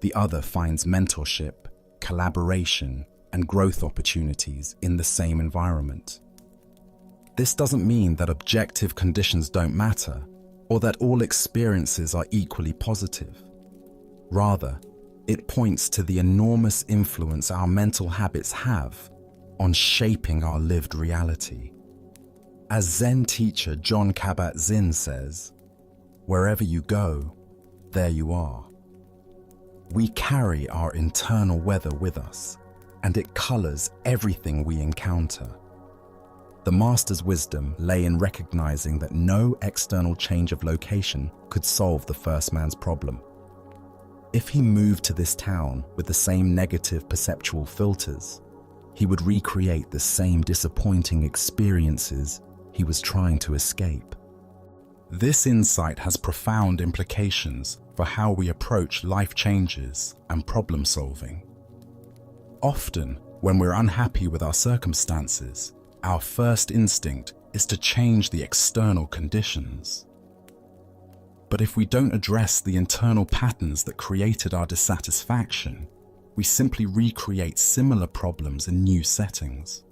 The other finds mentorship, collaboration, and growth opportunities in the same environment. This doesn't mean that objective conditions don't matter, or that all experiences are equally positive. Rather, it points to the enormous influence our mental habits have on shaping our lived reality. As Zen teacher Jon Kabat-Zinn says, "Wherever you go, there you are." We carry our internal weather with us, and it colors everything we encounter. The Master's wisdom lay in recognizing that no external change of location could solve the first man's problem. If he moved to this town with the same negative perceptual filters, he would recreate the same disappointing experiences he was trying to escape. This insight has profound implications for how we approach life changes and problem solving. Often, when we're unhappy with our circumstances, our first instinct is to change the external conditions. But if we don't address the internal patterns that created our dissatisfaction, we simply recreate similar problems in new settings.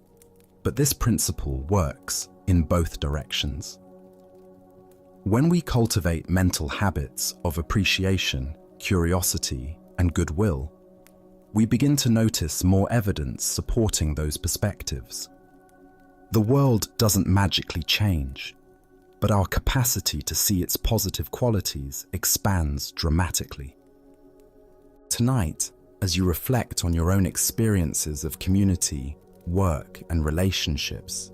But this principle works in both directions. When we cultivate mental habits of appreciation, curiosity, and goodwill, we begin to notice more evidence supporting those perspectives. The world doesn't magically change, but our capacity to see its positive qualities expands dramatically. Tonight, as you reflect on your own experiences of community, work, and relationships,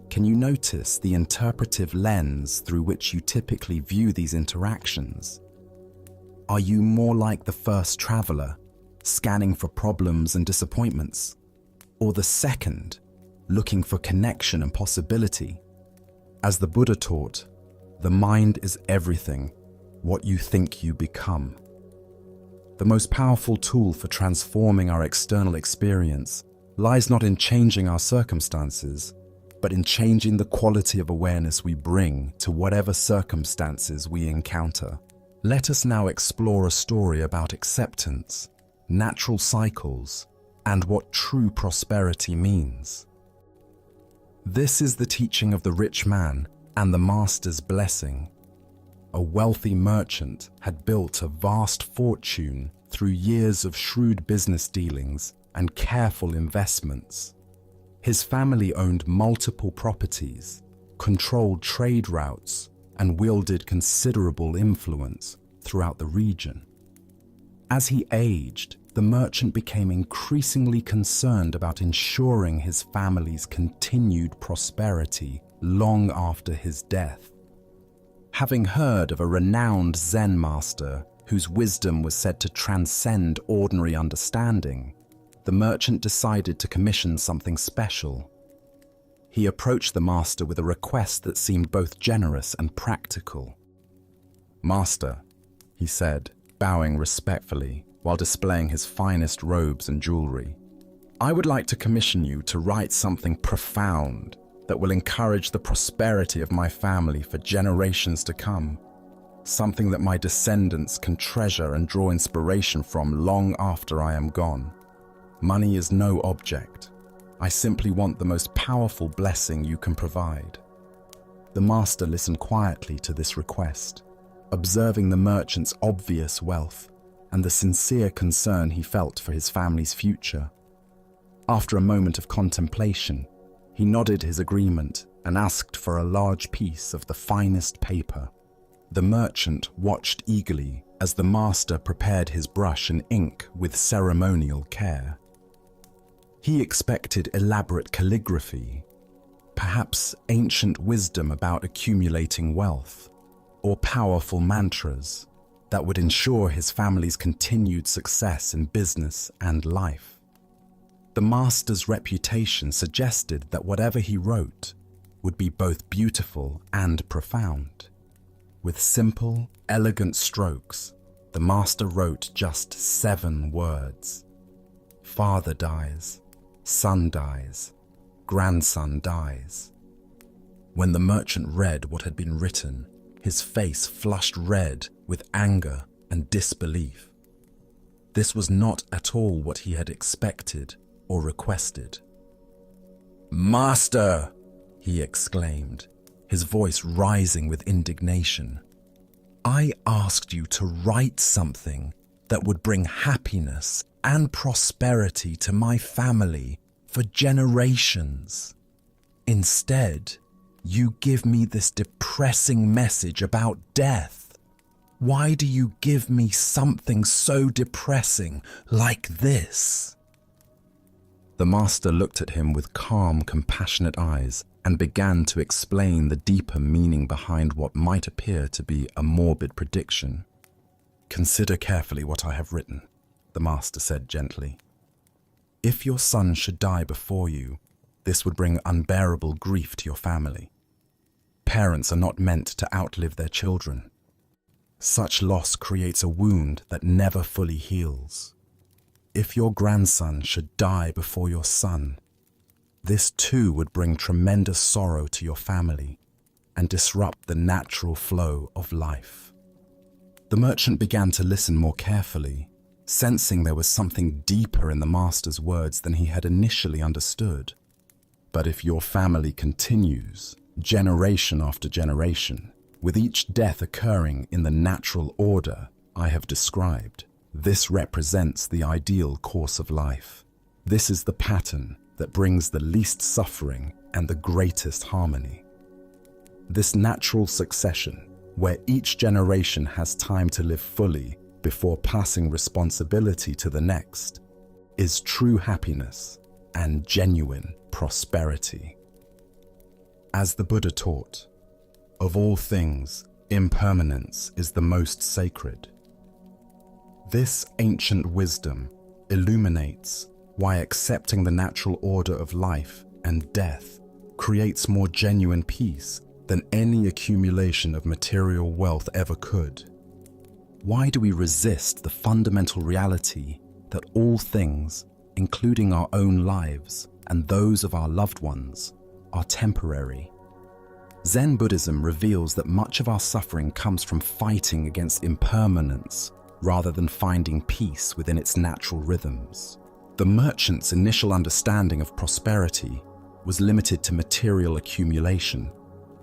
can you notice the interpretive lens through which you typically view these interactions? Are you more like the first traveler, scanning for problems and disappointments, or the second, looking for connection and possibility? As the Buddha taught, the mind is everything, what you think you become. The most powerful tool for transforming our external experience lies not in changing our circumstances, but in changing the quality of awareness we bring to whatever circumstances we encounter. Let us now explore a story about acceptance, natural cycles, and what true prosperity means. This is the teaching of the rich man and the master's blessing. A wealthy merchant had built a vast fortune through years of shrewd business dealings and careful investments. His family owned multiple properties, controlled trade routes, and wielded considerable influence throughout the region. As he aged, the merchant became increasingly concerned about ensuring his family's continued prosperity long after his death. Having heard of a renowned Zen master whose wisdom was said to transcend ordinary understanding, the merchant decided to commission something special. He approached the master with a request that seemed both generous and practical. "Master," he said, bowing respectfully while displaying his finest robes and jewelry, "I would like to commission you to write something profound that will encourage the prosperity of my family for generations to come. Something that my descendants can treasure and draw inspiration from long after I am gone. Money is no object. I simply want the most powerful blessing you can provide." The master listened quietly to this request, observing the merchant's obvious wealth and the sincere concern he felt for his family's future. After a moment of contemplation, he nodded his agreement and asked for a large piece of the finest paper. The merchant watched eagerly as the master prepared his brush and ink with ceremonial care. He expected elaborate calligraphy, perhaps ancient wisdom about accumulating wealth, or powerful mantras that would ensure his family's continued success in business and life. The master's reputation suggested that whatever he wrote would be both beautiful and profound. With simple, elegant strokes, the master wrote just 7 words. Father dies, son dies, grandson dies. When the merchant read what had been written, his face flushed red with anger and disbelief. This was not at all what he had expected or requested. "Master!" he exclaimed, his voice rising with indignation. "I asked you to write something that would bring happiness and prosperity to my family for generations. Instead, you give me this depressing message about death. Why do you give me something so depressing like this?" The master looked at him with calm, compassionate eyes and began to explain the deeper meaning behind what might appear to be a morbid prediction. "Consider carefully what I have written," the master said gently. "If your son should die before you, this would bring unbearable grief to your family. Parents are not meant to outlive their children. Such loss creates a wound that never fully heals. If your grandson should die before your son, this too would bring tremendous sorrow to your family and disrupt the natural flow of life." The merchant began to listen more carefully, sensing there was something deeper in the master's words than he had initially understood. "But if your family continues, generation after generation, with each death occurring in the natural order I have described, this represents the ideal course of life. This is the pattern that brings the least suffering and the greatest harmony. This natural succession, where each generation has time to live fully before passing responsibility to the next, is true happiness and genuine prosperity." As the Buddha taught, of all things, impermanence is the most sacred. This ancient wisdom illuminates why accepting the natural order of life and death creates more genuine peace than any accumulation of material wealth ever could. Why do we resist the fundamental reality that all things, including our own lives and those of our loved ones, are temporary? Zen Buddhism reveals that much of our suffering comes from fighting against impermanence rather than finding peace within its natural rhythms. The merchant's initial understanding of prosperity was limited to material accumulation,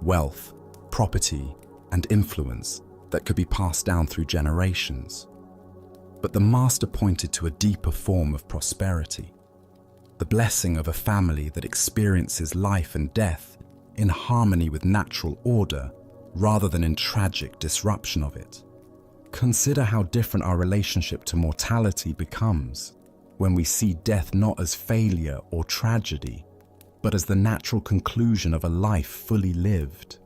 wealth, property, and influence that could be passed down through generations. But the master pointed to a deeper form of prosperity, the blessing of a family that experiences life and death in harmony with natural order rather than in tragic disruption of it. Consider how different our relationship to mortality becomes when we see death not as failure or tragedy, but as the natural conclusion of a life fully lived.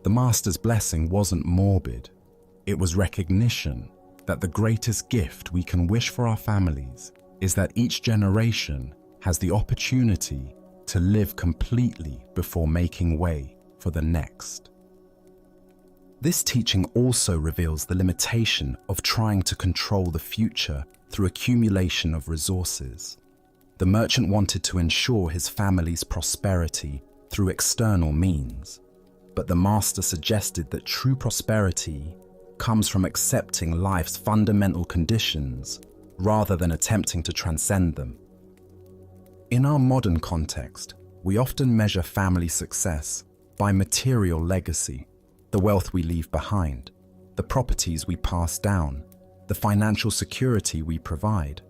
The master's blessing wasn't morbid. It was recognition that the greatest gift we can wish for our families is that each generation has the opportunity to live completely before making way for the next. This teaching also reveals the limitation of trying to control the future through accumulation of resources. The merchant wanted to ensure his family's prosperity through external means, but the master suggested that true prosperity comes from accepting life's fundamental conditions rather than attempting to transcend them. In our modern context, we often measure family success by material legacy, the wealth we leave behind, the properties we pass down, the financial security we provide.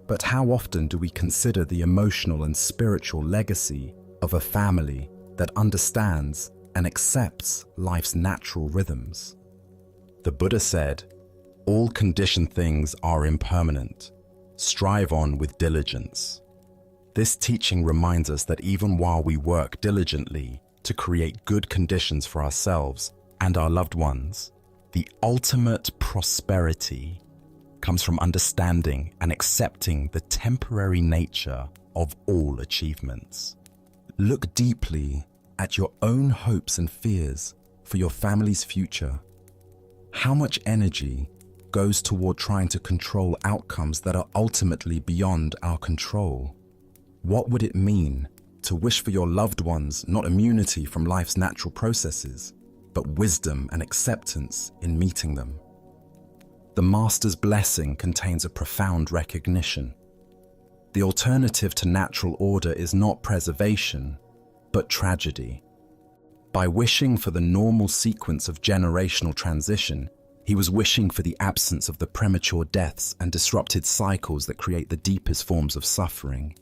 But how often do we consider the emotional and spiritual legacy of a family that understands and accepts life's natural rhythms? The Buddha said, "All conditioned things are impermanent. Strive on with diligence." This teaching reminds us that even while we work diligently to create good conditions for ourselves and our loved ones, the ultimate prosperity comes from understanding and accepting the temporary nature of all achievements. Look deeply at your own hopes and fears for your family's future. How much energy goes toward trying to control outcomes that are ultimately beyond our control? What would it mean to wish for your loved ones not immunity from life's natural processes, but wisdom and acceptance in meeting them? The master's blessing contains a profound recognition. The alternative to natural order is not preservation, but tragedy. By wishing for the normal sequence of generational transition, he was wishing for the absence of the premature deaths and disrupted cycles that create the deepest forms of suffering.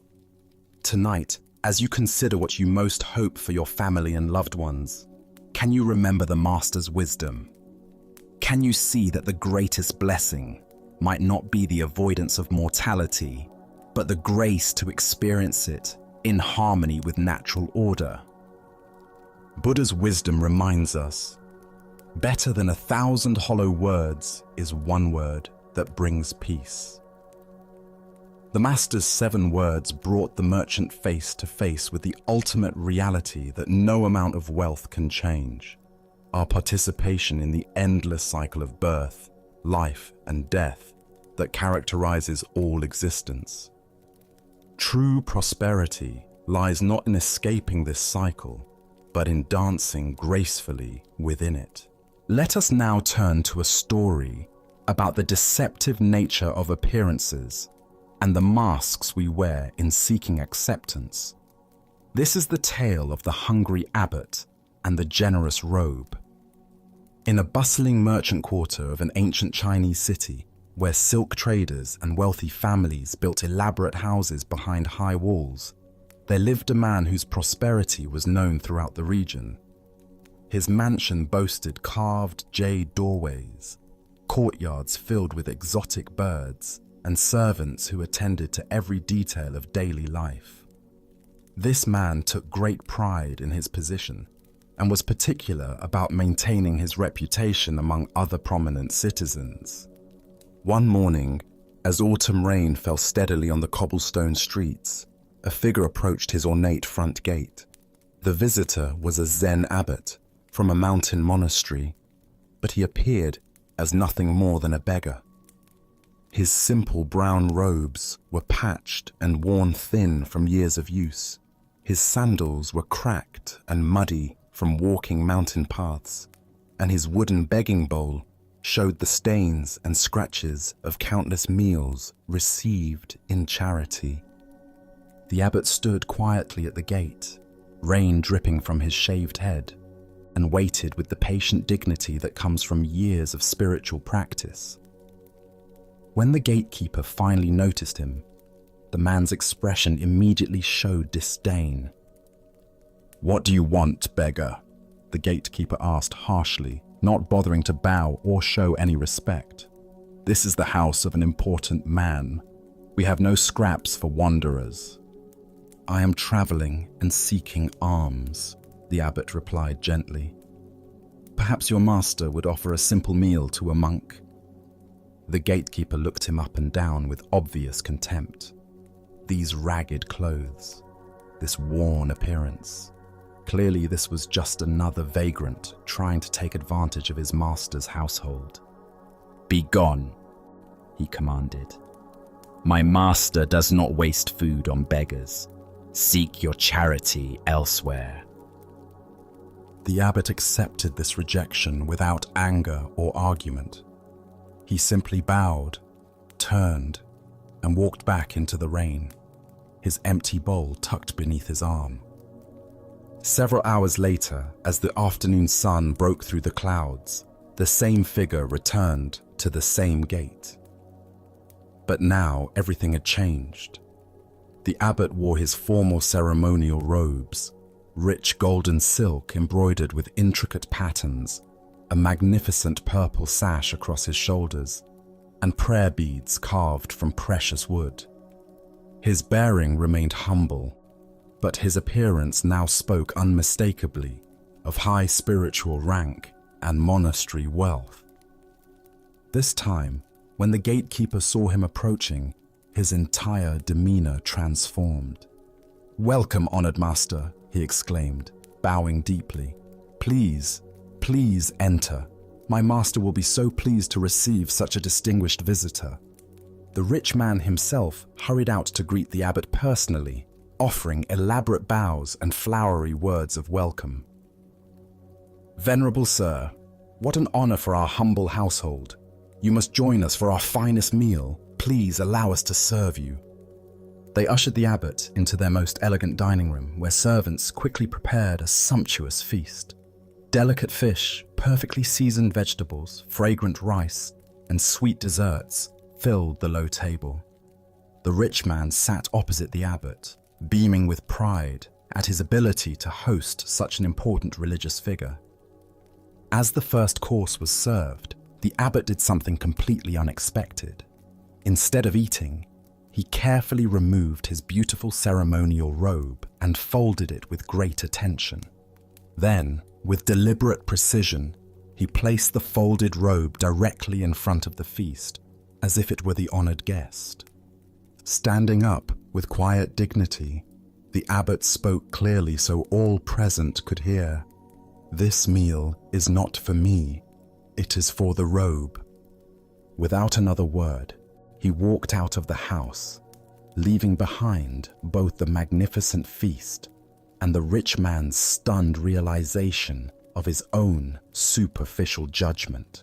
Tonight, as you consider what you most hope for your family and loved ones, can you remember the Master's wisdom? Can you see that the greatest blessing might not be the avoidance of mortality, but the grace to experience it in harmony with natural order? Buddha's wisdom reminds us, better than 1,000 hollow words is one word that brings peace. The Master's 7 words brought the merchant face to face with the ultimate reality that no amount of wealth can change: our participation in the endless cycle of birth, life, and death that characterizes all existence. True prosperity lies not in escaping this cycle, but in dancing gracefully within it. Let us now turn to a story about the deceptive nature of appearances and the masks we wear in seeking acceptance. This is the tale of the hungry abbot and the generous robe. In a bustling merchant quarter of an ancient Chinese city, where silk traders and wealthy families built elaborate houses behind high walls, there lived a man whose prosperity was known throughout the region. His mansion boasted carved jade doorways, courtyards filled with exotic birds, and servants who attended to every detail of daily life. This man took great pride in his position and was particular about maintaining his reputation among other prominent citizens. One morning, as autumn rain fell steadily on the cobblestone streets, a figure approached his ornate front gate. The visitor was a Zen abbot from a mountain monastery, but he appeared as nothing more than a beggar. His simple brown robes were patched and worn thin from years of use. His sandals were cracked and muddy from walking mountain paths, and his wooden begging bowl showed the stains and scratches of countless meals received in charity. The abbot stood quietly at the gate, rain dripping from his shaved head, and waited with the patient dignity that comes from years of spiritual practice. When the gatekeeper finally noticed him, the man's expression immediately showed disdain. "What do you want, beggar?" the gatekeeper asked harshly, not bothering to bow or show any respect. "This is the house of an important man. We have no scraps for wanderers." "I am traveling and seeking alms," the abbot replied gently. "Perhaps your master would offer a simple meal to a monk." The gatekeeper looked him up and down with obvious contempt. These ragged clothes, this worn appearance. Clearly this was just another vagrant trying to take advantage of his master's household. "Be gone," he commanded. "My master does not waste food on beggars. Seek your charity elsewhere." The abbot accepted this rejection without anger or argument. He simply bowed, turned, and walked back into the rain, his empty bowl tucked beneath his arm. Several hours later, as the afternoon sun broke through the clouds, the same figure returned to the same gate. But now everything had changed. The abbot wore his formal ceremonial robes, rich golden silk embroidered with intricate patterns, a magnificent purple sash across his shoulders, and prayer beads carved from precious wood. His bearing remained humble, but his appearance now spoke unmistakably of high spiritual rank and monastery wealth. This time, when the gatekeeper saw him approaching, his entire demeanor transformed. "Welcome, honored master," he exclaimed, bowing deeply. Please enter. My master will be so pleased to receive such a distinguished visitor." The rich man himself hurried out to greet the abbot personally, offering elaborate bows and flowery words of welcome. "Venerable sir, what an honor for our humble household. You must join us for our finest meal. Please allow us to serve you." They ushered the abbot into their most elegant dining room, where servants quickly prepared a sumptuous feast. Delicate fish, perfectly seasoned vegetables, fragrant rice, and sweet desserts filled the low table. The rich man sat opposite the abbot, beaming with pride at his ability to host such an important religious figure. As the first course was served, the abbot did something completely unexpected. Instead of eating, he carefully removed his beautiful ceremonial robe and folded it with great attention. Then, with deliberate precision, he placed the folded robe directly in front of the feast, as if it were the honored guest. Standing up with quiet dignity, the abbot spoke clearly so all present could hear. "This meal is not for me, it is for the robe." Without another word, he walked out of the house, leaving behind both the magnificent feast and the rich man's stunned realization of his own superficial judgment.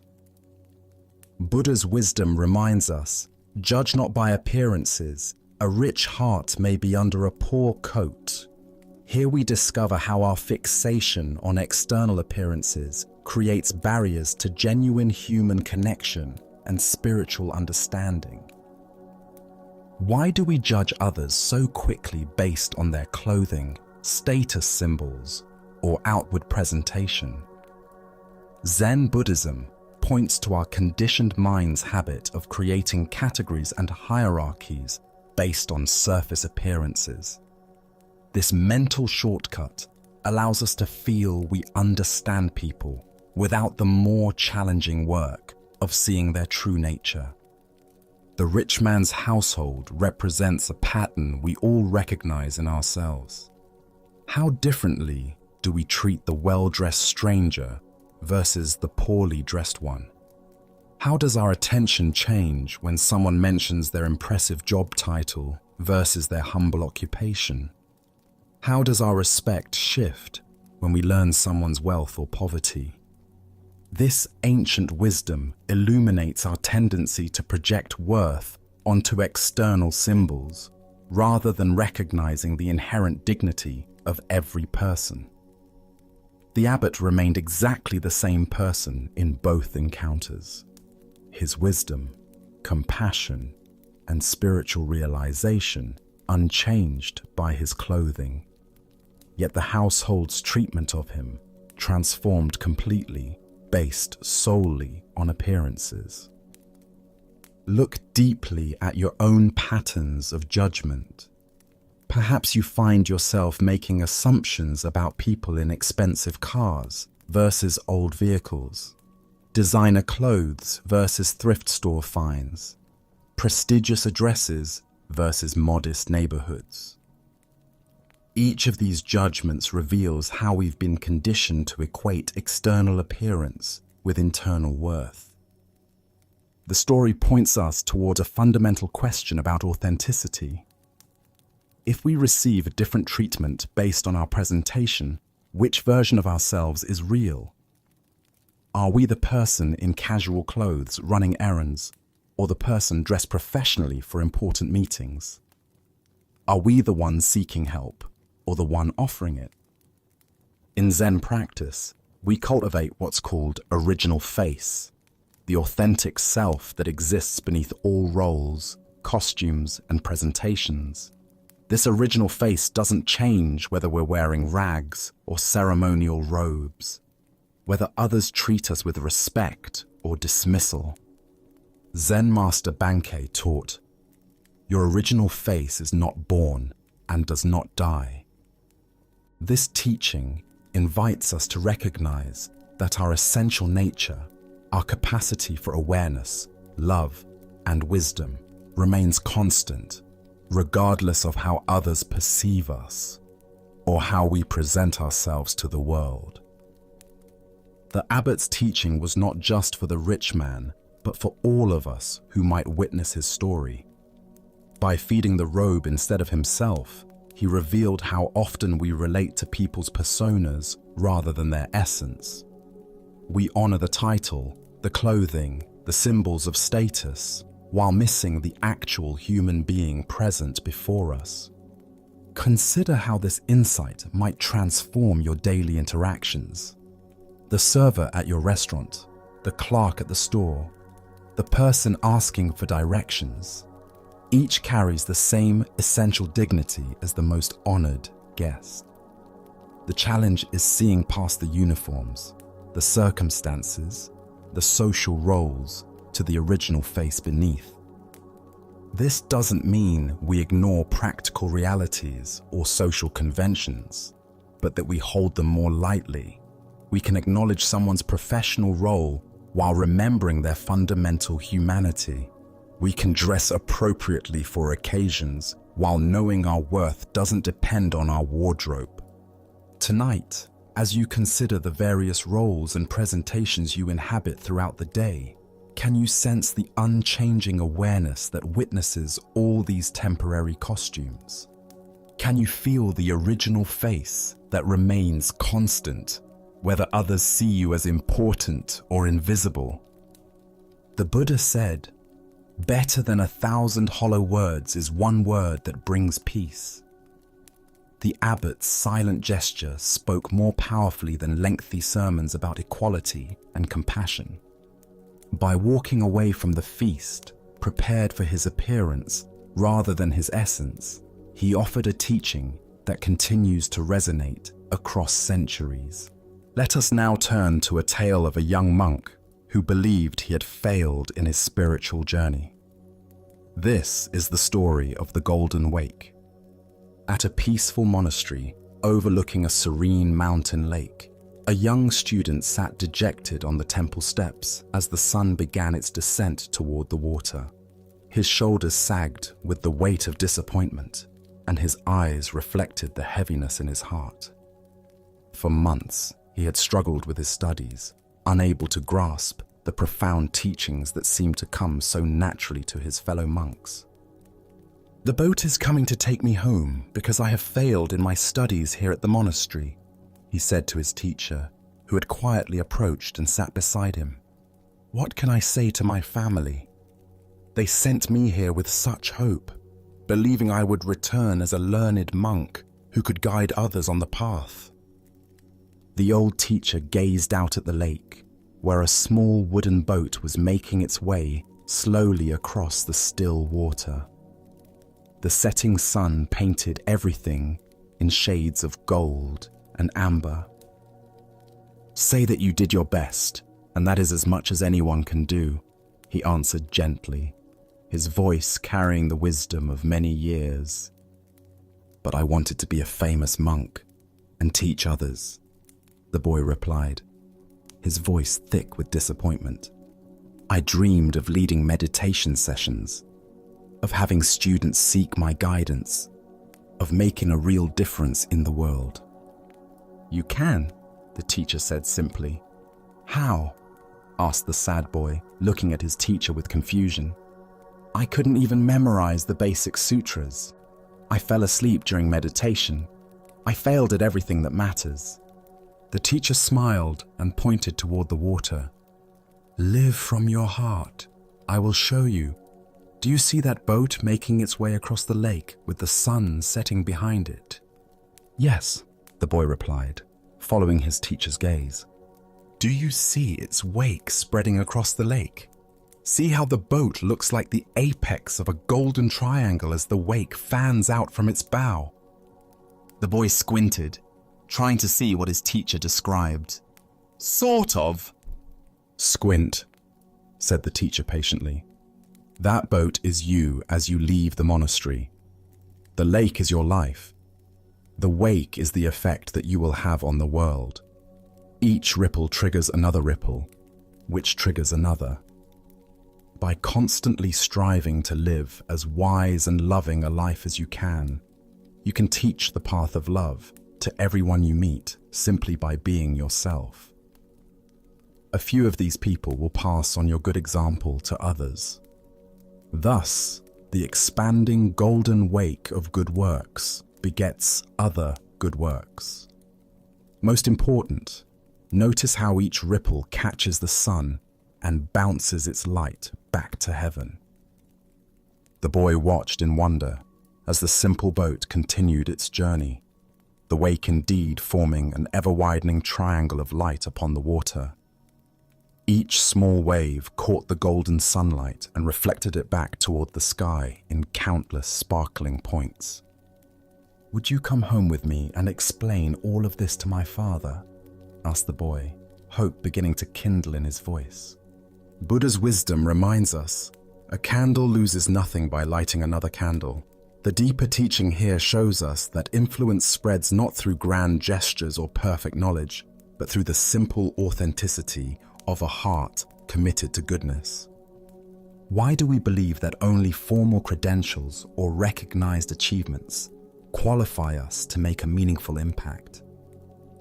Buddha's wisdom reminds us, judge not by appearances. A rich heart may be under a poor coat. Here we discover how our fixation on external appearances creates barriers to genuine human connection and spiritual understanding. Why do we judge others so quickly based on their clothing, status symbols, or outward presentation? Zen Buddhism points to our conditioned mind's habit of creating categories and hierarchies based on surface appearances. This mental shortcut allows us to feel we understand people without the more challenging work of seeing their true nature. The rich man's household represents a pattern we all recognize in ourselves. How differently do we treat the well-dressed stranger versus the poorly dressed one? How does our attention change when someone mentions their impressive job title versus their humble occupation? How does our respect shift when we learn someone's wealth or poverty? This ancient wisdom illuminates our tendency to project worth onto external symbols rather than recognizing the inherent dignity of every person. The abbot remained exactly the same person in both encounters. His wisdom, compassion, and spiritual realization unchanged by his clothing. Yet the household's treatment of him transformed completely, based solely on appearances. Look deeply at your own patterns of judgment. Perhaps you find yourself making assumptions about people in expensive cars versus old vehicles, designer clothes versus thrift store finds, prestigious addresses versus modest neighborhoods. Each of these judgments reveals how we've been conditioned to equate external appearance with internal worth. The story points us toward a fundamental question about authenticity. If we receive a different treatment based on our presentation, which version of ourselves is real? Are we the person in casual clothes running errands, or the person dressed professionally for important meetings? Are we the one seeking help, or the one offering it? In Zen practice, we cultivate what's called original face, the authentic self that exists beneath all roles, costumes, and presentations. This original face doesn't change whether we're wearing rags or ceremonial robes, whether others treat us with respect or dismissal. Zen Master Bankei taught, "Your original face is not born and does not die." This teaching invites us to recognize that our essential nature, our capacity for awareness, love, and wisdom remains constant, regardless of how others perceive us or how we present ourselves to the world. The abbot's teaching was not just for the rich man, but for all of us who might witness his story. By feeding the robe instead of himself, he revealed how often we relate to people's personas rather than their essence. We honor the title, the clothing, the symbols of status, while missing the actual human being present before us. Consider how this insight might transform your daily interactions. The server at your restaurant, the clerk at the store, the person asking for directions, each carries the same essential dignity as the most honored guest. The challenge is seeing past the uniforms, the circumstances, the social roles to the original face beneath. This doesn't mean we ignore practical realities or social conventions, but that we hold them more lightly. We can acknowledge someone's professional role while remembering their fundamental humanity. We can dress appropriately for occasions while knowing our worth doesn't depend on our wardrobe. Tonight, as you consider the various roles and presentations you inhabit throughout the day, can you sense the unchanging awareness that witnesses all these temporary costumes? Can you feel the original face that remains constant, whether others see you as important or invisible? The Buddha said, "Better than 1,000 hollow words is one word that brings peace." The abbot's silent gesture spoke more powerfully than lengthy sermons about equality and compassion. By walking away from the feast, prepared for his appearance rather than his essence, he offered a teaching that continues to resonate across centuries. Let us now turn to a tale of a young monk who believed he had failed in his spiritual journey. This is the story of the Golden Wake. At a peaceful monastery overlooking a serene mountain lake, a young student sat dejected on the temple steps as the sun began its descent toward the water. His shoulders sagged with the weight of disappointment, and his eyes reflected the heaviness in his heart. For months, he had struggled with his studies, unable to grasp the profound teachings that seemed to come so naturally to his fellow monks. "The boat is coming to take me home because I have failed in my studies here at the monastery," he said to his teacher, who had quietly approached and sat beside him. "What can I say to my family? They sent me here with such hope, believing I would return as a learned monk who could guide others on the path." The old teacher gazed out at the lake, where a small wooden boat was making its way slowly across the still water. The setting sun painted everything in shades of gold and amber. "Say that you did your best, and that is as much as anyone can do," he answered gently, his voice carrying the wisdom of many years. "But I wanted to be a famous monk and teach others," the boy replied, his voice thick with disappointment. "I dreamed of leading meditation sessions, of having students seek my guidance, of making a real difference in the world." "You can," the teacher said simply. "How?" asked the sad boy, looking at his teacher with confusion. "I couldn't even memorize the basic sutras. I fell asleep during meditation. I failed at everything that matters." The teacher smiled and pointed toward the water. "Live from your heart. I will show you. Do you see that boat making its way across the lake with the sun setting behind it?" "Yes," the boy replied, following his teacher's gaze. "Do you see its wake spreading across the lake? See how the boat looks like the apex of a golden triangle as the wake fans out from its bow?" The boy squinted, trying to see what his teacher described. "Sort of." "Squint," said the teacher patiently. "That boat is you as you leave the monastery. The lake is your life. The wake is the effect that you will have on the world. Each ripple triggers another ripple, which triggers another. By constantly striving to live as wise and loving a life as you can teach the path of love to everyone you meet simply by being yourself. A few of these people will pass on your good example to others. Thus, the expanding golden wake of good works begets other good works. Most important, notice how each ripple catches the sun and bounces its light back to heaven. The boy watched in wonder as the simple boat continued its journey, the wake indeed forming an ever-widening triangle of light upon the water. Each small wave caught the golden sunlight and reflected it back toward the sky in countless sparkling points. "Would you come home with me and explain all of this to my father?" asked the boy, hope beginning to kindle in his voice. Buddha's wisdom reminds us, a candle loses nothing by lighting another candle. The deeper teaching here shows us that influence spreads not through grand gestures or perfect knowledge, but through the simple authenticity of a heart committed to goodness. Why do we believe that only formal credentials or recognized achievements qualify us to make a meaningful impact?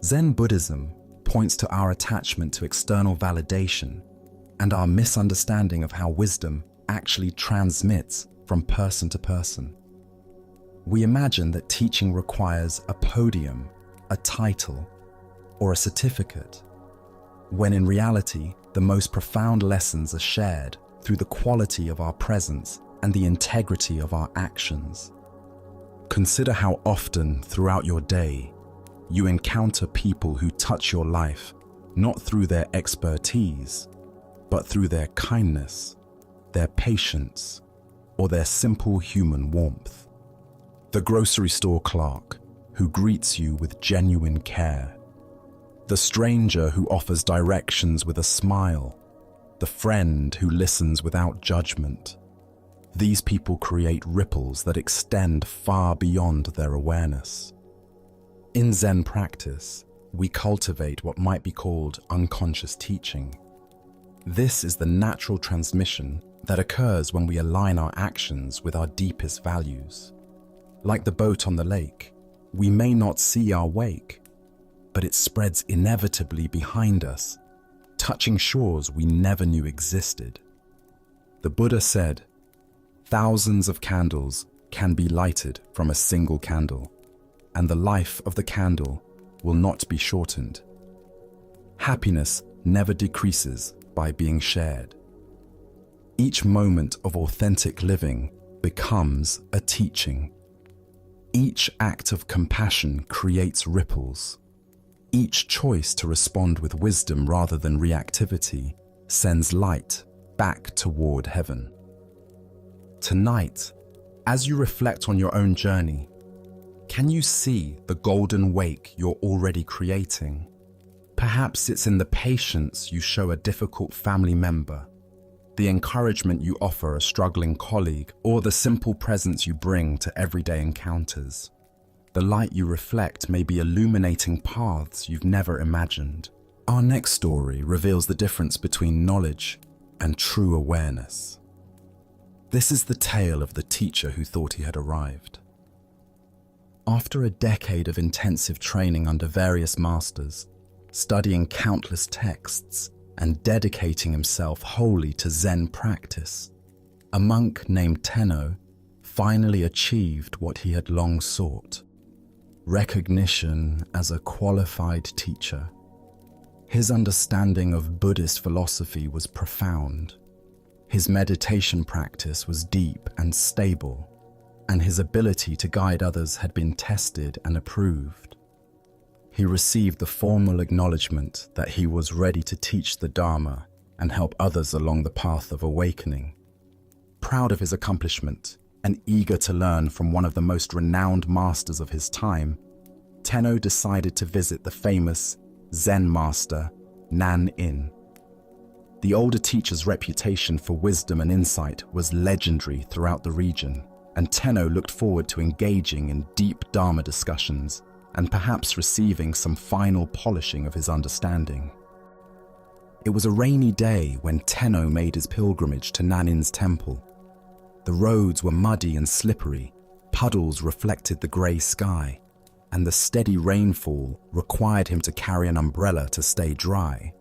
Zen Buddhism points to our attachment to external validation and our misunderstanding of how wisdom actually transmits from person to person. We imagine that teaching requires a podium, a title, or a certificate, when in reality, the most profound lessons are shared through the quality of our presence and the integrity of our actions. Consider how often throughout your day you encounter people who touch your life not through their expertise, but through their kindness, their patience, or their simple human warmth. The grocery store clerk who greets you with genuine care, the stranger who offers directions with a smile, the friend who listens without judgment. These people create ripples that extend far beyond their awareness. In Zen practice, we cultivate what might be called unconscious teaching. This is the natural transmission that occurs when we align our actions with our deepest values. Like the boat on the lake, we may not see our wake, but it spreads inevitably behind us, touching shores we never knew existed. The Buddha said, "Thousands of candles can be lighted from a single candle, and the life of the candle will not be shortened." Happiness never decreases by being shared. Each moment of authentic living becomes a teaching. Each act of compassion creates ripples. Each choice to respond with wisdom rather than reactivity sends light back toward heaven. Tonight, as you reflect on your own journey, can you see the golden wake you're already creating? Perhaps it's in the patience you show a difficult family member, the encouragement you offer a struggling colleague, or the simple presence you bring to everyday encounters. The light you reflect may be illuminating paths you've never imagined. Our next story reveals the difference between knowledge and true awareness. This is the tale of the teacher who thought he had arrived. After a decade of intensive training under various masters, studying countless texts, and dedicating himself wholly to Zen practice, a monk named Tenno finally achieved what he had long sought: recognition as a qualified teacher. His understanding of Buddhist philosophy was profound. His meditation practice was deep and stable, and his ability to guide others had been tested and approved. He received the formal acknowledgement that he was ready to teach the Dharma and help others along the path of awakening. Proud of his accomplishment and eager to learn from one of the most renowned masters of his time, Tenno decided to visit the famous Zen master Nan-in. The older teacher's reputation for wisdom and insight was legendary throughout the region, and Tenno looked forward to engaging in deep Dharma discussions and perhaps receiving some final polishing of his understanding. It was a rainy day when Tenno made his pilgrimage to Nanin's temple. The roads were muddy and slippery, puddles reflected the grey sky, and the steady rainfall required him to carry an umbrella to stay dry.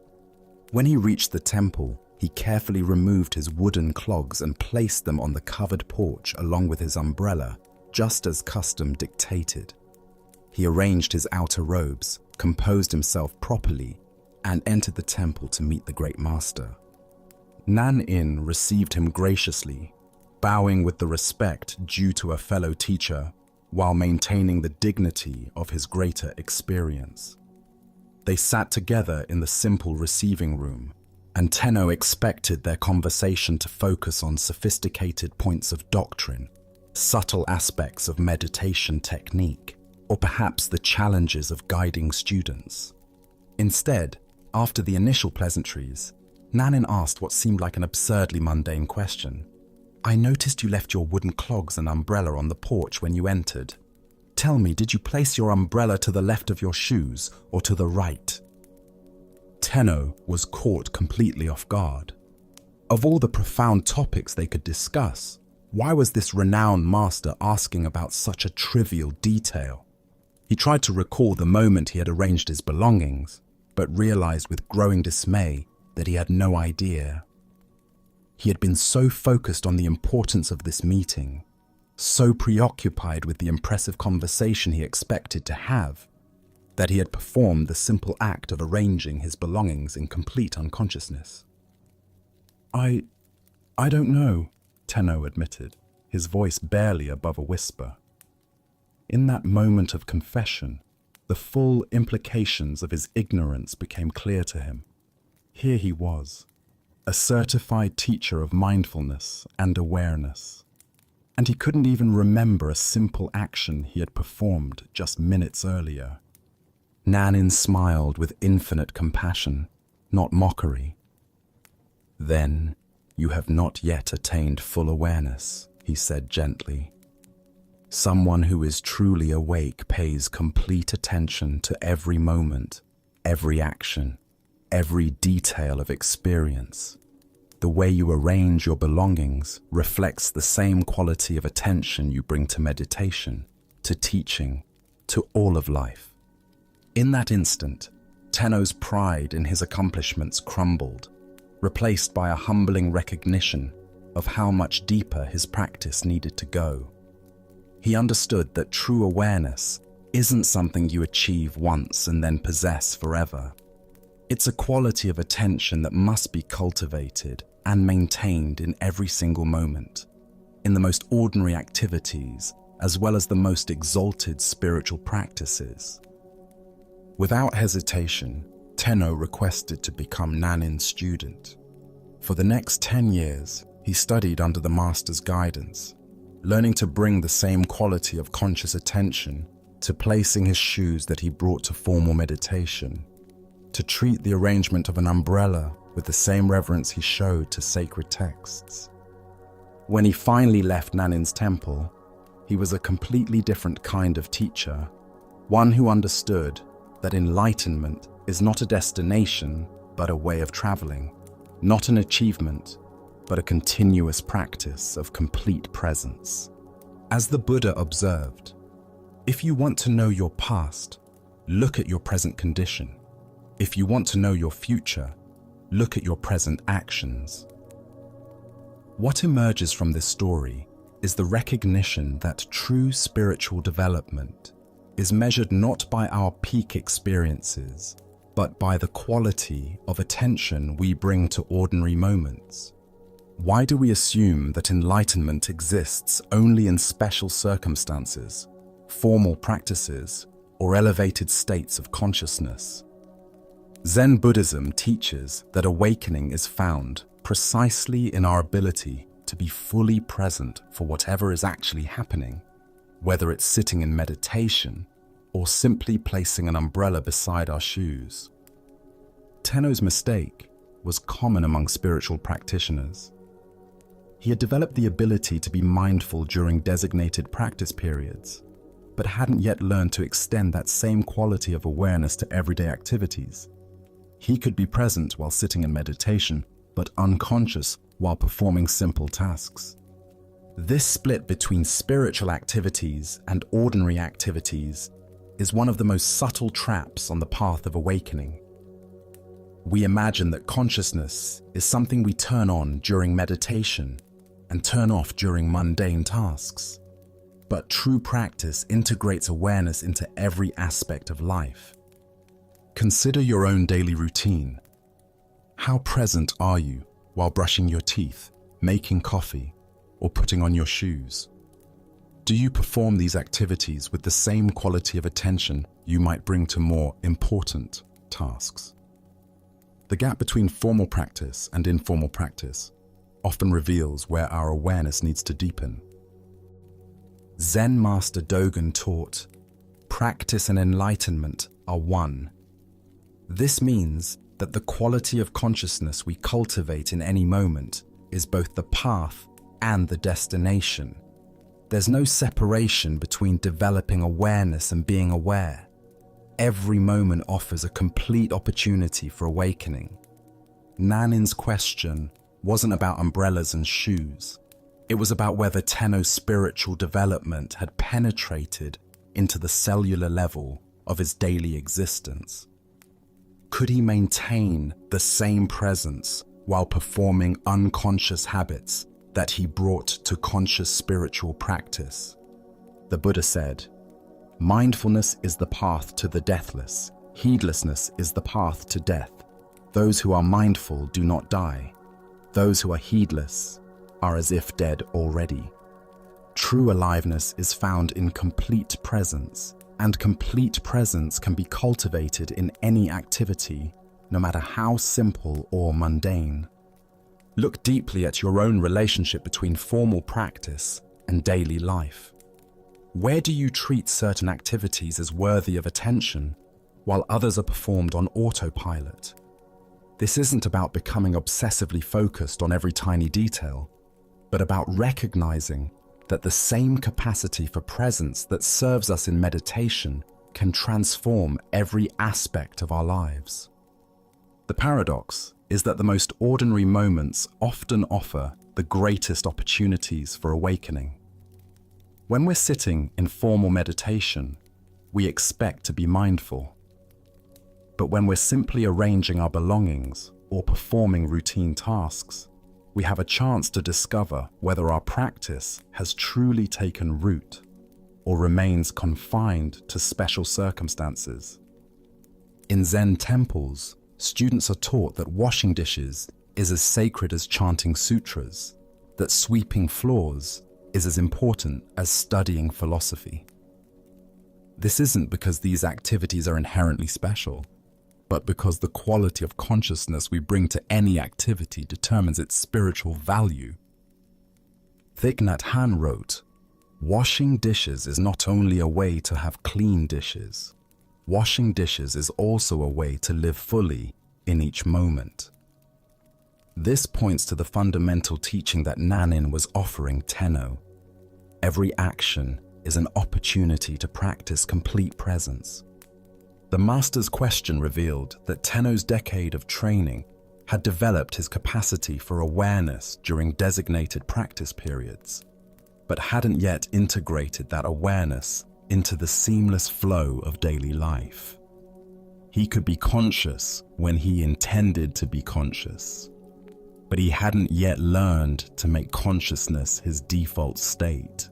When he reached the temple, he carefully removed his wooden clogs and placed them on the covered porch along with his umbrella, just as custom dictated. He arranged his outer robes, composed himself properly, and entered the temple to meet the great master. Nan-in received him graciously, bowing with the respect due to a fellow teacher while maintaining the dignity of his greater experience. They sat together in the simple receiving room, and Tenno expected their conversation to focus on sophisticated points of doctrine, subtle aspects of meditation technique, or perhaps the challenges of guiding students. Instead, after the initial pleasantries, Nan-in asked what seemed like an absurdly mundane question. "I noticed you left your wooden clogs and umbrella on the porch when you entered. Tell me, did you place your umbrella to the left of your shoes or to the right?" Tenno was caught completely off guard. Of all the profound topics they could discuss, why was this renowned master asking about such a trivial detail? He tried to recall the moment he had arranged his belongings, but realized with growing dismay that he had no idea. He had been so focused on the importance of this meeting, so preoccupied with the impressive conversation he expected to have, that he had performed the simple act of arranging his belongings in complete unconsciousness. I don't know," Tenno admitted, his voice barely above a whisper. In that moment of confession, the full implications of his ignorance became clear to him. Here he was, a certified teacher of mindfulness and awareness, and he couldn't even remember a simple action he had performed just minutes earlier. Nan-in smiled with infinite compassion, not mockery. "Then you have not yet attained full awareness," he said gently. "Someone who is truly awake pays complete attention to every moment, every action, every detail of experience. The way you arrange your belongings reflects the same quality of attention you bring to meditation, to teaching, to all of life." In that instant, Tenno's pride in his accomplishments crumbled, replaced by a humbling recognition of how much deeper his practice needed to go. He understood that true awareness isn't something you achieve once and then possess forever. It's a quality of attention that must be cultivated and maintained in every single moment, in the most ordinary activities as well as the most exalted spiritual practices. Without hesitation, Tenno requested to become Nan-in's student. For the next 10 years, he studied under the master's guidance, learning to bring the same quality of conscious attention to placing his shoes that he brought to formal meditation, to treat the arrangement of an umbrella with the same reverence he showed to sacred texts. When he finally left Nan-in's temple, he was a completely different kind of teacher, one who understood that enlightenment is not a destination, but a way of traveling, not an achievement, but a continuous practice of complete presence. As the Buddha observed, if you want to know your past, look at your present condition. If you want to know your future, look at your present actions. What emerges from this story is the recognition that true spiritual development is measured not by our peak experiences, but by the quality of attention we bring to ordinary moments. Why do we assume that enlightenment exists only in special circumstances, formal practices, or elevated states of consciousness? Zen Buddhism teaches that awakening is found precisely in our ability to be fully present for whatever is actually happening, whether it's sitting in meditation or simply placing an umbrella beside our shoes. Tenno's mistake was common among spiritual practitioners. He had developed the ability to be mindful during designated practice periods, but hadn't yet learned to extend that same quality of awareness to everyday activities. He could be present while sitting in meditation, but unconscious while performing simple tasks. This split between spiritual activities and ordinary activities is one of the most subtle traps on the path of awakening. We imagine that consciousness is something we turn on during meditation and turn off during mundane tasks. But true practice integrates awareness into every aspect of life. Consider your own daily routine. How present are you while brushing your teeth, making coffee, or putting on your shoes? Do you perform these activities with the same quality of attention you might bring to more important tasks? The gap between formal practice and informal practice often reveals where our awareness needs to deepen. Zen Master Dogen taught, "Practice and enlightenment are one." This means that the quality of consciousness we cultivate in any moment is both the path and the destination. There's no separation between developing awareness and being aware. Every moment offers a complete opportunity for awakening. Nanin's question wasn't about umbrellas and shoes. It was about whether Tenno's spiritual development had penetrated into the cellular level of his daily existence. Could he maintain the same presence while performing unconscious habits that he brought to conscious spiritual practice? The Buddha said, "Mindfulness is the path to the deathless. Heedlessness is the path to death. Those who are mindful do not die. Those who are heedless are as if dead already." True aliveness is found in complete presence, and complete presence can be cultivated in any activity, no matter how simple or mundane. Look deeply at your own relationship between formal practice and daily life. Where do you treat certain activities as worthy of attention, while others are performed on autopilot? This isn't about becoming obsessively focused on every tiny detail, but about recognizing that the same capacity for presence that serves us in meditation can transform every aspect of our lives. The paradox is that the most ordinary moments often offer the greatest opportunities for awakening. When we're sitting in formal meditation, we expect to be mindful. But when we're simply arranging our belongings or performing routine tasks, we have a chance to discover whether our practice has truly taken root or remains confined to special circumstances. In Zen temples, students are taught that washing dishes is as sacred as chanting sutras, that sweeping floors is as important as studying philosophy. This isn't because these activities are inherently special, but because the quality of consciousness we bring to any activity determines its spiritual value. Thich Nhat Hanh wrote, "Washing dishes is not only a way to have clean dishes. Washing dishes is also a way to live fully in each moment." This points to the fundamental teaching that Nanin was offering Tenno. Every action is an opportunity to practice complete presence. The master's question revealed that Tenno's decade of training had developed his capacity for awareness during designated practice periods, but hadn't yet integrated that awareness into the seamless flow of daily life. He could be conscious when he intended to be conscious, but he hadn't yet learned to make consciousness his default state.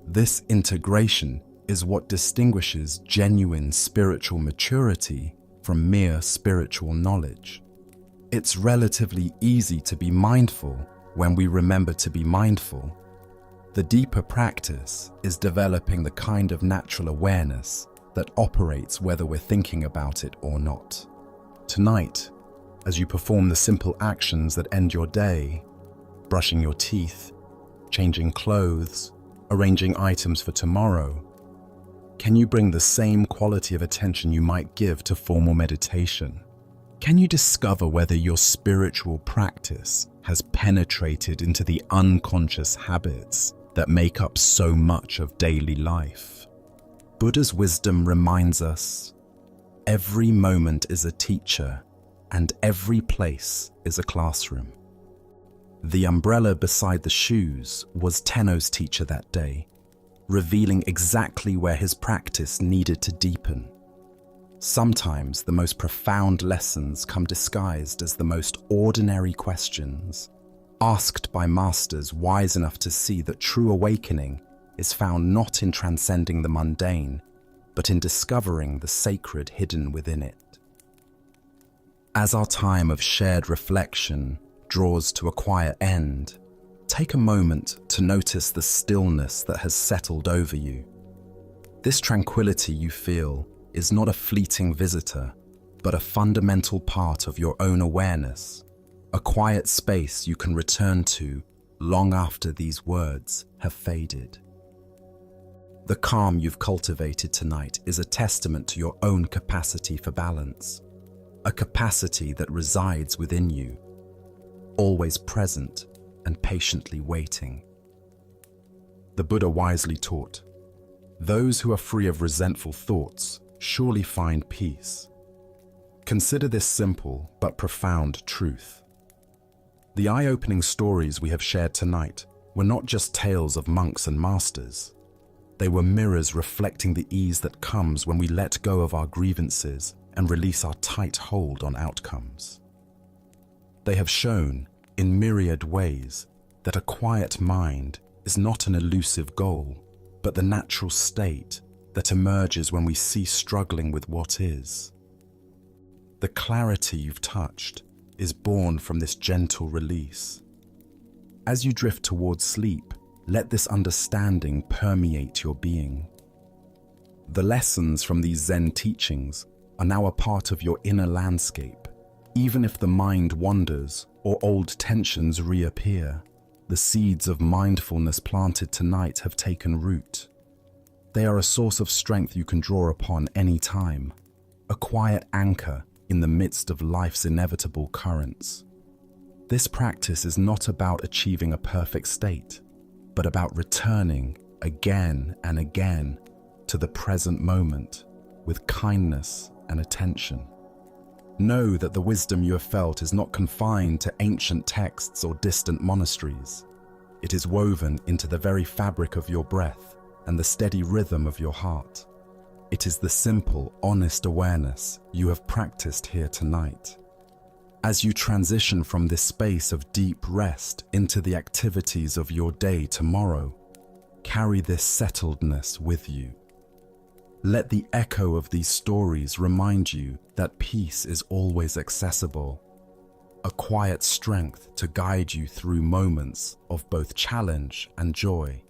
This integration is what distinguishes genuine spiritual maturity from mere spiritual knowledge. It's relatively easy to be mindful when we remember to be mindful. The deeper practice is developing the kind of natural awareness that operates whether we're thinking about it or not. Tonight, as you perform the simple actions that end your day, brushing your teeth, changing clothes, arranging items for tomorrow, can you bring the same quality of attention you might give to formal meditation? Can you discover whether your spiritual practice has penetrated into the unconscious habits that make up so much of daily life? Buddha's wisdom reminds us, every moment is a teacher and every place is a classroom. The umbrella beside the shoes was Tenno's teacher that day, revealing exactly where his practice needed to deepen. Sometimes the most profound lessons come disguised as the most ordinary questions, asked by masters wise enough to see that true awakening is found not in transcending the mundane, but in discovering the sacred hidden within it. As our time of shared reflection draws to a quiet end, take a moment to notice the stillness that has settled over you. This tranquility you feel is not a fleeting visitor, but a fundamental part of your own awareness, a quiet space you can return to long after these words have faded. The calm you've cultivated tonight is a testament to your own capacity for balance, a capacity that resides within you, always present and patiently waiting. The Buddha wisely taught, "Those who are free of resentful thoughts surely find peace." Consider this simple but profound truth. The eye-opening stories we have shared tonight were not just tales of monks and masters. They were mirrors reflecting the ease that comes when we let go of our grievances and release our tight hold on outcomes. They have shown, in myriad ways, that a quiet mind is not an elusive goal, but the natural state that emerges when we cease struggling with what is. The clarity you've touched is born from this gentle release. As you drift towards sleep, let this understanding permeate your being. The lessons from these Zen teachings are now a part of your inner landscape. Even if the mind wanders or old tensions reappear, the seeds of mindfulness planted tonight have taken root. They are a source of strength you can draw upon any time, a quiet anchor in the midst of life's inevitable currents. This practice is not about achieving a perfect state, but about returning again and again to the present moment with kindness and attention. Know that the wisdom you have felt is not confined to ancient texts or distant monasteries. It is woven into the very fabric of your breath and the steady rhythm of your heart. It is the simple, honest awareness you have practiced here tonight. As you transition from this space of deep rest into the activities of your day tomorrow, carry this settledness with you. Let the echo of these stories remind you that peace is always accessible, a quiet strength to guide you through moments of both challenge and joy.